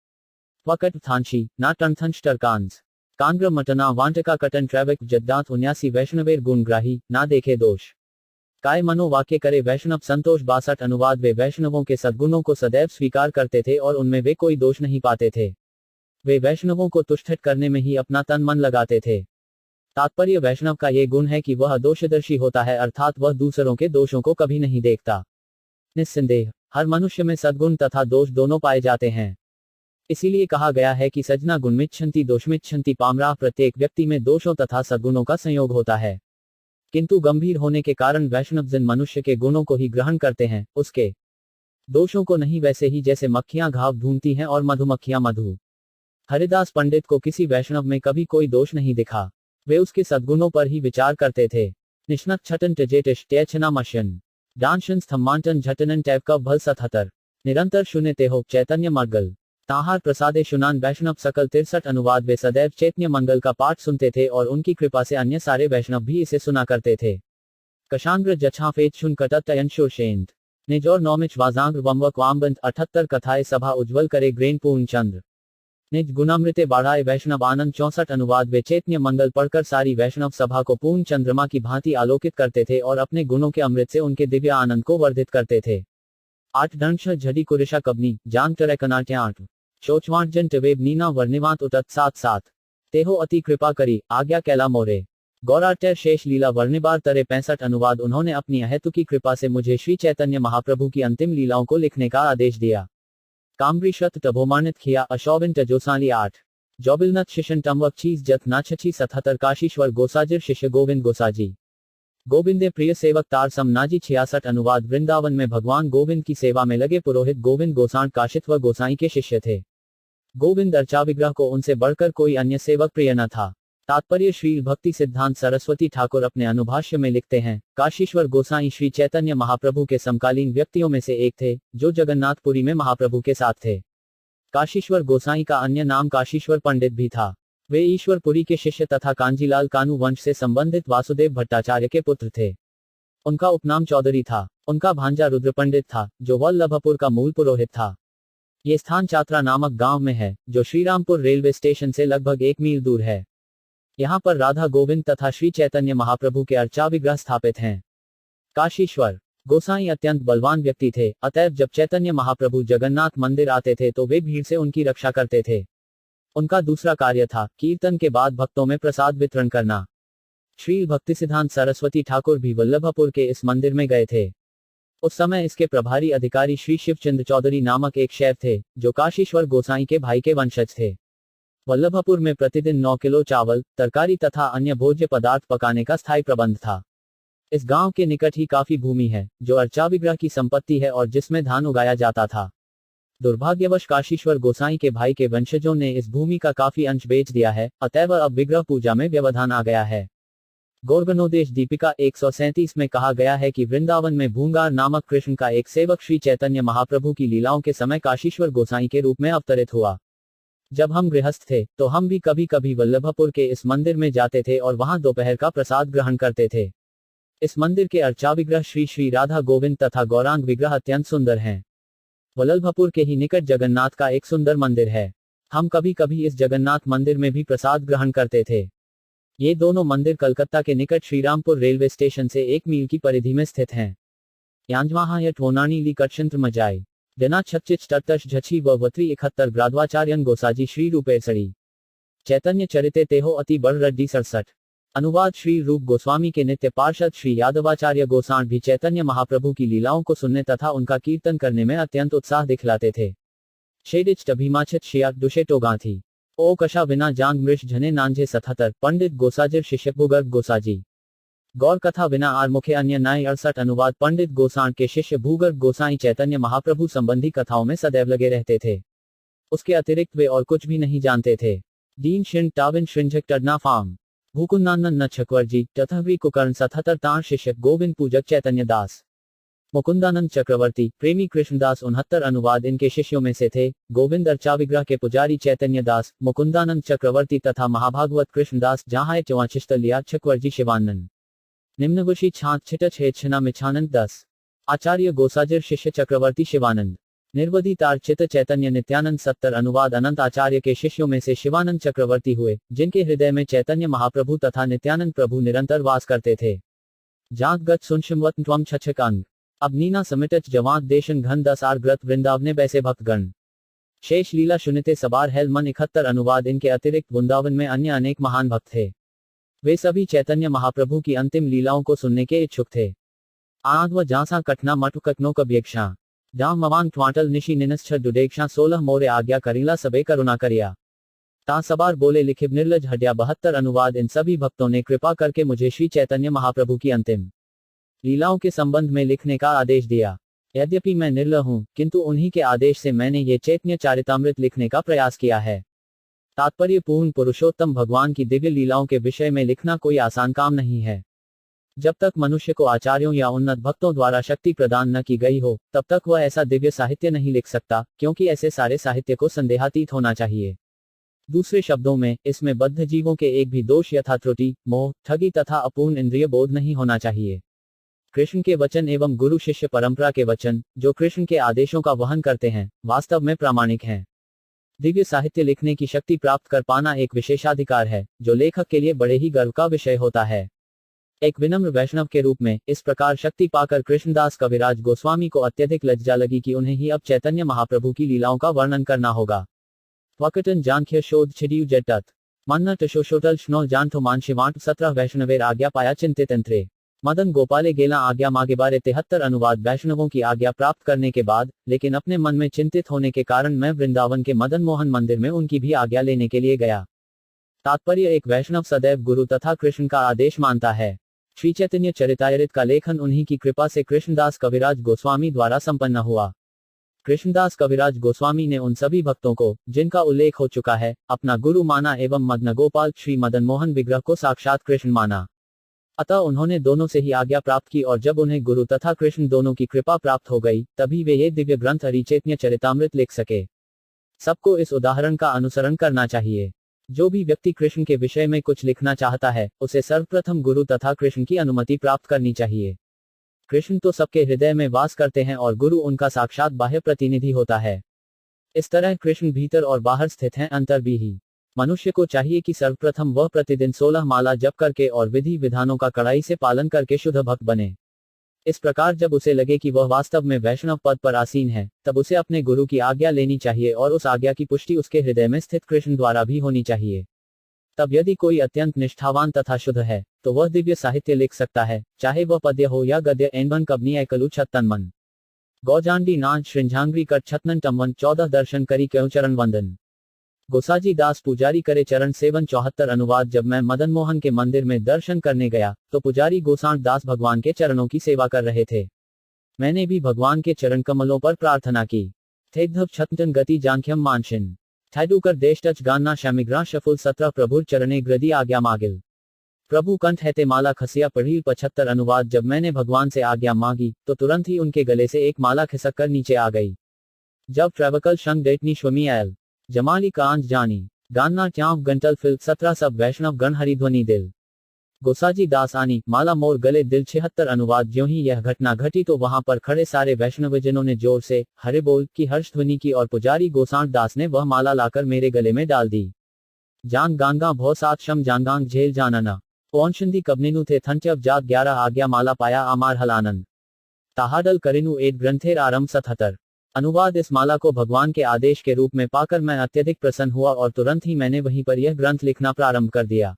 वकट थांशी ना टंथंश टरकांस कांग्र मटना वांटका कटन ट्रैविक जद्दांत 79 वैष्णवेर गुणग्राही ना देखे दोष काय मनो वाक्य करे वैष्णव संतोष। 62 अनुवाद। वे वैष्णवों के सद्गुणों को सदैव स्वीकार करते थे और उनमें वे कोई दोष नहीं पाते थे। वे वैष्णवों को तुष्ट करने में ही अपना तन मन लगाते थे। तात्पर्य वैष्णव का ये गुण है कि वह दोषदर्शी होता है, अर्थात वह दूसरों के दोषों को कभी नहीं देखता। निस्संदेह हर मनुष्य में सद्गुण तथा दोष दोनों पाए जाते हैं। इसीलिए कहा गया है कि सजना गुणमिच्छन्ति दोषमिच्छन्ति पामराः, प्रत्येक व्यक्ति में दोषों तथा सद्गुणों का संयोग होता है। किंतु गंभीर होने के कारण वैष्णव जन मनुष्य के गुणों को ही ग्रहण करते हैं, उसके दोषों को नहीं, वैसे ही जैसे मक्खियां घाव ढूंढती हैं और मधुमक्खियां मधु। हरिदास पंडित को किसी वैष्णव में कभी कोई दोष नहीं दिखा, वे उसके सद्गुणों पर ही विचार करते थे। निष्णत छटन टजेटिश टैचना मशन डांशन स्थम्मांटन झटनन टैप का भल 77 निरंतर शून्य तेहो चैतन्य मर्गल ताहार प्रसादे शुनान वैष्णव सकल 63 अनुवाद। वे सदैव चैतन्य मंगल का पाठ सुनते थे और उनकी कृपा से अन्य सारे वैष्णव भी इसे सुना करते थे। कशांग्र जछा फेत शुन कटत अयनशुरशेंत निजोर नौमिच वाजांग्र वमवक वामबंध 78 कथाएं सभा उज्ज्वल करे ग्रेन पूर्ण चंद्र निज गुणामृते बाढ़ाए वैष्णव आनंद 64 अनुवाद। वे चैतन्य मंगल पढ़कर सारी वैष्णव सभा को पूर्ण चंद्रमा की भांति आलोकित करते थे और अपने गुणों के अमृत से उनके दिव्य आनंद को वर्धित करते थे। 8 दंश झड़ी कुरिशा कबनी जांग टरे कनाट्य 8 चोचवांटजन टवेब नीना वर्णिवांत उतत 7 तेहो अति कृपा करी आज्ञा कैला मोरे गौराट्य शेष लीला वर्णिबार तरे 65 अनुवाद। उन्होंने अपनी अहेतुकी कृपा से मुझे श्री चैतन्य महाप्रभु की अंतिम लीलाओं को लिखने का आदेश दिया। काम्री शत टभोमानित खिया अशोबिन टजोसाली 8 जोबिलनत शिशन टमवक चीज जत नाछी 77 काशीश्वर गोसाजिर शिष्य गोविंद गोसाजी गोविंदे प्रिय सेवक तार सम नाजी 66 अनुवाद। वृंदावन में भगवान गोविंद की सेवा में लगे पुरोहित गोविंद गोसाण काशित्व गोसाई के शिष्य थे। गोविंद अर्चा विग्रह को उनसे बढ़कर कोई अन्य सेवक प्रिय न था। तात्पर्य श्री भक्ति सिद्धांत सरस्वती ठाकुर अपने अनुभाष्य में लिखते हैं, काशीश्वर गोसाई श्री चैतन्य महाप्रभु के समकालीन व्यक्तियों में से एक थे, जो जगन्नाथपुरी में महाप्रभु के साथ थे। काशीश्वर गोसाई का अन्य नाम काशीश्वर पंडित भी था। वे ईश्वरपुरी के शिष्य तथा कांजीलाल कानू वंश से संबंधित वासुदेव भट्टाचार्य के पुत्र थे। उनका उपनाम चौधरी था। उनका भांजा रुद्र पंडित था, जो वल्लभपुर का मूल पुरोहित था। ये स्थान चात्रा नामक गांव में है, जो श्रीरामपुर रेलवे स्टेशन से लगभग 1 मील दूर है। यहाँ पर राधा गोविंद तथा श्री चैतन्य महाप्रभु के अर्चा विग्रह स्थापित हैं। काशीश्वर गोसाई अत्यंत बलवान व्यक्ति थे, अतएव जब चैतन्य महाप्रभु जगन्नाथ मंदिर आते थे तो वे भीड़ से उनकी रक्षा करते थे। उनका दूसरा कार्य था कीर्तन के बाद भक्तों में प्रसाद वितरण करना। श्री भक्तिसिद्धांत सरस्वती ठाकुर भी वल्लभपुर के इस मंदिर में गए थे। उस समय इसके प्रभारी अधिकारी श्री शिवचंद्र चौधरी नामक एक शैव थे, जो काशीश्वर गोसाई के भाई के वंशज थे। वल्लभपुर में प्रतिदिन 9 किलो चावल, तरकारी तथा अन्य भोज्य पदार्थ पकाने का स्थायी प्रबंध था। इस गांव के निकट ही काफी भूमि है, जो अर्चा विग्रह की संपत्ति है और जिसमें धान उगाया जाता था। दुर्भाग्यवश काशीश्वर गोसाई के भाई के वंशजों ने इस भूमि का काफी अंश बेच दिया है, अतएव अब विग्रह पूजा में व्यवधान आ गया है। गौरगणोदेश दीपिका 137 में कहा गया है कि वृंदावन में भूंगार नामक कृष्ण का एक सेवक श्री चैतन्य महाप्रभु की लीलाओं के समय काशीश्वर गोसाई के रूप में अवतरित हुआ। जब हम गृहस्थ थे तो हम भी कभी कभी वल्लभपुर के इस मंदिर में जाते थे और वहां दोपहर का प्रसाद ग्रहण करते थे। इस मंदिर के अर्चा विग्रह श्री श्री राधा गोविंद तथा गौरांग विग्रह अत्यंत सुंदर हैं। वल्लभपुर के ही निकट जगन्नाथ का एक सुंदर मंदिर है। हम कभी कभी इस जगन्नाथ मंदिर में भी प्रसाद ग्रहण करते थे। ये दोनों मंदिर कलकत्ता के निकट श्रीरामपुर रेलवे स्टेशन से 1 मील की परिधि में स्थित हैं। यांजवाहा या ठोनानी ली कटशंत्र मजाई डना 36 टटश झछी व वत्री 71 ग्राद्वाचार्यन गोसाजी श्री रूपे सड़ी चैतन्य चरिते तेहो अति बड़ रड्डी 67। अनुवाद श्री रूप गोस्वामी के नित्य पार्षद श्री यादवाचार्य गोसाण भी चैतन्य महाप्रभु की लीलाओं को सुनने तथा उनका कीर्तन करने में अत्यंत उत्साह दिखलाते थे। शेडिच अभिमाचित शिया दुशे टोगा थी ओ कशा बिना जांग मृष झने नांझे 77 पंडित गोसाजिर शिष्य भूगर्भ गोसाजी गौर कथा बिना आर मुखे अन्य नाय 68। अनुवाद पंडित गोसाण के शिष्य भूगर्भ गोसाई चैतन्य महाप्रभु संबंधी कथाओं में सदैव लगे रहते थे। उसके अतिरिक्त वे और कुछ भी नहीं जानते थे। दीन शिन टाविन श्रिंझक टडना फार्म भूकुन्नानन नच्छकवरजी तथावरी कुकर्ण 77 तार शिष्य गोविंद पूजक चैतन्य दास मुकुंदानंद चक्रवर्ती प्रेमी कृष्णदास 69। अनुवाद इनके शिष्यों में से थे गोविंद अर्चाविग्रह के पुजारी चैतन्य दास मुकुंदानंद चक्रवर्ती तथा महाभागवत कृष्णदास जहां 44 लिया चक्रवर्ती शिवानंद निम्नवशी छात छिटच हेच्छना मिछानंद 10। आचार्य गोसाजिर शिष्य चक्रवर्ती शिवानंद निर्वधि तार चित चैतन्य नित्यानंद 70। अनुवाद अनंत आचार्य के शिष्यों में से शिवानंद चक्रवर्ती हुए जिनके हृदय में चैतन्य महाप्रभु तथा नित्यानंद प्रभु निरंतर वास करते थे। जात गत सुनशिमवत त्वम छछक अंग अब नीना समिटच जवात देशन घन 10 आर ग्रत वृंदावने बैसे भक्तगण शेष लीला सुनिते सबार हेल मन 71। अनुवाद इनके अतिरिक्त वृंदावन में अन्य अनेक महान भक्त थे। वे सभी चैतन्य महाप्रभु की अंतिम लीलाओं को सुनने के इच्छुक थे। आद व जासा कटना मटु कटनो कब्यक्षा दाम मवांग ट्वाटल निशी निनस्छ दुडेक्षा 16 मोरे आज्ञा करीला सबे करुणा करिया ता सबार बोले लिखिब निर्लज हड्या 72। अनुवाद इन सभी भक्तों ने कृपा करके मुझे श्री चैतन्य महाप्रभु की अंतिम लीलाओं के संबंध में लिखने का आदेश दिया। यद्यपि मैं निर्लज हूं किंतु उन्हीं के आदेश से मैंने ये चैतन्य चरितामृत लिखने का प्रयास किया है। तात्पर्य पूर्ण पुरुषोत्तम भगवान की दिव्य लीलाओं के विषय में लिखना कोई आसान काम नहीं है। जब तक मनुष्य को आचार्यों या उन्नत भक्तों द्वारा शक्ति प्रदान न की गई हो तब तक वह ऐसा दिव्य साहित्य नहीं लिख सकता, क्योंकि ऐसे सारे साहित्य को संदेहातीत होना चाहिए। दूसरे शब्दों में इसमें बद्ध जीवों के एक भी दोष यथा त्रुटि मोह ठगी तथा अपूर्ण इंद्रिय बोध नहीं होना चाहिए। कृष्ण के वचन एवं गुरु शिष्य परंपरा के वचन जो कृष्ण के आदेशों का वहन करते हैं वास्तव में प्रामाणिक हैं। दिव्य साहित्य लिखने की शक्ति प्राप्त कर पाना एक विशेषाधिकार है जो लेखक के लिए बड़े ही गर्व का विषय होता है। एक विनम्र वैष्णव के रूप में इस प्रकार शक्ति पाकर कृष्णदास कविराज गोस्वामी को अत्यधिक लज्जा लगी कि उन्हें ही अब चैतन्य महाप्रभु की लीलाओं का वर्णन करना होगा। वकटन जानख्य शोध छिडियु जटत मन्ना टशोशोटल श्नो जानथो मानशिवांट 17 वैष्णवेर आज्ञा पाया चिंतित अंतरे मदन गोपाले गेला आज्ञा मागे बारे 73। अनुवाद वैष्णवों की आज्ञा प्राप्त करने के बाद लेकिन अपने मन में चिंतित होने के कारण मैं वृंदावन के मदन मोहन मंदिर में उनकी भी आज्ञा लेने के लिए गया। तात्पर्य एक वैष्णव सदैव गुरु तथा कृष्ण का आदेश मानता है। श्री चैतन्य चरितामृत का लेखन उन्हीं की कृपा से कृष्णदास कविराज गोस्वामी द्वारा संपन्न हुआ। कृष्णदास कविराज गोस्वामी ने उन सभी भक्तों को जिनका उल्लेख हो चुका है अपना गुरु माना एवं मदन गोपाल श्री मदन मोहन विग्रह को साक्षात कृष्ण माना। अतः उन्होंने दोनों से ही आज्ञा प्राप्त की और जब उन्हें गुरु तथा कृष्ण दोनों की कृपा प्राप्त हो गई तभी वे ये दिव्य ग्रंथ हरिचैतन्य चरितामृत लिख सके। सबको इस उदाहरण का अनुसरण करना चाहिए। जो भी व्यक्ति कृष्ण के विषय में कुछ लिखना चाहता है उसे सर्वप्रथम गुरु तथा कृष्ण की अनुमति प्राप्त करनी चाहिए। कृष्ण तो सबके हृदय में वास करते हैं और गुरु उनका साक्षात बाह्य प्रतिनिधि होता है। इस तरह कृष्ण भीतर और बाहर स्थित हैं, अंतर भी ही। मनुष्य को चाहिए कि सर्वप्रथम वह प्रतिदिन 16 माला जप करके और विधि विधानों का कड़ाई से पालन करके शुद्ध भक्त बने। इस प्रकार जब उसे लगे कि वह वास्तव में वैष्णव पद पर आसीन है तब उसे अपने गुरु की आज्ञा लेनी चाहिए और उस आज्ञा की पुष्टि उसके हृदय में स्थित कृष्ण द्वारा भी होनी चाहिए। तब यदि कोई अत्यंत निष्ठावान तथा शुद्ध है तो वह दिव्य साहित्य लिख सकता है, चाहे वह पद्य हो या गद्य। एनवन कबनी ऐकलु छत्तन मन गौजांडी नाच श्रृंझांगरी कर छत्तन टमवन 14 दर्शन करी क्यों चरण वंदन गोसाजी दास पुजारी करे चरण सेवन 74। अनुवाद जब मैं मदन मोहन के मंदिर में दर्शन करने गया तो पुजारी गोसाण दास भगवान के चरणों की सेवा कर रहे थे। मैंने भी भगवान के चरण कमलों पर प्रार्थना की। थेधव छत्तन गति जानख्यम मानशिन थैडूकर देश टच गाना शमिग्रा शफुल 17 प्रभुर चरणे ग्रदी आज्ञा मागिल प्रभु कंठ है ते माला खसिया पढ़ील 75। अनुवाद जब मैंने भगवान से आज्ञा मांगी तो तुरंत ही उनके गले से एक माला खिसक कर नीचे आ गई। जब ट्रेवकल शंग डेटनी श्वमी आयल जमाली कांज जानी गाना च्याव गंटल फिल 17 सब वैष्णव गण हरिध्वनि दिल गोसाजी दास आनी माला मोर गले दिल 76। अनुवाद ज्यों ही यह घटना घटी तो वहां पर खड़े सारे वैष्णवजनों ने जोर से हरे बोल की हर्ष ध्वनि की और पुजारी गोसाण दास ने वह माला लाकर मेरे गले में डाल दी। जान गांगा भौ सात शम जांगांग झेल जानना पौंशंदी कबनिनु थे थंचव जात 11 आज्ञा माला पाया आमार हल आनंद ताहाडल करिनु एड ग्रंथेर आरंभ 77। अनुवाद इस माला को भगवान के आदेश के रूप में पाकर मैं अत्यधिक प्रसन्न हुआ और तुरंत ही मैंने वहीं पर यह ग्रंथ लिखना प्रारंभ कर दिया।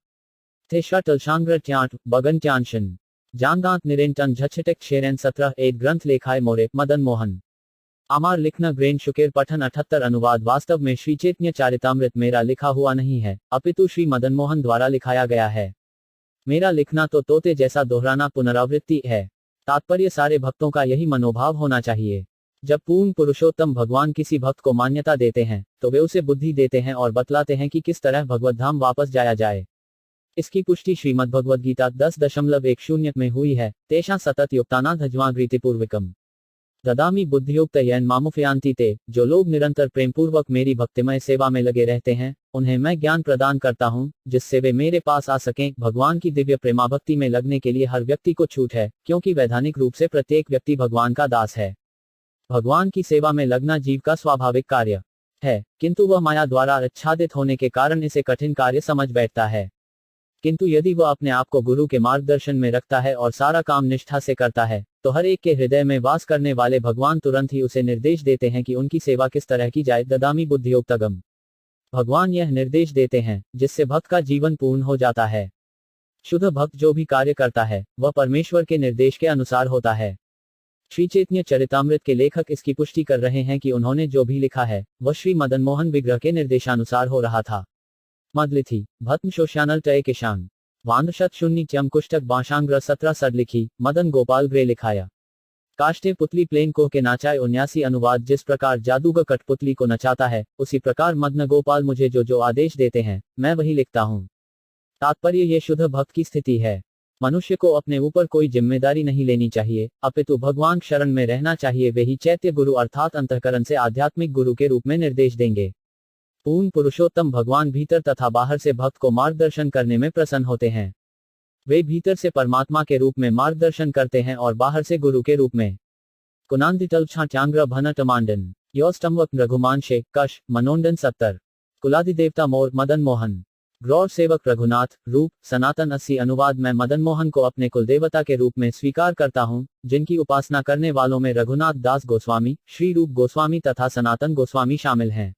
थे शटलशांग्र ट्यांट बगन ट्यांशन जानदांत निरेंटन झछटेक शेरेन 17 एक ग्रंथ लेखाए मोरे मदन मोहन आमार लिखना ग्रेन शुकेर पठन 78 अनुवाद वास्तव में श्री चैतन्य चरितामृत मेरा लिखा हुआ नहीं है, अपितु श्री मदन मोहन द्वारा लिखाया गया है। मेरा लिखना तो तोते जैसा दोहराना पुनरावृत्ति है। तात्पर्य सारे भक्तों का यही मनोभाव होना चाहिए। जब पूर्ण पुरुषोत्तम भगवान किसी भक्त को मान्यता देते हैं तो वे उसे बुद्धि देते हैं और बतलाते हैं कि किस तरह भगवत धाम वापस जाया जाए। इसकी पुष्टि श्रीमद् भगवद गीता 10.10 में हुई है। तेषा सतत युक्ताना धज्वाग्रीतिपूर्वकम ददामी बुद्धियुक्त यन मामुफयांति ते, जो लोग निरंतर प्रेमपूर्वक मेरी भक्तिमय सेवा में लगे रहते हैं उन्हें मैं ज्ञान प्रदान करता हूं जिससे वे मेरे पास आ सकें। भगवान की दिव्य प्रेमाभक्ति में लगने के लिए हर व्यक्ति को छूट है, क्योंकि वैधानिक रूप से प्रत्येक व्यक्ति भगवान का दास है। भगवान की सेवा में लगना जीव का स्वाभाविक कार्य है, किंतु वह माया द्वारा आच्छादित होने के कारण इसे कठिन कार्य समझ बैठता है। किंतु यदि वह अपने आप को गुरु के मार्गदर्शन में रखता है और सारा काम निष्ठा से करता है तो हर एक के हृदय में वास करने वाले भगवान तुरंत ही उसे निर्देश देते हैं कि उनकी सेवा किस तरह की जाए। ददामी बुद्धियोक्तगम, भगवान यह निर्देश देते हैं जिससे भक्त का जीवन पूर्ण हो जाता है। शुद्ध भक्त जो भी कार्य करता है वह परमेश्वर के निर्देश के अनुसार होता है। श्री चैतन्य चरितामृत के लेखक इसकी पुष्टि कर रहे हैं कि उन्होंने जो भी लिखा है वह श्री मदन मोहन विग्रह के निर्देशानुसार हो रहा था। मदलिथि भत्म शोशानल टय किशान वांदशत शून्य चम कुष्टक बाशांग्र 17 सड लिखी मदन गोपाल ग्रे लिखाया। काष्टे पुतली प्लेन को के नाचाए 79 अनुवाद जिस प्रकार जादूगर कठपुतली को नचाता है उसी प्रकार मदन गोपाल मुझे जो आदेश देते हैं मैं वही लिखता हूँ। तात्पर्य ये शुद्ध भक्त की स्थिति है। मनुष्य को अपने ऊपर कोई जिम्मेदारी नहीं लेनी चाहिए, अपितु भगवान शरण में रहना चाहिए। वे ही चैत्य गुरु अर्थात अंतःकरण से आध्यात्मिक गुरु के रूप में निर्देश देंगे। पूर्ण पुरुषोत्तम भगवान भीतर तथा बाहर से भक्त को मार्गदर्शन करने में प्रसन्न होते हैं। वे भीतर से परमात्मा के रूप में मार्गदर्शन करते हैं और बाहर से गुरु के रूप में। कुनांदितल चांग्र भन टमांडन योस्तमवक रघुमांशे कश मनोंडन 70 कुलाधिदेवता मोर मदन मोहन गौर सेवक रघुनाथ रूप सनातन 80 अनुवाद मैं मदन मोहन को अपने कुलदेवता के रूप में स्वीकार करता हूँ, जिनकी उपासना करने वालों में रघुनाथ दास गोस्वामी, श्री रूप गोस्वामी तथा सनातन गोस्वामी शामिल हैं।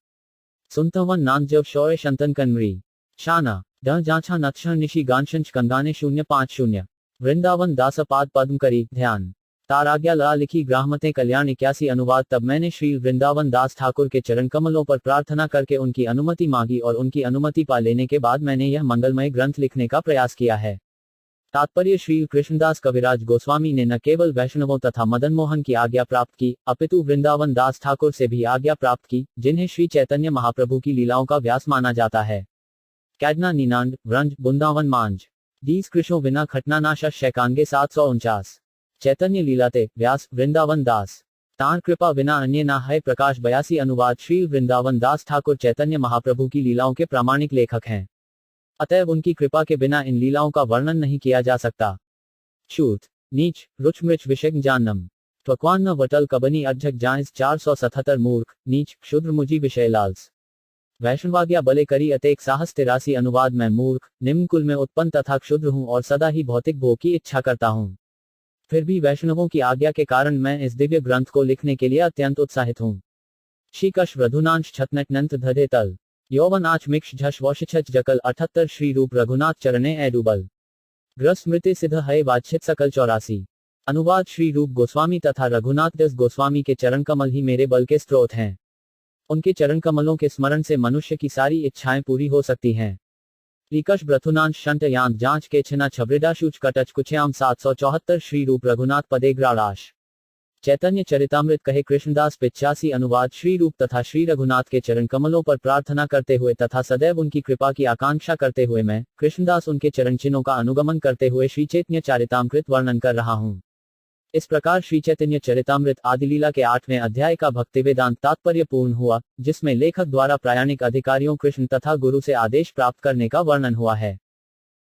सुनतवन नान जब शौर्य शंतन कन्मरी शाना ड जाछा नक्षण निशी गानशंच कंगाने 050 वृंदावन दास पाद पद्म करी ध्यान ताराज्ञा ला लिखी ग्राहमते कल्याण 81 अनुवाद तब मैंने श्री वृंदावन दास ठाकुर के चरण कमलों पर प्रार्थना करके उनकी अनुमति मांगी और उनकी अनुमति पा लेने के बाद मैंने यह मंगलमय ग्रंथ लिखने का प्रयास किया है। तात्पर्य श्री कृष्णदास कविराज गोस्वामी ने न केवल वैष्णवों तथा मदन मोहन की आज्ञा प्राप्त की अपितु वृंदावन दास ठाकुर से भी आज्ञा प्राप्त की, जिन्हें श्री चैतन्य महाप्रभु की लीलाओं का व्यास माना जाता है। कैडना नीनांड व्रंज बुंदावन मांझ दीस कृष्णों बिना खटनानाश शैकांगे 749 चैतन्य लीलाते व्यास वृंदावन दास तार कृपा बिना अन्य ना है प्रकाश 82 अनुवाद श्री वृंदावन दास ठाकुर चैतन्य महाप्रभु की लीलाओं के प्रामाणिक लेखक हैं, अतएव उनकी कृपा के बिना इन लीलाओं का वर्णन नहीं किया जा सकता। शूत नीच रुच मृच विषय जानम त्वक्वान्न वटल कबनी अध्यक जाइस 477 मूर्ख नीच क्षुद्र मुझी विषय लाल्स वैष्णवाज्ञा बले करी अतेक साहस 83 अनुवाद मैं मूर्ख निम्न कुल में उत्पन्न तथा क्षुद्र हूँ और सदा ही भौतिक भोग की इच्छा करता हूँ, फिर भी वैष्णवों की आज्ञा के कारण मैं इस दिव्य ग्रंथ को लिखने के लिए अत्यंत उत्साहित हूँ। शिकश वृधुनांश छतनट धधे तल यौवन आच मिक्ष झश वशिछ जकल 78 श्री रूप रघुनाथ चरणे एडुबल ग्रह स्मृति सिद्ध है वाच्छित सकल 84 अनुवाद श्री रूप गोस्वामी तथा रघुनाथ दास गोस्वामी के चरण कमल ही मेरे बल के स्रोत हैं। उनके चरण कमलों के स्मरण से मनुष्य की सारी इच्छाएं पूरी हो सकती हैं। लिकश ब्रथुनांश शंट यांत जांच के छिना छबरिडाशुच कटच कुछयाम 774 श्री रूप रघुनाथ पदेग्राड़ाश चैतन्य चरितामृत कहे कृष्णदास 85 अनुवाद श्री रूप तथा श्री रघुनाथ के चरण कमलों पर प्रार्थना करते हुए तथा सदैव उनकी कृपा की आकांक्षा करते हुए मैं कृष्णदास उनके चरण चिन्हों का अनुगमन करते हुए श्री चैतन्य चरितामृत वर्णन कर रहा हूँ। इस प्रकार श्री चैतन्य चरितामृत आदिलीला के 8वें अध्याय का भक्तिवेदांत तात्पर्य पूर्ण हुआ, जिसमें लेखक द्वारा प्रायाणिक अधिकारियों कृष्ण तथा गुरु से आदेश प्राप्त करने का वर्णन हुआ है।